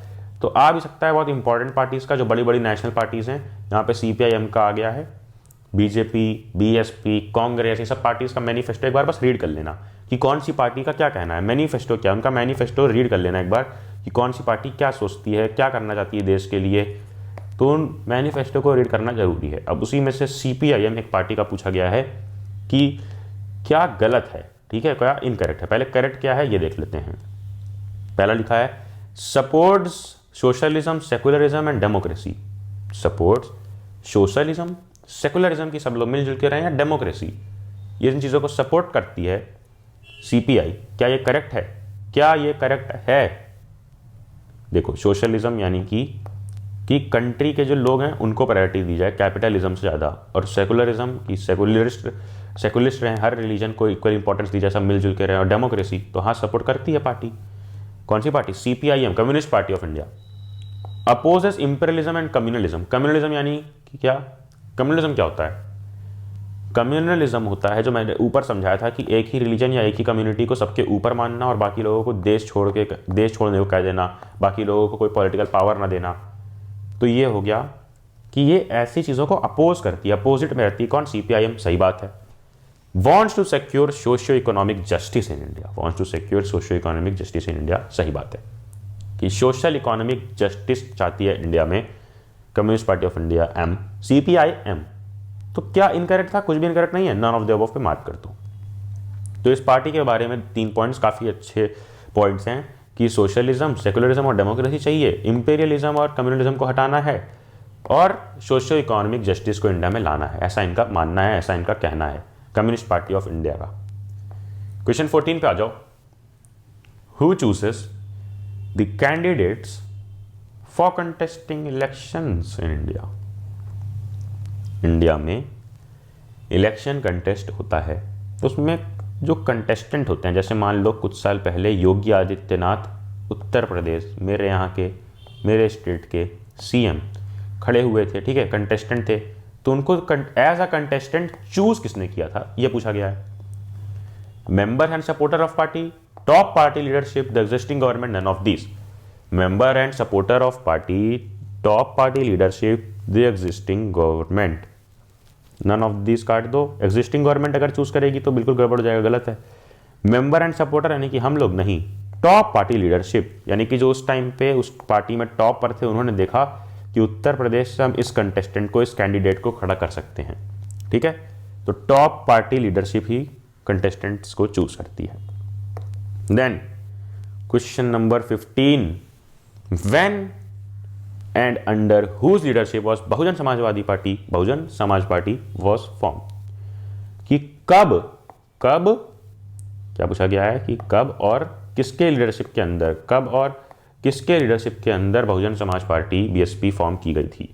तो आ भी सकता है बहुत इंपॉर्टेंट पार्टीज का, जो बड़ी बड़ी नेशनल पार्टीज हैं। यहाँ पे CPIM का आ गया है, बीजेपी, BSP, कांग्रेस, ये सब पार्टीज का मैनिफेस्टो एक बार बस रीड कर लेना कि कौन सी पार्टी का क्या कहना है। मैनिफेस्टो क्या, उनका मैनिफेस्टो रीड कर लेना एक बार कि कौन सी पार्टी क्या सोचती है, क्या करना चाहती है देश के लिए, तो उन मैनिफेस्टो को रीड करना जरूरी है। अब उसी में से CPIM एक पार्टी का पूछा गया है कि क्या गलत है, ठीक है, क्या इनकरेक्ट है। पहले करेक्ट क्या है ये देख लेते हैं। पहला लिखा है supports socialism, secularism and democracy. Supports socialism, secularism की सब लोग मिलजुल के रहे हैं, डेमोक्रेसी, ये इन चीज़ों को सपोर्ट करती है CPI। क्या ये करेक्ट है? क्या ये करेक्ट है? देखो सोशलिज्म यानी कि कंट्री के जो लोग हैं उनको प्रायोरिटी दी जाए कैपिटलिज्म से ज़्यादा, और सेकुलरिज्म की सेकुलरिस्ट रहें, हर रिलीजन को इक्वल इंपॉर्टेंस दी जाए, सब मिलजुल के रहें। और डेमोक्रेसी तो हाँ सपोर्ट करती है पार्टी। कौन सी party? CPIM, communist party of India. Opposes imperialism and communalism. Communalism यानी कि क्या? कम्युनलिज्म क्या होता है? कम्युनलिज्म होता है जो मैंने ऊपर समझाया था कि एक ही रिलीजन या एक ही कम्युनिटी को सबके ऊपर मानना और बाकी लोगों को देश छोड़ने को कह देना, बाकी लोगों को कोई पॉलिटिकल पावर ना देना। तो ये हो गया कि ये ऐसी चीज़ों को अपोज करती है, अपोजिट में रहती है। कौन? CPIM, सही बात है। Wants to secure socio economic justice in India. Wants to secure socio economic justice in India, सही बात है कि सोशल इकोनॉमिक जस्टिस चाहती है इंडिया में communist party of India, M, CPIM। तो क्या इनकरेक्ट था? कुछ भी इनकरेक्ट नहीं है, नन ऑफ द अबव पे मार्क कर दो। तो इस पार्टी के बारे में 3 पॉइंट्स काफ़ी अच्छे पॉइंट्स हैं कि सोशलिज्म, सेकुलरिज्म और डेमोक्रेसी चाहिए, इंपीरियलिज्म और कम्युनलिज्म को हटाना है, और सोशियो इकोनॉमिक जस्टिस को इंडिया में लाना है। ऐसा इनका मानना है, ऐसा इनका कहना है कम्युनिस्ट पार्टी ऑफ इंडिया का। क्वेश्चन 14 पे आ जाओ। Who chooses the candidates for contesting elections in India. India में इलेक्शन कंटेस्ट होता है, तो उसमें जो कंटेस्टेंट होते हैं, जैसे मान लो कुछ साल पहले योगी आदित्यनाथ उत्तर प्रदेश, मेरे स्टेट के CM खड़े हुए थे, ठीक है, कंटेस्टेंट थे, तो उनको एज अ कंटेस्टेंट चूज किसने किया था ये पूछा गया है। Member and supporter of party, top party leadership, the existing government, none of this. Member and supporter of party, top party leadership, the existing government, none of this काट दो। एग्जिस्टिंग गवर्नमेंट अगर चूज करेगी तो बिल्कुल गड़बड़ हो जाएगा, गलत है। मेंबर एंड सपोर्टर यानी कि हम लोग नहीं, टॉप पार्टी लीडरशिप यानी कि जो उस टाइम पे उस पार्टी में टॉप पर थे, उन्होंने देखा कि उत्तर प्रदेश से हम इस कंटेस्टेंट को, इस कैंडिडेट को खड़ा कर सकते हैं। ठीक है, तो टॉप पार्टी लीडरशिप ही कंटेस्टेंट्स को चूज करती है। Then question number 15, when and under whose leadership was Bahujan Samajwadi party was form, कि कब क्या पूछा गया है कि कब और किसके लीडरशिप के अंदर Bahujan Samaj party BSP form की गई थी।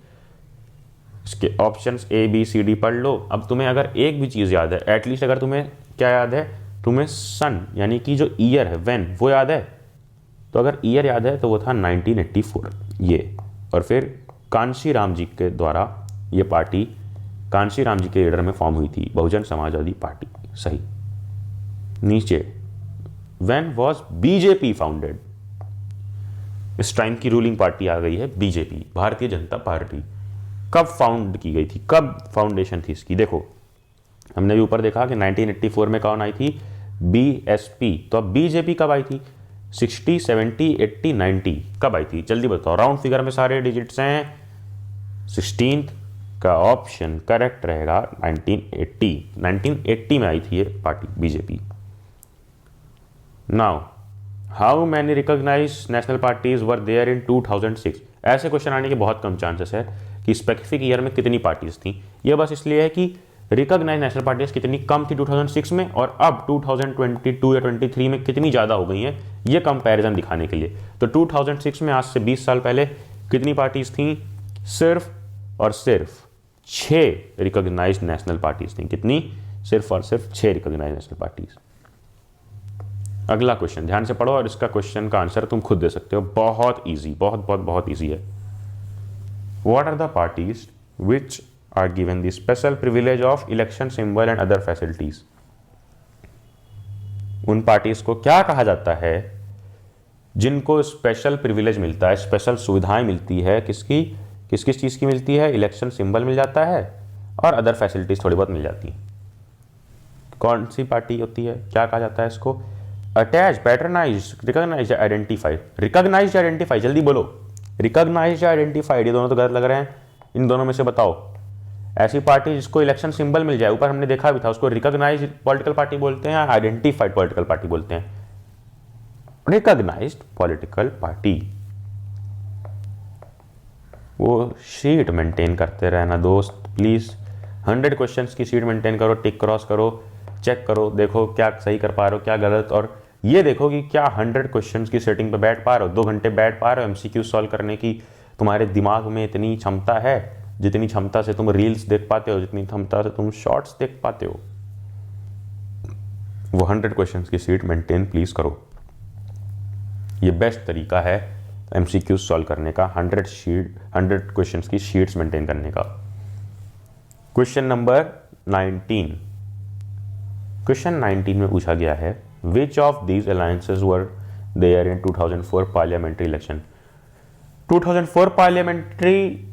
इसके options A B C D पढ़ लो। अब तुम्हें अगर एक भी चीज़ याद है, एटलीस्ट अगर तुम्हें क्या याद है, तुम्हें सन यानी कि जो ईयर है व्हेन वो याद है, तो अगर ईयर याद है तो वो था 1984 ये। और फिर कांशी राम जी के द्वारा ये पार्टी कांशी राम जी के लीडर में फॉर्म हुई थी, बहुजन समाजवादी पार्टी। सही। नीचे व्हेन वॉज बीजेपी फाउंडेड, इस टाइम की रूलिंग पार्टी आ गई है बीजेपी, भारतीय जनता पार्टी। कब फाउंड की गई थी, कब फाउंडेशन थी इसकी? देखो हमने भी ऊपर देखा कि 1984 में कौन आई थी, बीएसपी। तो अब बीजेपी कब आई थी? 60, 70, 80, 90 कब आई थी? जल्दी बताओ, राउंड फिगर में सारे डिजिट्स हैं। 16 का ऑप्शन करेक्ट रहेगा। 1980 में आई थी ये party BJP. Now how many recognise national parties were there in 2006? ऐसे क्वेश्चन आने के बहुत कम चांसेस है कि स्पेसिफिक ईयर में कितनी पार्टीज थी। ये बस इसलिए है कि रिकॉग्नाइज नेशनल पार्टीज कितनी कम थी 2006 में और अब 2022 या 23 में कितनी ज़्यादा हो गई हैं, ये कंपैरिजन दिखाने के लिए। तो 2006 में आज से 20 साल पहले कितनी पार्टीज थी? सिर्फ और सिर्फ 6 रिकॉग्नाइज नेशनल पार्टीज थी। कितनी? सिर्फ और सिर्फ 6 रिकॉग्नाइज नेशनल पार्टीज। अगला क्वेश्चन ध्यान से पढ़ो और इसका क्वेश्चन का आंसर तुम खुद दे सकते हो। बहुत ईजी, बहुत ईजी है। What are the parties which are given the special privilege of election symbol and other facilities? उन पार्टीज को क्या कहा जाता है जिनको स्पेशल प्रिविलेज मिलता है, स्पेशल सुविधाएं मिलती है? किस किस चीज की मिलती है? इलेक्शन सिंबल मिल जाता है और अदर फैसिलिटीज थोड़ी बहुत मिल जाती है। कौन सी पार्टी होती है, क्या कहा जाता है इसको? Attach, patronise, recognise, identified. Recognise, identified, जल्दी बोलो। रिकॉग्नाइज या आइडेंटिफाइड, ये दोनों तो गलत लग रहे हैं। इन दोनों में से बताओ ऐसी पार्टी जिसको इलेक्शन सिंबल मिल जाए, ऊपर हमने देखा भी था, उसको रिकॉग्नाइज पॉलिटिकल पार्टी बोलते हैं, आइडेंटिफाइड पॉलिटिकल पार्टी बोलते हैं। Recognised political party. वो शीट मेंटेन करते रहना दोस्त प्लीज। 100 क्वेश्चंस की शीट मेंटेन करो, टिक क्रॉस करो, चेक करो, देखो क्या सही कर पा रहे हो क्या गलत, और ये देखो कि क्या 100 क्वेश्चंस की सेटिंग पे बैठ पा रहे हो, 2 घंटे बैठ पा रहे हो एमसीक्यू सॉल्व करने की। तुम्हारे दिमाग में इतनी क्षमता है जितनी क्षमता से तुम रील्स देख पाते हो, जितनी क्षमता से तुम शॉर्ट्स देख पाते हो। वो 100 क्वेश्चंस की शीट मेंटेन प्लीज करो। ये बेस्ट तरीका है एमसीक्यू सॉल्व करने का, 100 क्वेश्चंस की शीट्स मेंटेन करने का। Question number 19। क्वेश्चन 19 में पूछा गया है which of these alliances were there in 2004 parliamentary election? 2004 parliamentary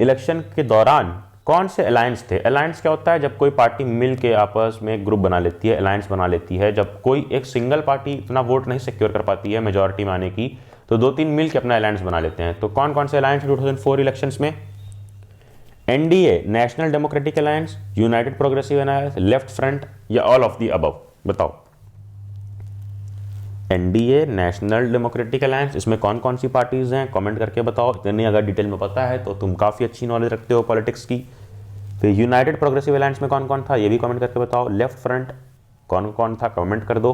election के दौरान कौन से अलायंस थे? अलायंस क्या होता है? जब कोई पार्टी मिल के आपस में ग्रुप बना लेती है, अलायंस बना लेती है। जब कोई एक सिंगल पार्टी इतना वोट नहीं सिक्योर कर पाती है मेजॉरिटी में आने की, तो 2-3 मिल के अपना अलायंस बना लेते हैं। तो कौन कौन से अलायंस 2004 इलेक्शंस में? NDA, national democratic alliance, United progressive alliance, left front, या ऑल ऑफ द अबव? बताओ। एनडीए, नेशनल डेमोक्रेटिक अलायंस, इसमें कौन कौन सी पार्टीज हैं? कमेंट करके बताओ। इतनी अगर डिटेल में पता है तो तुम काफ़ी अच्छी नॉलेज रखते हो पॉलिटिक्स की। फिर यूनाइटेड प्रोग्रेसिव अलायंस में कौन कौन था, ये भी कमेंट करके बताओ। लेफ्ट फ्रंट कौन कौन था, कमेंट कर दो।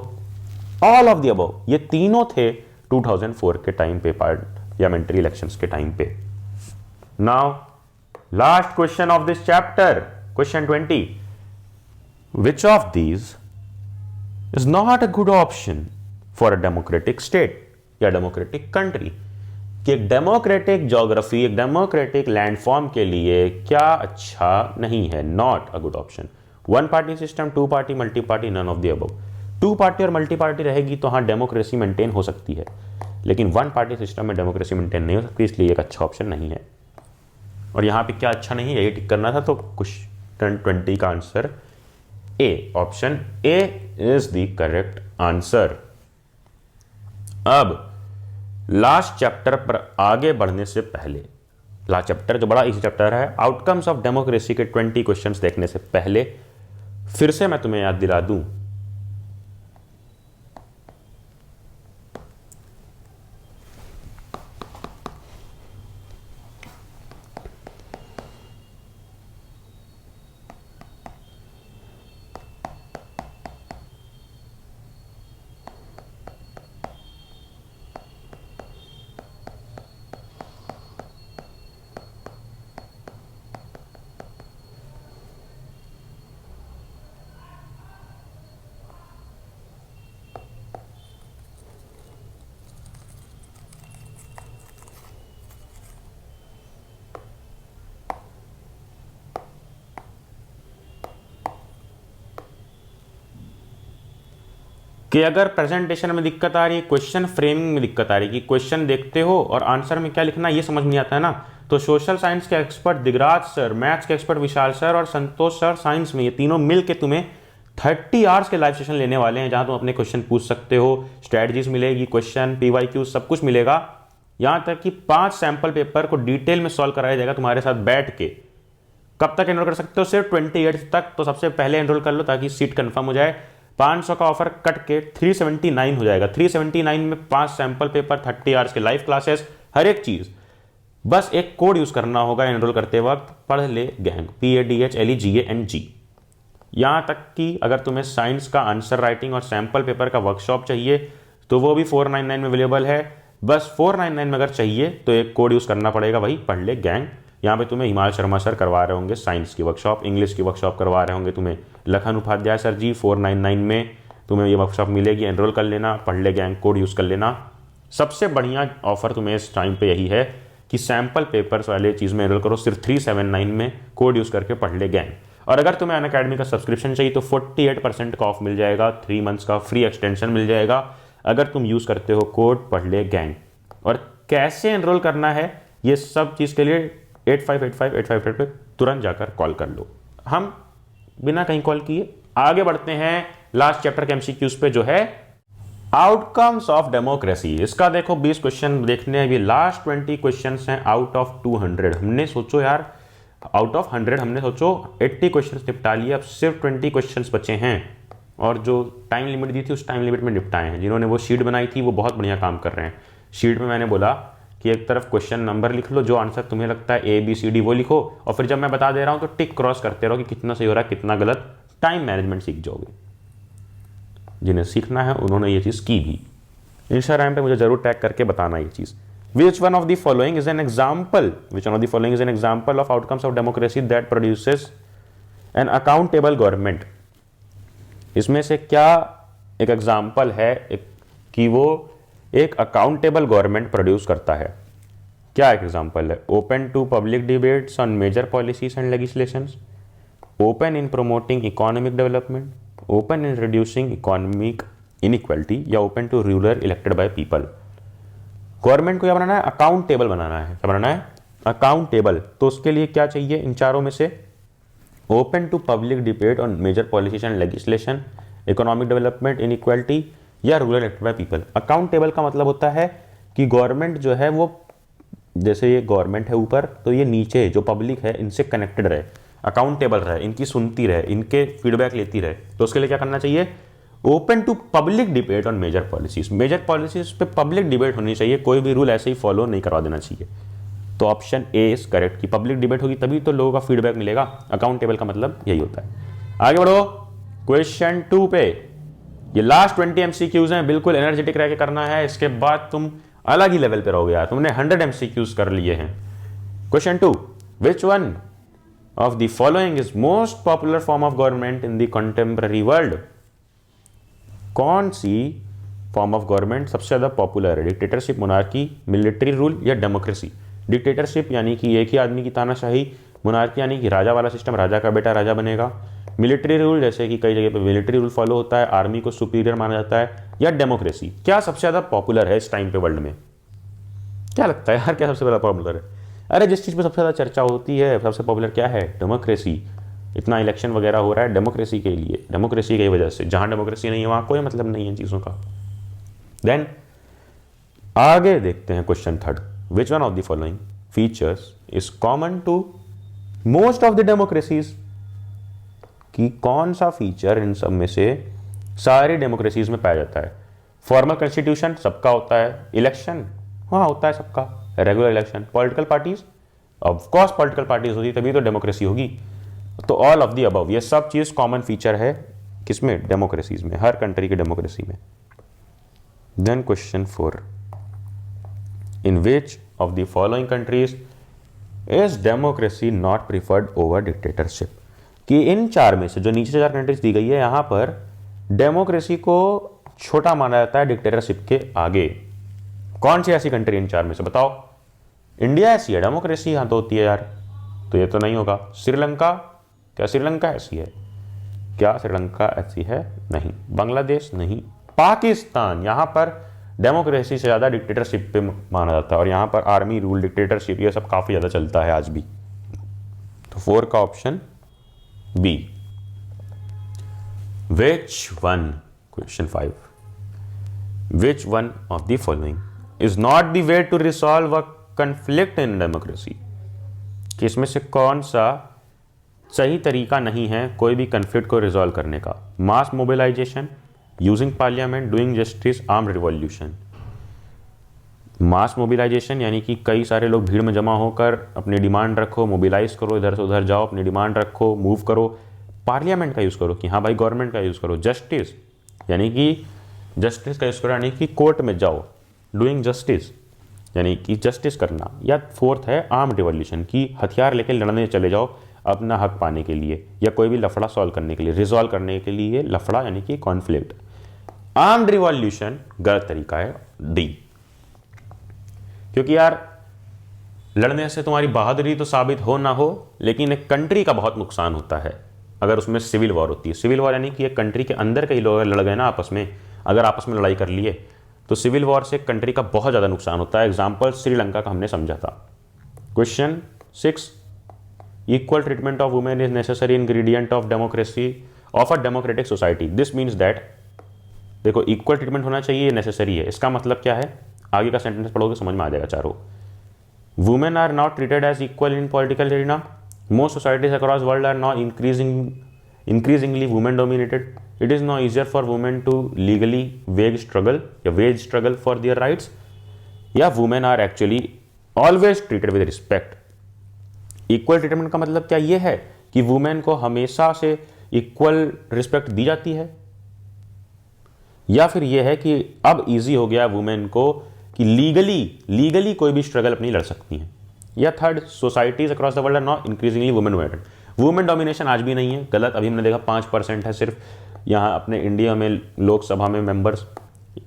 ऑल ऑफ द अबव, ये तीनों थे 2004 के टाइम पे, पार्लियामेंट्री इलेक्शंस के टाइम पे। Now last question of this chapter, question 20। Which of these is not a good option for a democratic state या डेमोक्रेटिक कंट्री? कि एक डेमोक्रेटिक ज्योग्राफी, एक डेमोक्रेटिक लैंडफॉर्म के लिए क्या अच्छा नहीं है? Not a good option. 1 party system, 2 party, multi party, none of the above. 2 party और मल्टी पार्टी रहेगी तो हाँ डेमोक्रेसी मेंटेन हो सकती है, लेकिन 1 पार्टी सिस्टम में डेमोक्रेसी मेंटेन नहीं हो सकती, इसलिए एक अच्छा ऑप्शन नहीं है। और यहाँ पे क्या अच्छा नहीं है ये टिक करना था, तो क्वेश्चन 20 का answer A, option A is the correct answer. अब लास्ट चैप्टर पर आगे बढ़ने से पहले लास्ट चैप्टर जो बड़ा इजी चैप्टर है, आउटकम्स ऑफ डेमोक्रेसी के 20 क्वेश्चंस देखने से पहले फिर से मैं तुम्हें याद दिला दूं कि अगर प्रेजेंटेशन में दिक्कत आ रही है, क्वेश्चन फ्रेमिंग में दिक्कत आ रही है कि क्वेश्चन देखते हो और आंसर में क्या लिखना है ये समझ नहीं आता है ना, तो सोशल साइंस के एक्सपर्ट दिगराज सर, मैथ्स के एक्सपर्ट विशाल सर और संतोष सर साइंस में, ये तीनों मिल के तुम्हें 30 आवर्स के लाइव सेशन लेने वाले हैं, जहां तुम अपने क्वेश्चन पूछ सकते हो, स्ट्रैटेजीज मिलेगी, क्वेश्चन PYQ सब कुछ मिलेगा। यहां तक कि 5 सैंपल पेपर को डिटेल में सॉल्व कराया जाएगा तुम्हारे साथ बैठ के। कब तक एनरोल कर सकते हो? सिर्फ 28 तक। तो सबसे पहले एनरोल कर लो ताकि सीट कंफर्म हो जाए। 500 का ऑफर कट के 379 हो जाएगा। 379 में 5 सैंपल पेपर, 30 आवर्स के लाइव क्लासेस, हर एक चीज। बस एक कोड यूज करना होगा एनरोल करते वक्त, पढ़ ले गैंग, PADHLEGANG। यहां तक कि अगर तुम्हें साइंस का आंसर राइटिंग और सैंपल पेपर का वर्कशॉप चाहिए तो वो भी 499 में अवेलेबल है। बस 499 में अगर चाहिए तो एक कोड यूज करना पड़ेगा, वही पढ़ ले गैंग। यहाँ पे तुम्हें हिमाल शर्मा सर करवा रहे होंगे साइंस की वर्कशॉप, इंग्लिश की वर्कशॉप करवा रहे होंगे तुम्हें लखन उपाध्याय सर जी। 499 में तुम्हें ये वर्कशॉप मिलेगी, एनरोल कर लेना, पढ़ ले गैंग, कोड यूज़ कर लेना। सबसे बढ़िया ऑफर तुम्हें इस टाइम पे यही है कि सैंपल पेपर्स वाले चीज़ में एनरोल करो सिर्फ 379 में, कोड यूज़ करके पढ़ ले गैंग। और अगर तुम्हें अनअकैडमी का सब्सक्रिप्शन चाहिए तो 48% का ऑफ मिल जाएगा, 3 मंथ्स का फ्री एक्सटेंशन मिल जाएगा अगर तुम यूज़ करते हो कोड पढ़ ले गैंग। और कैसे एनरोल करना है ये सब चीज़ के लिए 8585 पे तुरंत जाकर कॉल कर लो। हम बिना कहीं कॉल किए आगे बढ़ते हैं लास्ट चैप्टर के MCQs पे, जो है आउटकम्स ऑफ डेमोक्रेसी। इसका देखो 20 क्वेश्चन देखने हैं, अभी लास्ट 20 क्वेश्चन हैं आउट ऑफ 200। हमने सोचो यार, आउट ऑफ 100 हमने सोचो 80 क्वेश्चन निपटा लिए, अब सिर्फ 20 क्वेश्चन बचे हैं। और जो टाइम लिमिट दी थी उस टाइम लिमिट में निपटाए हैं। जिन्होंने वो शीट बनाई थी वो बहुत बढ़िया काम कर रहे हैं। शीट में मैंने बोला कि एक तरफ क्वेश्चन नंबर लिख लो, जो आंसर तुम्हें लगता है ABCD वो लिखो, और फिर जब मैं बता दे रहा हूं तो टिक क्रॉस करते रहो कि कितना सही हो रहा है कितना गलत। टाइम मैनेजमेंट सीख जाओगे। जिन्हें सीखना है उन्होंने ये चीज़ की भी। इंस्टाग्राम पे मुझे जरूर टैग करके बताना ये चीज़। Which one of the following is an example? Which one of the following is an example of outcomes of democracy that produces an accountable government? इसमें से क्या एक एग्जाम्पल है कि वो एक अकाउंटेबल गवर्नमेंट प्रोड्यूस करता है? क्या एक एग्जाम्पल है? Open to public debates on major policies and legislations, open in promoting economic development, open in reducing economic inequality, या open to ruler elected by people. Government को क्या बनाना है? अकाउंटेबल बनाना है। क्या बनाना है? अकाउंटेबल। तो उसके लिए क्या चाहिए इन चारों में से? Open to public debate on major policies and legislation, economic development, inequality, या rural elected by people. Accountable का मतलब होता है कि गवर्नमेंट जो है वो, जैसे ये गवर्नमेंट है ऊपर, तो ये नीचे जो पब्लिक है इनसे कनेक्टेड रहे, अकाउंटेबल रहे, इनकी सुनती रहे, इनके फीडबैक लेती रहे। तो उसके लिए क्या करना चाहिए? Open to public debate on major policies. Major policies पे पब्लिक डिबेट होनी चाहिए, कोई भी रूल ऐसे ही फॉलो नहीं करवा देना चाहिए। तो ऑप्शन ए इज करेक्ट कि पब्लिक डिबेट होगी तभी तो लोगों का फीडबैक मिलेगा। अकाउंटेबल का मतलब यही होता है। आगे बढ़ो क्वेश्चन 2 पे। ये लास्ट 20 MCQs हैं, बिल्कुल एनर्जेटिक रह के करना है, इसके बाद तुम अलग ही लेवल पे रहोगे यार। तुमने 100 MCQs कर लिए हैं। Question 2, which one of the following is most popular form of government in the contemporary world? कौन सी फॉर्म ऑफ गवर्नमेंट सबसे ज्यादा पॉपुलर है? डिक्टेटरशिप, मोनार्की, मिलिट्री रूल, या डेमोक्रेसी? डिक्टेटरशिप यानी कि एक ही आदमी की तानाशाही, मोनार्की यानी कि राजा वाला सिस्टम, राजा का बेटा राजा बनेगा, मिलिट्री रूल जैसे कि कई जगह पे मिलिट्री रूल फॉलो होता है, आर्मी को सुपीरियर माना जाता है, या डेमोक्रेसी? क्या सबसे ज्यादा पॉपुलर है इस टाइम पे वर्ल्ड में? क्या लगता है यार, क्या सबसे ज्यादा पॉपुलर है? अरे जिस चीज पे सबसे ज्यादा चर्चा होती है सबसे पॉपुलर क्या है? डेमोक्रेसी। इतना इलेक्शन वगैरह हो रहा है डेमोक्रेसी के लिए, डेमोक्रेसी की वजह से। जहां डेमोक्रेसी नहीं है वहां कोई मतलब नहीं है चीजों का। देन आगे देखते हैं question 3, which one of the following features is common to most of the democracies, कि कौन सा फीचर इन सब में से सारी डेमोक्रेसीज में पाया जाता है। फॉर्मल कॉन्स्टिट्यूशन सबका होता है, इलेक्शन हाँ होता है सबका, regular election, political parties of course political parties होती तभी तो डेमोक्रेसी होगी। तो ऑल ऑफ दी अबव, ये सब चीज कॉमन फीचर है किसमें, डेमोक्रेसीज में, हर कंट्री की डेमोक्रेसी में। Then question 4, in which of the following countries is democracy not preferred over dictatorship, कि इन चार में से जो नीचे चार कंट्रीज दी गई है यहां पर डेमोक्रेसी को छोटा माना जाता है डिक्टेटरशिप के आगे। कौन सी ऐसी कंट्री इन चार में से बताओ। इंडिया ऐसी है डेमोक्रेसी यहां तो होती है यार, तो ये तो नहीं होगा। श्रीलंका, क्या श्रीलंका ऐसी है, क्या श्रीलंका ऐसी है, नहीं। बांग्लादेश नहीं। पाकिस्तान, यहां पर डेमोक्रेसी से ज्यादा डिक्टेटरशिप पे माना जाता है और यहां पर आर्मी रूल, डिक्टेटरशिप, ये सब काफी ज्यादा चलता है आज भी। तो 4 का option B. Which one, question 5, which one of the following is not the way to resolve a conflict in democracy, कि इसमें से कौन सा सही तरीका नहीं है कोई भी कंफ्लिक्ट को रिजॉल्व करने का। Mass mobilisation, using parliament, doing justice, arm revolution. Mass mobilisation यानी कि कई सारे लोग भीड़ में जमा होकर अपनी डिमांड रखो, मोबिलाइज करो, इधर से उधर जाओ, अपनी डिमांड रखो, मूव करो, पार्लियामेंट का यूज़ करो कि हाँ भाई गवर्नमेंट का यूज़ करो। जस्टिस यानी कि जस्टिस का यूज़ करो यानी कि कोर्ट में जाओ, डूइंग जस्टिस यानी कि जस्टिस करना। या 4th है आर्म रिवॉल्यूशन, की हथियार लेके लड़ने चले जाओ अपना हक पाने के लिए या कोई भी लफड़ा सॉल्व करने के लिए, रिजॉल्व करने के लिए, लफड़ा यानी कि कॉन्फ्लिक्ट। आर्म्ड रिवॉल्यूशन गलत तरीका है, डी, क्योंकि यार लड़ने से तुम्हारी बहादुरी तो साबित हो ना हो, लेकिन एक कंट्री का बहुत नुकसान होता है अगर उसमें सिविल वॉर होती है। सिविल वॉर यानी कि एक कंट्री के अंदर कई लोग लड़ गए ना आपस में, अगर आपस में लड़ाई कर लिए तो सिविल वॉर से कंट्री का बहुत ज़्यादा नुकसान होता है। एग्जाम्पल श्रीलंका का हमने समझा था। Question 6, equal treatment of women is necessary ingredient of democracy of a democratic society. This means that, देखो इक्वल ट्रीटमेंट होना चाहिए, नेसेसरी है, इसका मतलब क्या है, आगे का सेंटेंस पढ़ोगे समझ में आ जाएगा चारों। Women are not treated as equal in political arena, most societies across world are not increasingly women dominated, it is now easier for women to legally wage struggle for their rights, या women are actually always treated with respect। Equal treatment का मतलब क्या ये है कि वुमेन को हमेशा से इक्वल रिस्पेक्ट दी जाती है, या फिर ये है कि अब इजी हो गया वुमेन को कि लीगली कोई भी स्ट्रगल अपनी लड़ सकती हैं। या 3rd, societies across the world are not increasingly women dominated. Women domination आज भी नहीं है, गलत, अभी हमने देखा 5% है सिर्फ यहाँ अपने इंडिया में लोकसभा में members.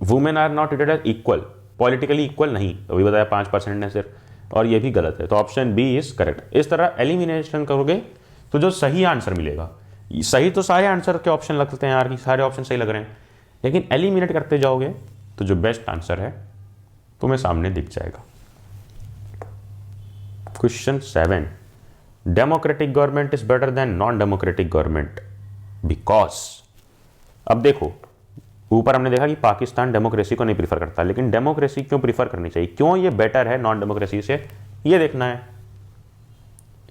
Women are not treated as equal, politically equal नहीं, अभी बताया 5% है सिर्फ, और ये भी गलत है, तो ऑप्शन बी इज करेक्ट। इस तरह एलिमिनेशन करोगे तो जो सही आंसर मिलेगा, सही तो सारे आंसर के ऑप्शन लगते हैं यार कि सारे ऑप्शन सही लग रहे हैं, लेकिन एलिमिनेट करते जाओगे तो जो बेस्ट आंसर है तुम्हें सामने दिख जाएगा। Question 7, democratic government is better than non democratic government because. अब देखो ऊपर हमने देखा कि पाकिस्तान डेमोक्रेसी को नहीं प्रीफर करता, लेकिन डेमोक्रेसी क्यों प्रीफर करनी चाहिए, क्यों ये बेटर है नॉन डेमोक्रेसी से, ये देखना है।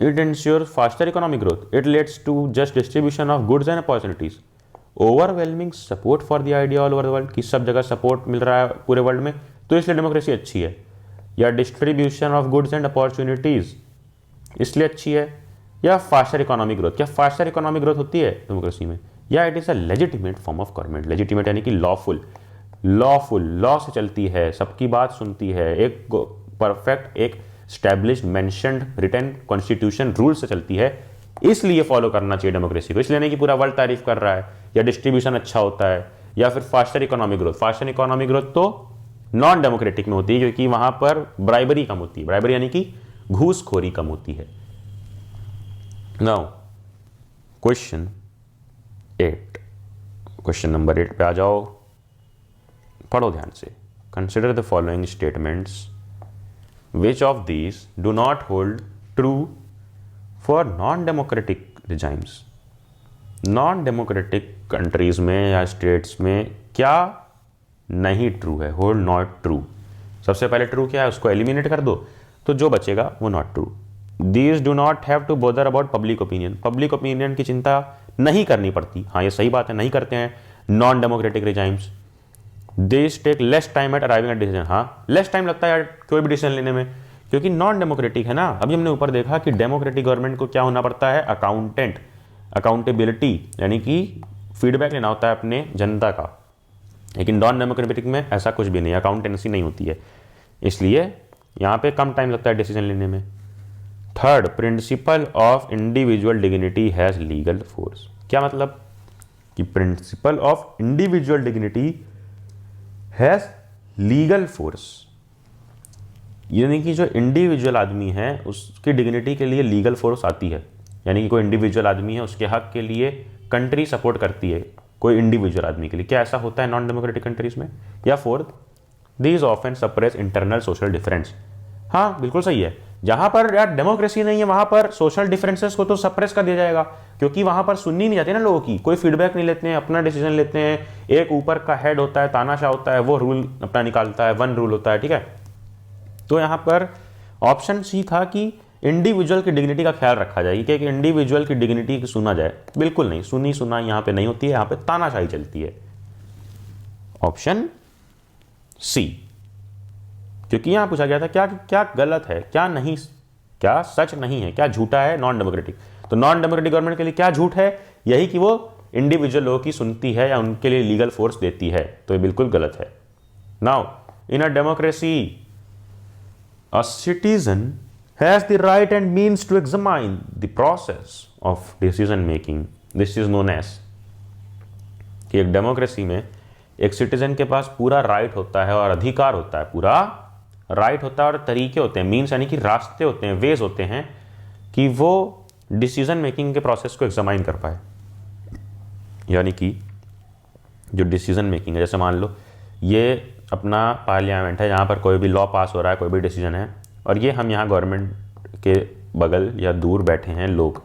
It ensures faster economic growth, it leads to just distribution of goods and opportunities, overwhelming support for the idea all over the world, कि सब जगह सपोर्ट मिल रहा है पूरे वर्ल्ड में तो इसलिए डेमोक्रेसी अच्छी है। या distribution of goods and opportunities इसलिए अच्छी है। या फास्टर इकोनॉमिक ग्रोथ, क्या फास्टर इकोनॉमिक ग्रोथ होती है डेमोक्रेसी में। या it is a legitimate form of government, legitimate यानी कि लॉफुल लॉ से चलती है, सबकी बात सुनती है, एक परफेक्ट एक established mentioned written constitution rule से चलती है, इसलिए फॉलो करना चाहिए डेमोक्रेसी को। इसलिए नहीं कि पूरा वर्ल्ड तारीफ कर रहा है, या डिस्ट्रीब्यूशन अच्छा होता है, या फिर faster economic growth. Faster economic growth तो नॉन डेमोक्रेटिक में होती है क्योंकि वहां पर ब्राइबरी कम होती है, ब्राइबरी यानी कि घूसखोरी कम होती है। नाउ क्वेश्चन 8, क्वेश्चन नंबर 8 पे आ जाओ, पढ़ो ध्यान से। Consider the following statements, which of these do not hold true for non democratic regimes. Non democratic countries में या स्टेट्स में क्या नहीं ट्रू है, होल्ड नॉट ट्रू। सबसे पहले ट्रू क्या है उसको एलिमिनेट कर दो, तो जो बचेगा वो not true. These do not have to bother about public opinion, public opinion की चिंता नहीं करनी पड़ती। हाँ, ये सही बात है, नहीं करते हैं non democratic regimes. This take less time at arriving at decision, हाँ लेस टाइम लगता है यार कोई भी डिसीजन लेने में, क्योंकि नॉन डेमोक्रेटिक है ना। अभी हमने ऊपर देखा कि डेमोक्रेटिक गवर्नमेंट को क्या होना पड़ता है, अकाउंटेंट, अकाउंटेबिलिटी, यानी कि फीडबैक लेना होता है अपने जनता का। लेकिन नॉन डेमोक्रेटिक में ऐसा कुछ भी नहीं, अकाउंटेंसी नहीं होती है, इसलिए यहाँ पे कम टाइम लगता है डिसीजन लेने में। Third, principle of individual dignity has legal force. क्या मतलब कि principle of individual dignity has legal force, यानी कि जो इंडिविजुअल आदमी है उसकी डिग्निटी के लिए लीगल फोर्स आती है। यानी कि कोई इंडिविजुअल आदमी है, उसके हक के लिए कंट्री सपोर्ट करती है कोई इंडिविजुअल आदमी के लिए। क्या ऐसा होता है नॉन डेमोक्रेटिक कंट्रीज में? या fourth, these often suppress internal social difference. हाँ बिल्कुल सही है, जहां पर यार डेमोक्रेसी नहीं है वहां पर सोशल डिफरेंसेस को तो सप्रेस कर दिया जाएगा, क्योंकि वहां पर सुननी नहीं जाती ना लोगों की, कोई फीडबैक नहीं लेते हैं, अपना डिसीजन लेते हैं। एक ऊपर का हेड होता है, तानाशाह होता है, वो रूल अपना निकालता है, वन रूल होता है, ठीक है। तो यहाँ पर ऑप्शन सी था कि इंडिविजुअल की डिग्निटी का ख्याल रखा जाए, कि इंडिविजुअल की डिग्निटी की सुना जाए। बिल्कुल नहीं, सुनी सुना यहाँ पे नहीं होती है, यहाँ पे तानाशाही चलती है। ऑप्शन सी, क्योंकि यहां पूछा गया था क्या क्या गलत है, क्या नहीं, क्या सच नहीं है, क्या झूठा है नॉन डेमोक्रेटिक। तो नॉन डेमोक्रेटिक गवर्नमेंट के लिए क्या झूठ है? यही कि वो इंडिविजुअल लोगों की सुनती है या उनके लिए लीगल फोर्स देती है, तो ये बिल्कुल गलत है। Now in a democracy a citizen has the right and means to examine the process of decision making, this is known as, कि एक डेमोक्रेसी में एक सिटीजन के पास पूरा राइट होता है और अधिकार होता है, पूरा राइट होता है और तरीके होते हैं, मीन्स यानी कि रास्ते होते हैं, वेज होते हैं कि वो डिसीजन मेकिंग के प्रोसेस को एग्जामाइन कर पाए। यानी कि जो डिसीजन मेकिंग है, जैसे मान लो ये अपना पार्लियामेंट है, जहाँ पर कोई भी लॉ पास हो रहा है, कोई भी डिसीजन है, और ये हम यहाँ गवर्नमेंट के बगल या दूर बैठे हैं लोग,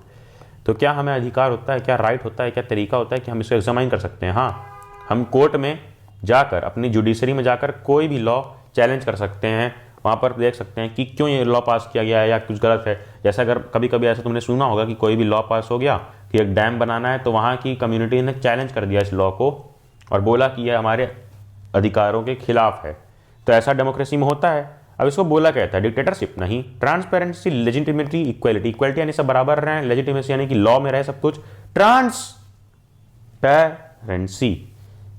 तो क्या हमें अधिकार होता है, क्या राइट होता है, क्या तरीका होता है कि हम इसको एग्जामाइन कर सकते हैं? हाँ, हम कोर्ट में जाकर, अपनी जुडिशरी में जाकर कोई भी लॉ चैलेंज कर सकते हैं, वहाँ पर देख सकते हैं कि क्यों ये लॉ पास किया गया है या कुछ गलत है। जैसे अगर कभी कभी ऐसा तुमने सुना होगा कि कोई भी लॉ पास हो गया कि एक डैम बनाना है, तो वहाँ की कम्युनिटी ने चैलेंज कर दिया इस लॉ को और बोला कि यह हमारे अधिकारों के खिलाफ है। तो ऐसा डेमोक्रेसी में होता है। अब इसको बोला कहता है डिक्टेटरशिप नहीं। ट्रांसपेरेंसी, लेजिटिमेसी, इक्वलिटी, इक्वलिटी यानी सब बराबर रहें, लेजिटिमेसी यानी कि लॉ में रहे सब कुछ, ट्रांसपेरेंसी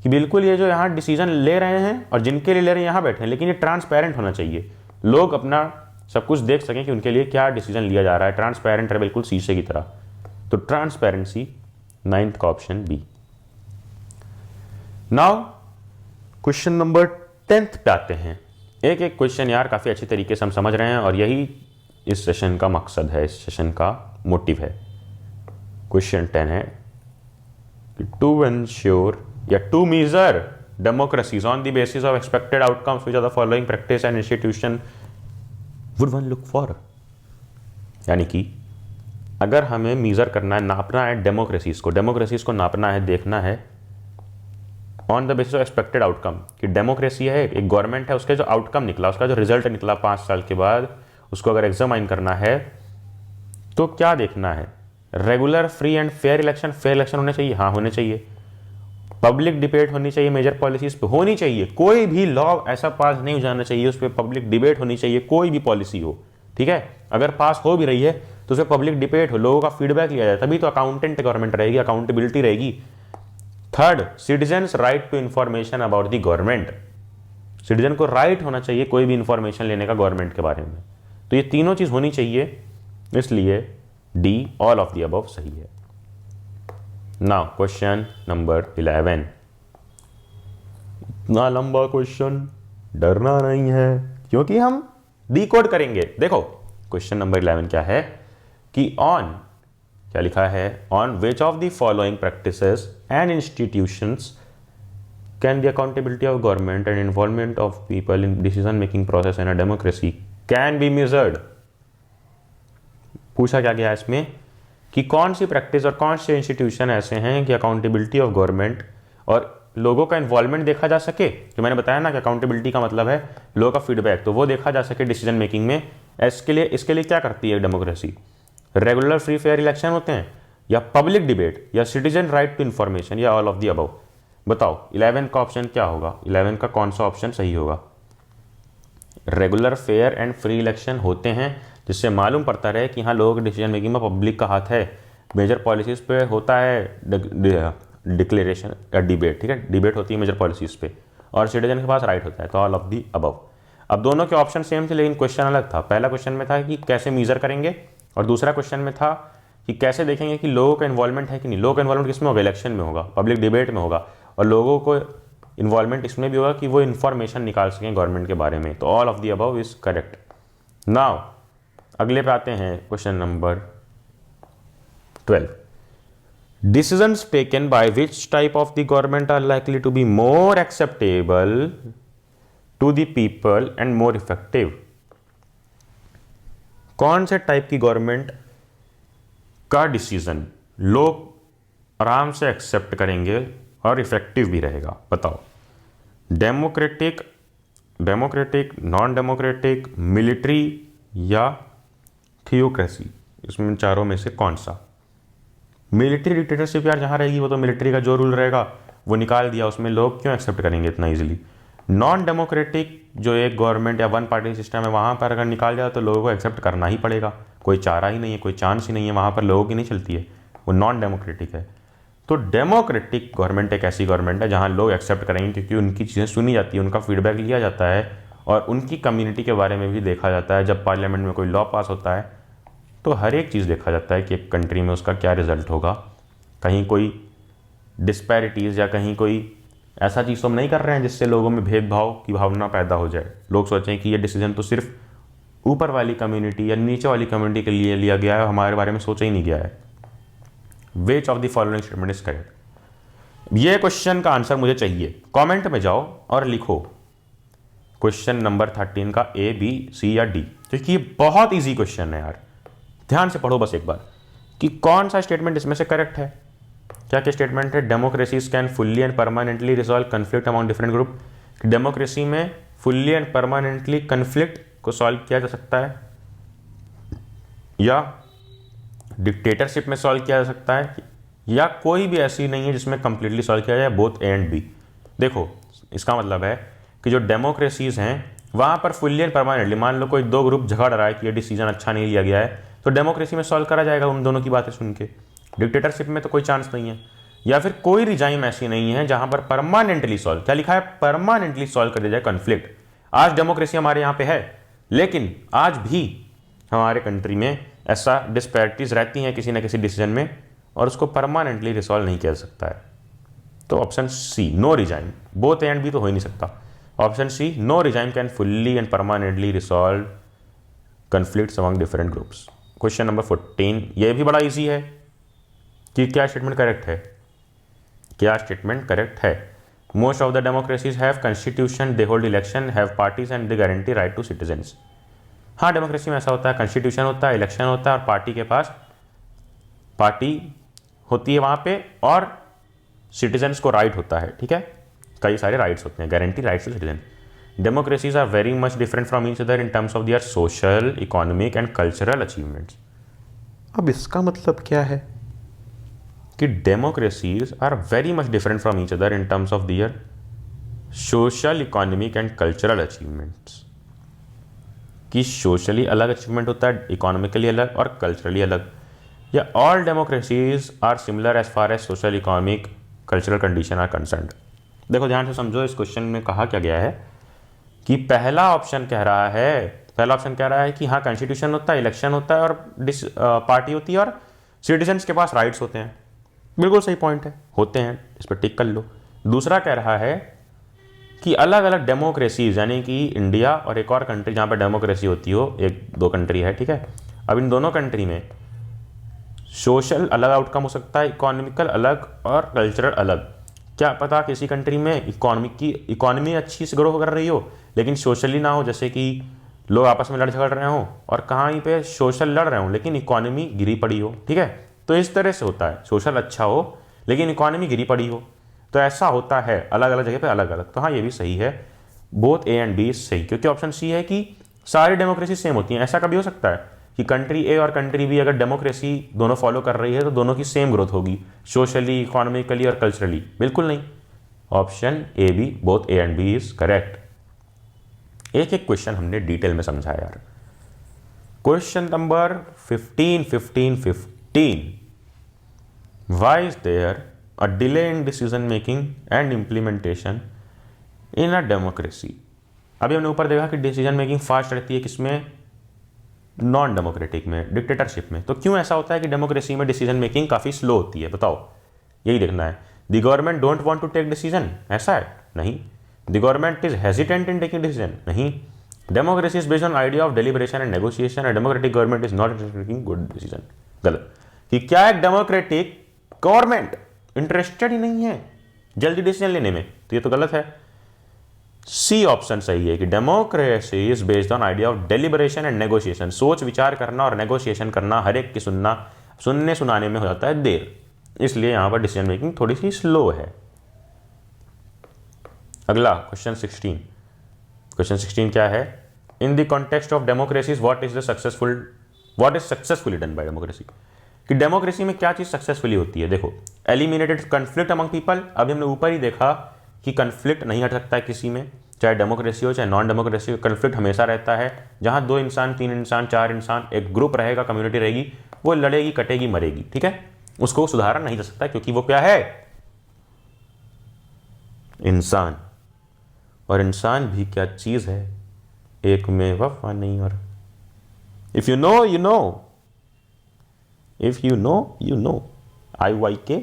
कि बिल्कुल ये जो यहाँ डिसीजन ले रहे हैं और जिनके लिए ले रहे हैं यहाँ बैठे हैं, लेकिन ये ट्रांसपेरेंट होना चाहिए, लोग अपना सब कुछ देख सकें कि उनके लिए क्या डिसीजन लिया जा रहा है, ट्रांसपेरेंट है बिल्कुल शीशे की तरह। तो ट्रांसपेरेंसी, 9th का option B. Now question number 10th पे आते हैं। एक एक क्वेश्चन यार काफ़ी अच्छी तरीके से हम समझ रहे हैं और यही इस सेशन का मकसद है, इस सेशन का मोटिव है। क्वेश्चन 10 है कि टू एंश्योर या to major democracies on the basis of expected outcomes, which are the following practice and institution would one look for? यानी कि अगर हमें मीजर करना है, नापना है डेमोक्रेसीज को नापना है, देखना है on the basis of expected outcome, कि डेमोक्रेसी है, एक गवर्नमेंट है, उसके जो आउटकम निकला, उसका जो रिजल्ट निकला 5 साल के बाद, उसको अगर एग्जामाइन करना है तो क्या देखना है? Regular, free and fair election, fair election होने चाहिए, हाँ होने चाहिए। पब्लिक डिबेट होनी चाहिए, मेजर पॉलिसीज पे होनी चाहिए, कोई भी लॉ ऐसा पास नहीं हो जाना चाहिए उस पर पब्लिक डिबेट होनी चाहिए, कोई भी पॉलिसी हो, ठीक है। अगर पास हो भी रही है तो उसमें पब्लिक डिबेट हो, लोगों का फीडबैक लिया जाए, तभी तो अकाउंटेंट गवर्नमेंट रहेगी, अकाउंटेबिलिटी रहेगी। Third, citizens right to information about the government, citizen को राइट होना चाहिए कोई भी इंफॉर्मेशन लेने का गवर्नमेंट के बारे में, तो ये तीनों चीज होनी चाहिए, इसलिए D all of the above सही है। Now question number 11। इतना लंबा क्वेश्चन, डरना नहीं है क्योंकि हम डिकोड करेंगे। देखो क्वेश्चन नंबर 11 क्या है कि ऑन, क्या लिखा है, on which of the following practices and institutions can the accountability of government and involvement of people in decision making process in a democracy can be measured. पूछा क्या गया इसमें कि कौन सी प्रैक्टिस और कौन से इंस्टीट्यूशन ऐसे हैं कि अकाउंटेबिलिटी ऑफ गवर्नमेंट और लोगों का इन्वॉल्वमेंट देखा जा सके। जो मैंने बताया ना कि अकाउंटेबिलिटी का मतलब है लोगों का फीडबैक, तो वो देखा जा सके डिसीजन मेकिंग में इसके लिए क्या करती है democracy? Regular free fair election होते हैं, या पब्लिक डिबेट, या सिटीजन राइट टू इन्फॉर्मेशन, या ऑल ऑफ दी अबव? बताओ 11 का ऑप्शन क्या होगा? 11 का कौन सा ऑप्शन सही होगा? Regular fair and free election होते हैं, जिससे मालूम पड़ता रहे कि हाँ लोगों के डिसीजन मेकिंग में पब्लिक का हाथ है। मेजर पॉलिसीज पे होता है डिक्लेरेशन या डिबेट, ठीक है, डिबेट होती है मेजर पॉलिसीज पे, और सिटीजन के पास राइट होता है। तो ऑल ऑफ दी अबव। अब दोनों के ऑप्शन सेम थे लेकिन क्वेश्चन अलग था। पहला क्वेश्चन में था कि कैसे मीजर करेंगे, और दूसरा क्वेश्चन में था कि कैसे देखेंगे कि लोगों का इन्वॉल्वमेंट है कि नहीं। लोगों का इन्वॉल्वमेंट किसमें होगा? इलेक्शन में होगा, पब्लिक डिबेट में होगा, और लोगों को इन्वॉल्वमेंट इसमें भी होगा कि वो इन्फॉर्मेशन निकाल सकें गवर्नमेंट के बारे में। तो all of the above is correct. Now अगले पे आते हैं, question number 12। Decisions taken by which type of the government are likely to be more acceptable to the people and more effective? कौन से टाइप की गवर्नमेंट का डिसीजन लोग आराम से एक्सेप्ट करेंगे और इफेक्टिव भी रहेगा? बताओ। डेमोक्रेटिक, नॉन डेमोक्रेटिक, मिलिट्री, या थियोक्रेसी? इसमें चारों में से कौन सा? मिलिट्री डिक्टेटरशिप यार जहाँ रहेगी वो तो मिलिट्री का जो रूल रहेगा वो निकाल दिया, उसमें लोग क्यों एक्सेप्ट करेंगे इतना इजीली? नॉन डेमोक्रेटिक जो एक गवर्नमेंट या वन पार्टी सिस्टम है वहाँ पर अगर निकाल जाए तो लोगों को एक्सेप्ट करना ही पड़ेगा, कोई चारा ही नहीं है, कोई चांस ही नहीं है, वहाँ पर लोगों की नहीं चलती है, वो नॉन डेमोक्रेटिक है। तो डेमोक्रेटिक गवर्नमेंट एक ऐसी गवर्नमेंट है जहाँ लोग एक्सेप्ट करेंगे क्योंकि उनकी चीज़ें सुनी जाती है, उनका फीडबैक लिया जाता है, और उनकी कम्युनिटी के बारे में भी देखा जाता है। जब पार्लियामेंट में कोई लॉ पास होता है तो हर एक चीज़ देखा जाता है कि एक कंट्री में उसका क्या रिजल्ट होगा। कहीं कोई डिस्पैरिटीज़ या कहीं कोई ऐसा चीज़ तो हम नहीं कर रहे हैं जिससे लोगों में भेदभाव की भावना पैदा हो जाए, लोग सोचें कि ये डिसीजन तो सिर्फ ऊपर वाली कम्युनिटी या नीचे वाली कम्युनिटी के लिए लिया गया है, हमारे बारे में सोचा ही नहीं गया है। Which of the following statement is correct? ये क्वेश्चन का आंसर मुझे चाहिए। कमेंट में जाओ और लिखो क्वेश्चन नंबर 13 का A, B, C या D, क्योंकि ये बहुत ईजी क्वेश्चन है यार। ध्यान से पढ़ो बस एक बार कि कौन सा स्टेटमेंट इसमें से करेक्ट है। क्या क्या स्टेटमेंट है? Democracies can fully and permanently resolve conflict among different group. Democracy में फुल्ली एंड परमानेंटली कन्फ्लिक्ट को सॉल्व किया जा सकता है, या डिक्टेटरशिप में सॉल्व किया जा सकता है, या कोई भी ऐसी नहीं है जिसमें कंप्लीटली सॉल्व किया जाए, बोथ ए एंड बी। देखो इसका मतलब है कि जो डेमोक्रेसीज हैं वहाँ पर फुल्ली एंड परमानेंटली, मान लो कोई दो ग्रुप झगड़ रहा है कि ये डिसीजन अच्छा नहीं लिया गया है, तो डेमोक्रेसी में सॉल्व करा जाएगा उन दोनों की बातें सुन के। डिक्टेटरशिप में तो कोई चांस नहीं है। या फिर कोई रिजाइम ऐसी नहीं है जहां पर परमानेंटली सॉल्व, क्या लिखा है? परमानेंटली सॉल्व कर दिया जाए कॉन्फ्लिक्ट। आज डेमोक्रेसी हमारे यहाँ पे है, लेकिन आज भी हमारे कंट्री में ऐसा डिस्पैरिटीज रहती हैं किसी ना किसी डिसीजन में, और उसको परमानेंटली रिसॉल्व नहीं किया जा सकता है। तो option C, no regime. Both A and B तो हो ही नहीं सकता। Option C, no regime can fully and permanently resolve conflicts among different groups. Question number 14, ये भी बड़ा इजी है कि क्या स्टेटमेंट करेक्ट है। क्या स्टेटमेंट करेक्ट है? Most of the democracies have constitution, they hold election, have parties and they guarantee right to citizens. हाँ, डेमोक्रेसी में ऐसा होता है, कॉन्स्टिट्यूशन होता है, इलेक्शन होता है, और पार्टी के पास पार्टी होती है वहाँ पे, और सिटीजन्स को राइट होता है। ठीक है, कई सारे राइट्स होते हैं, guarantee rights to citizen. Democracies are very much different from each other in terms of their social, economic and cultural achievements. अब इसका मतलब क्या है कि democracies are very much different from each other in terms of their social, economic and cultural achievements. कि socially अलग achievement होता है, economically अलग और culturally अलग, या all democracies are similar as far as social, economic, cultural condition are concerned. देखो ध्यान से समझो, इस क्वेश्चन में कहा क्या गया है कि पहला ऑप्शन कह रहा है कि हाँ कॉन्स्टिट्यूशन होता है, इलेक्शन होता है, और पार्टी होती है, और सिटीजन्स के पास राइट्स होते हैं। बिल्कुल सही पॉइंट है, होते हैं, इस पर टिक कर लो। दूसरा कह रहा है कि अलग अलग डेमोक्रेसीज, यानी कि इंडिया और एक और कंट्री जहाँ पर डेमोक्रेसी होती हो, एक दो कंट्री है, ठीक है। अब इन दोनों कंट्री में सोशल अलग आउटकम हो सकता है, इकोनॉमिकल अलग और कल्चरल अलग। क्या पता किसी कंट्री में इकोनॉमी अच्छी से ग्रो कर रही हो लेकिन सोशली ना हो, जैसे कि लोग आपस में लड़ झगड़ रहे हो, और कहीं पे सोशल लड़ रहे हो लेकिन इकोनॉमी गिरी पड़ी हो। ठीक है, तो इस तरह से होता है, सोशल अच्छा हो लेकिन इकोनॉमी गिरी पड़ी हो, तो ऐसा होता है अलग अलग जगह पे अलग अलग। तो हाँ, ये भी सही है, बोथ ए एंड बी सही, क्योंकि ऑप्शन सी है कि सारी डेमोक्रेसी सेम होती हैं। ऐसा कभी हो सकता है कि कंट्री ए और कंट्री बी अगर डेमोक्रेसी दोनों फॉलो कर रही है तो दोनों की सेम ग्रोथ होगी सोशली, इकोनॉमिकली और कल्चरली? बिल्कुल नहीं। Option A B, both A and B is correct. एक एक क्वेश्चन हमने डिटेल में समझा यार। Question number 15 why is there a delay in decision making and implementation in a democracy? अभी हमने ऊपर देखा कि डिसीजन मेकिंग फास्ट रहती है किसमें? नॉन डेमोक्रेटिक में, डिक्टेटरशिप में। तो क्यों ऐसा होता है कि डेमोक्रेसी में डिसीजन मेकिंग काफ़ी स्लो होती है? बताओ, यही देखना है। The government don't want to take decision, ऐसा है? नहीं। The government is hesitant in taking decision, नहीं। Democracy is based on idea of deliberation and negotiation and democratic government is not taking good decision. गलत। कि क्या एक डेमोक्रेटिक गवर्नमेंट इंटरेस्टेड ही नहीं है जल्दी डिसीजन लेने में? तो ये तो गलत है। सी ऑप्शन सही है कि democracy is based on idea of deliberation and negotiation. सोच विचार करना और नेगोशिएशन करना, हर एक की सुनने सुनाने में हो जाता है देर, इसलिए यहां पर डिसीजन मेकिंग थोड़ी सी स्लो है। अगला क्वेश्चन 16। क्वेश्चन 16 क्या है? In the context of democracy what is successfully done by democracy? कि डेमोक्रेसी में क्या चीज सक्सेसफुली होती है? देखो, एलिमिनेटेड कन्फ्लिक्ट अमंग पीपल। अभी हमने ऊपर ही देखा कि कन्फ्लिक्ट नहीं हट सकता है किसी में, चाहे डेमोक्रेसी हो चाहे नॉन डेमोक्रेसी हो, कन्फ्लिक्ट हमेशा रहता है। जहां 2 इंसान, 3 इंसान, 4 इंसान, एक ग्रुप रहेगा, कम्युनिटी रहेगी, वो लड़ेगी, कटेगी, मरेगी, ठीक है? उसको सुधारा नहीं जा सकता क्योंकि वो क्या है? इंसान। और इंसान भी क्या चीज है? एक में वफा नहीं। और if you know you know, if you know you know, IYK।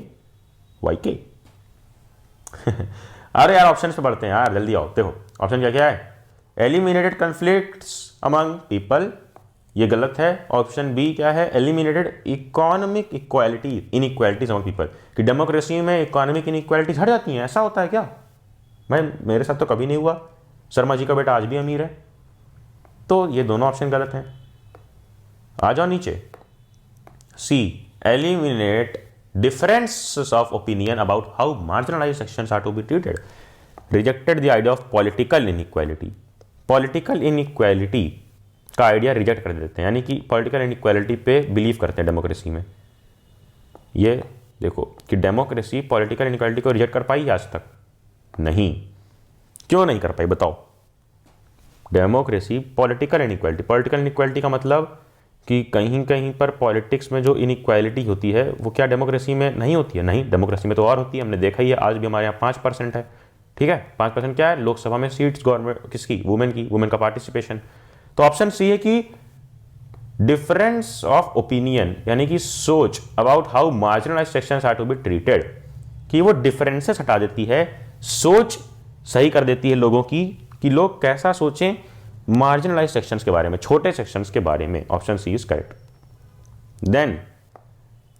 अरे यार ऑप्शन पे पढ़ते हैं यार, जल्दी आओ। देखो ऑप्शन क्या क्या है? एलिमिनेटेड कन्फ्लिक्ट्स अमंग पीपल, ये गलत है। ऑप्शन बी क्या है? Eliminated economic inequalities among people. कि डेमोक्रेसी में इकोनॉमिक इनइक्वालिटीज हट जाती हैं, ऐसा होता है क्या? मेरे साथ तो कभी नहीं हुआ। शर्मा जी का बेटा आज भी अमीर है। तो ये दोनों ऑप्शन गलत हैं। आ जाओ नीचे। सी, eliminate differences of opinion about how marginalized sections are to be treated, rejected the idea of political inequality। political inequality का आइडिया रिजेक्ट कर देते हैं, यानी कि political inequality पे बिलीव करते हैं डेमोक्रेसी में। ये देखो कि डेमोक्रेसी political inequality को रिजेक्ट कर पाई आज तक? नहीं। क्यों नहीं कर पाई बताओ? डेमोक्रेसी political inequality का मतलब कि कहीं कहीं पर पॉलिटिक्स में जो इनइक्वालिटी होती है वो क्या डेमोक्रेसी में नहीं होती है? नहीं, डेमोक्रेसी में तो और होती है। हमने देखा ही है, आज भी हमारे यहाँ 5% है, ठीक है? 5% क्या है? लोकसभा में सीट्स गवर्नमेंट किसकी? वुमेन का पार्टिसिपेशन। तो ऑप्शन सी है कि डिफरेंस ऑफ ओपिनियन, यानी कि सोच about how marginalised sections are to be treated, कि वो डिफरेंसेस हटा देती है, सोच सही कर देती है लोगों की कि लोग कैसा सोचें मार्जिनलाइज सेक्शंस के बारे में, छोटे सेक्शंस के बारे में। Option C is correct. Then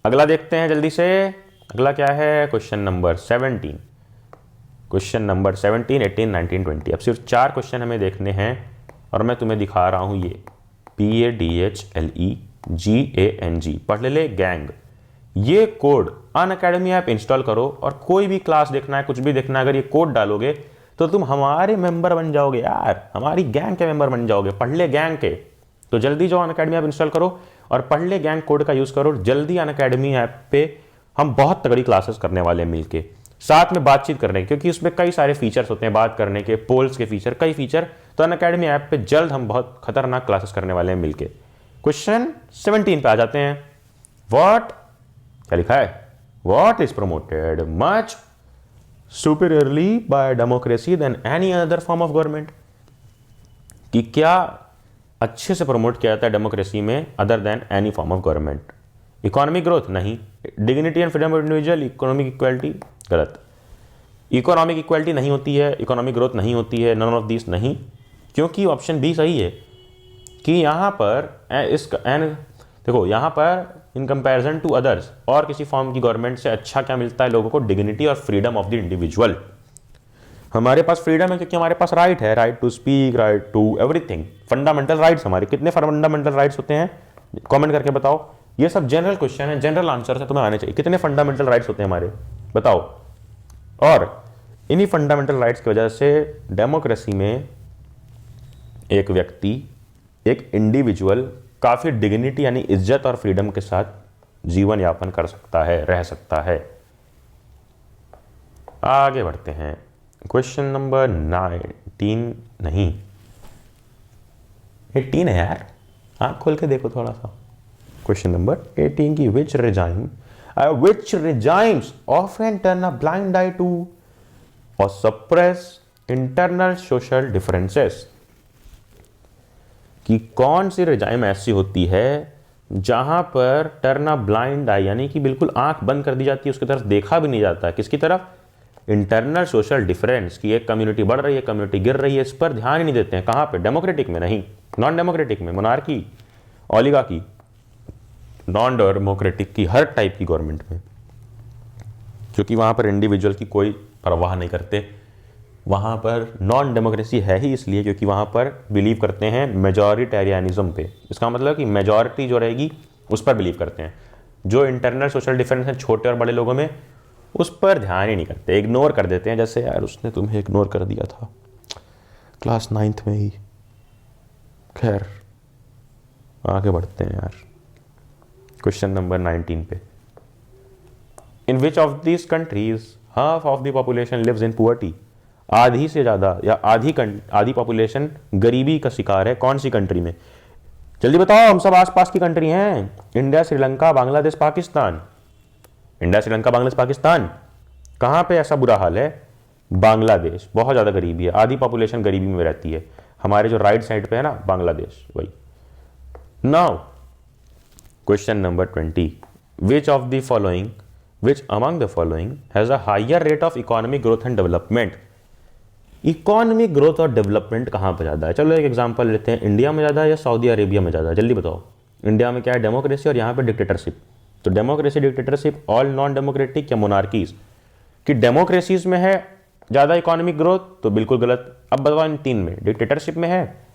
अगला देखते हैं जल्दी से। अगला क्या है? Question number 17। Question number 17, 18, 19, 20। अब सिर्फ 4 क्वेश्चन हमें देखने हैं और मैं तुम्हें दिखा रहा हूं ये PADHLEGANG, पढ़ ले गैंग। ये कोड अनअकैडमी ऐप इंस्टॉल करो और कोई भी क्लास देखना है, कुछ भी देखना है, अगर ये कोड डालोगे तो तुम हमारे मेंबर बन जाओगे यार, हमारी गैंग के मेंबर बन जाओगे। पढ़ ले गैंग के। तो जल्दी जाओ अनअकैडमी ऐप इंस्टॉल करो और पढ़ ले गैंग कोड का यूज करो जल्दी। अनअकैडमी ऐप पे हम बहुत तगड़ी क्लासेस करने वाले हैं मिलके, साथ में बातचीत करने के, क्योंकि उसमें कई सारे फीचर्स होते हैं बात करने के, पोल्स के फीचर, कई फीचर। तो अनअकैडमी ऐप पे जल्द हम बहुत खतरनाक क्लासेस करने वाले हैं मिलके। क्वेश्चन 17 पे आ जाते हैं। व्हाट, क्या लिखा है? What is promoted much superiorly by democracy than any other form of government? कि क्या अच्छे से प्रमोट किया जाता है डेमोक्रेसी में other than any form of government? Economic growth? नहीं। Dignity and freedom of individual? Economic equality? गलत। इकोनॉमिक इक्वालिटी नहीं होती है, इकोनॉमिक ग्रोथ नहीं होती है, नन ऑफ दिस नहीं, क्योंकि ऑप्शन बी सही है कि यहाँ पर देखो यहाँ पर इन कंपैरिजन टू अदर्स, और किसी फॉर्म की गवर्नमेंट से अच्छा क्या मिलता है लोगों को? डिग्निटी और फ्रीडम ऑफ द इंडिविजुअल। हमारे पास फ्रीडम है क्योंकि हमारे पास राइट है, right to speak, right to everything, fundamental rights. हमारे कितने फंडामेंटल राइट्स होते हैं? कमेंट करके बताओ। ये सब जनरल क्वेश्चन है, जनरल आंसर है, तुम्हें आने चाहिए। कितने फंडामेंटल राइट्स होते हैं हमारे, बताओ। और इन्हीं फंडामेंटल राइट्स की वजह से डेमोक्रेसी में एक व्यक्ति एक इंडिविजुअल काफ़ी डिग्निटी यानी इज्जत और फ्रीडम के साथ जीवन यापन कर सकता है, रह सकता है। आगे बढ़ते हैं। क्वेश्चन नंबर 19 नहीं 18 है यार, आँख खोल के देखो थोड़ा सा। क्वेश्चन नंबर 18 की विच regimes often turn a blind eye to or suppress internal social differences, कि कौन सी रिजाइम ऐसी होती है जहां पर टर्न अ ब्लाइंड आई यानी कि बिल्कुल आंख बंद कर दी जाती है, उसकी तरफ देखा भी नहीं जाता। किसकी तरफ? इंटरनल सोशल डिफरेंस, की एक कम्युनिटी बढ़ रही है, कम्युनिटी गिर रही है, इस पर ध्यान ही नहीं देते हैं। कहां पे? डेमोक्रेटिक में नहीं, नॉन डेमोक्रेटिक में, मोनार्की, ओलिगार्की, नॉन डेमोक्रेटिक की हर टाइप की गवर्नमेंट में, क्योंकि वहां पर इंडिविजुअल की कोई परवाह नहीं करते। वहां पर नॉन डेमोक्रेसी है ही इसलिए क्योंकि वहां पर बिलीव करते हैं मेजॉरिटेरियनिज्म पे। इसका मतलब कि मेजॉरिटी जो रहेगी उस पर बिलीव करते हैं। जो इंटरनल सोशल डिफरेंस है छोटे और बड़े लोगों में, उस पर ध्यान ही नहीं करते, इग्नोर कर देते हैं। जैसे यार उसने तुम्हें इग्नोर कर दिया था क्लास 9th में ही। खैर आगे बढ़ते हैं यार क्वेश्चन नंबर 19 पे। In which of this countries half of the population lives in poverty? आधी से ज़्यादा या आधी पॉपुलेशन गरीबी का शिकार है। कौन सी कंट्री में? जल्दी बताओ, हम सब आसपास की कंट्री हैं। इंडिया, श्रीलंका, बांग्लादेश, पाकिस्तान। इंडिया, श्रीलंका, बांग्लादेश, पाकिस्तान। कहाँ पे ऐसा बुरा हाल है? बांग्लादेश। बहुत ज़्यादा गरीबी है, आधी पॉपुलेशन गरीबी में रहती है। हमारे जो राइट साइड पे है ना, बांग्लादेश, वही। Now question number 20। Which among the following has a higher rate of economic growth and development? Economic growth और डेवलपमेंट कहाँ पर ज़्यादा है? चलो एक एग्जांपल लेते हैं। इंडिया में ज़्यादा है या सऊदी अरेबिया में ज़्यादा है? जल्दी बताओ। इंडिया में क्या है? डेमोक्रेसी, और यहाँ पे डिक्टेटरशिप। तो democracy, dictatorship, all non democratic या मोनार्कीज? कि डेमोक्रेसीज में है ज़्यादा इकोनॉमिक ग्रोथ, तो बिल्कुल गलत। अब बताओ इन तीन में डिक्टेटरशिप में है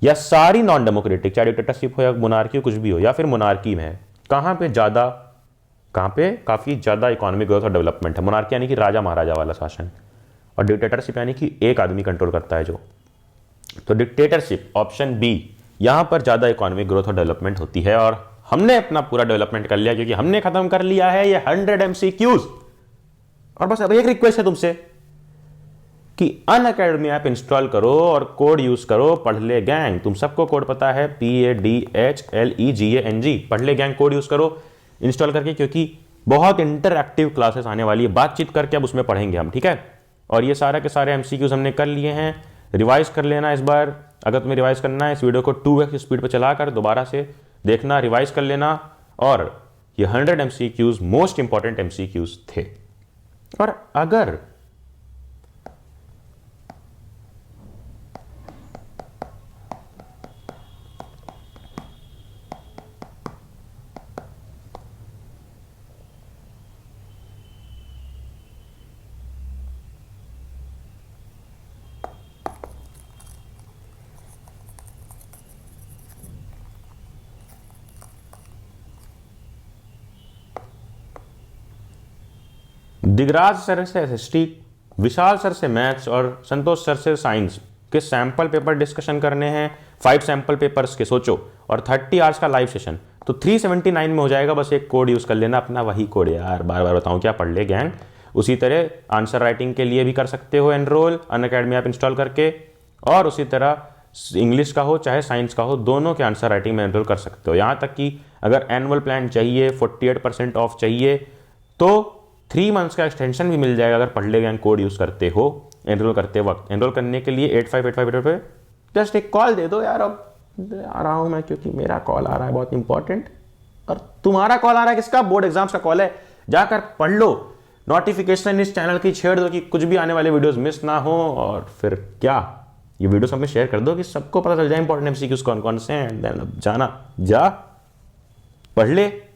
या सारी नॉन डेमोक्रेटिक, चाहे डिक्टेटरशिप हो या मोनार्की हो, कुछ भी हो, या फिर मोनार्की में है? कहाँ पे ज़्यादा? कहाँ पे काफ़ी ज़्यादा इकोनॉमिक ग्रोथ और डेवलपमेंट है? मोनार्की यानी कि राजा महाराजा वाला शासन, और डिक्टेटरशिप यानी कि एक आदमी कंट्रोल करता है जो। तो डिक्टेटरशिप, ऑप्शन बी, यहां पर ज्यादा इकोनॉमिक ग्रोथ और डेवलपमेंट होती है। और हमने अपना पूरा डेवलपमेंट कर लिया क्योंकि हमने खत्म कर लिया है ये 100 MCQs। और बस अब एक रिक्वेस्ट है तुमसे कि अनअकैडमी ऐप इंस्टॉल करो और कोड यूज करो, पढ़ ले गैंग। तुम सबको कोड पता है, PADHLEGANG, पढ़ ले गैंग कोड यूज करो इंस्टॉल करके, क्योंकि बहुत इंटरएक्टिव क्लासेस आने वाली है। बातचीत करके अब उसमें पढ़ेंगे हम, ठीक है? और ये सारा के सारे MCQs हमने कर लिए हैं। रिवाइज कर लेना इस बार। अगर तुम्हें रिवाइज करना है, इस वीडियो को 2x स्पीड पर चलाकर दोबारा से देखना, रिवाइज कर लेना। और ये 100 MCQs मोस्ट इंपॉर्टेंट MCQs थे। और अगर दिगराज सर से हिस्ट्री, विशाल सर से मैथ्स और संतोष सर से साइंस के सैंपल पेपर डिस्कशन करने हैं, 5 सैंपल पेपर्स के, सोचो, और 30 आवर्स का लाइव सेशन, तो 379 में हो जाएगा। बस एक कोड यूज कर लेना, अपना वही कोड यार, बार बार बताऊं क्या, पढ़ ले गैंग। उसी तरह आंसर राइटिंग के लिए भी कर सकते हो एनरोल अनअकैडमी ऐप इंस्टॉल करके, और उसी तरह इंग्लिश का हो चाहे साइंस का हो, दोनों के आंसर राइटिंग में एनरोल कर सकते हो। यहाँ तक कि अगर एनुअल प्लान चाहिए, 48% ऑफ चाहिए, तो 3 मंथ्स का एक्सटेंशन भी मिल जाएगा अगर पढ़ ले गैंग कोड यूज करते हो एनरोल करते वक्त। एनरोल करने के लिए 8585 पे जस्ट एक कॉल दे दो यार। अब आ रहा हूं मैं क्योंकि मेरा कॉल आ रहा है बहुत इंपॉर्टेंट, और तुम्हारा कॉल आ रहा है किसका? बोर्ड एग्जाम्स का कॉल है। जाकर पढ़ लो, नोटिफिकेशन इस चैनल की छेड़ दो कि कुछ भी आने वाले वीडियोस मिस ना हो। और फिर क्या, ये वीडियो सब में शेयर कर दो कि सबको पता चल जाए इंपॉर्टेंट MCQs कौन कौन से हैं। जाना, जा पढ़ ले।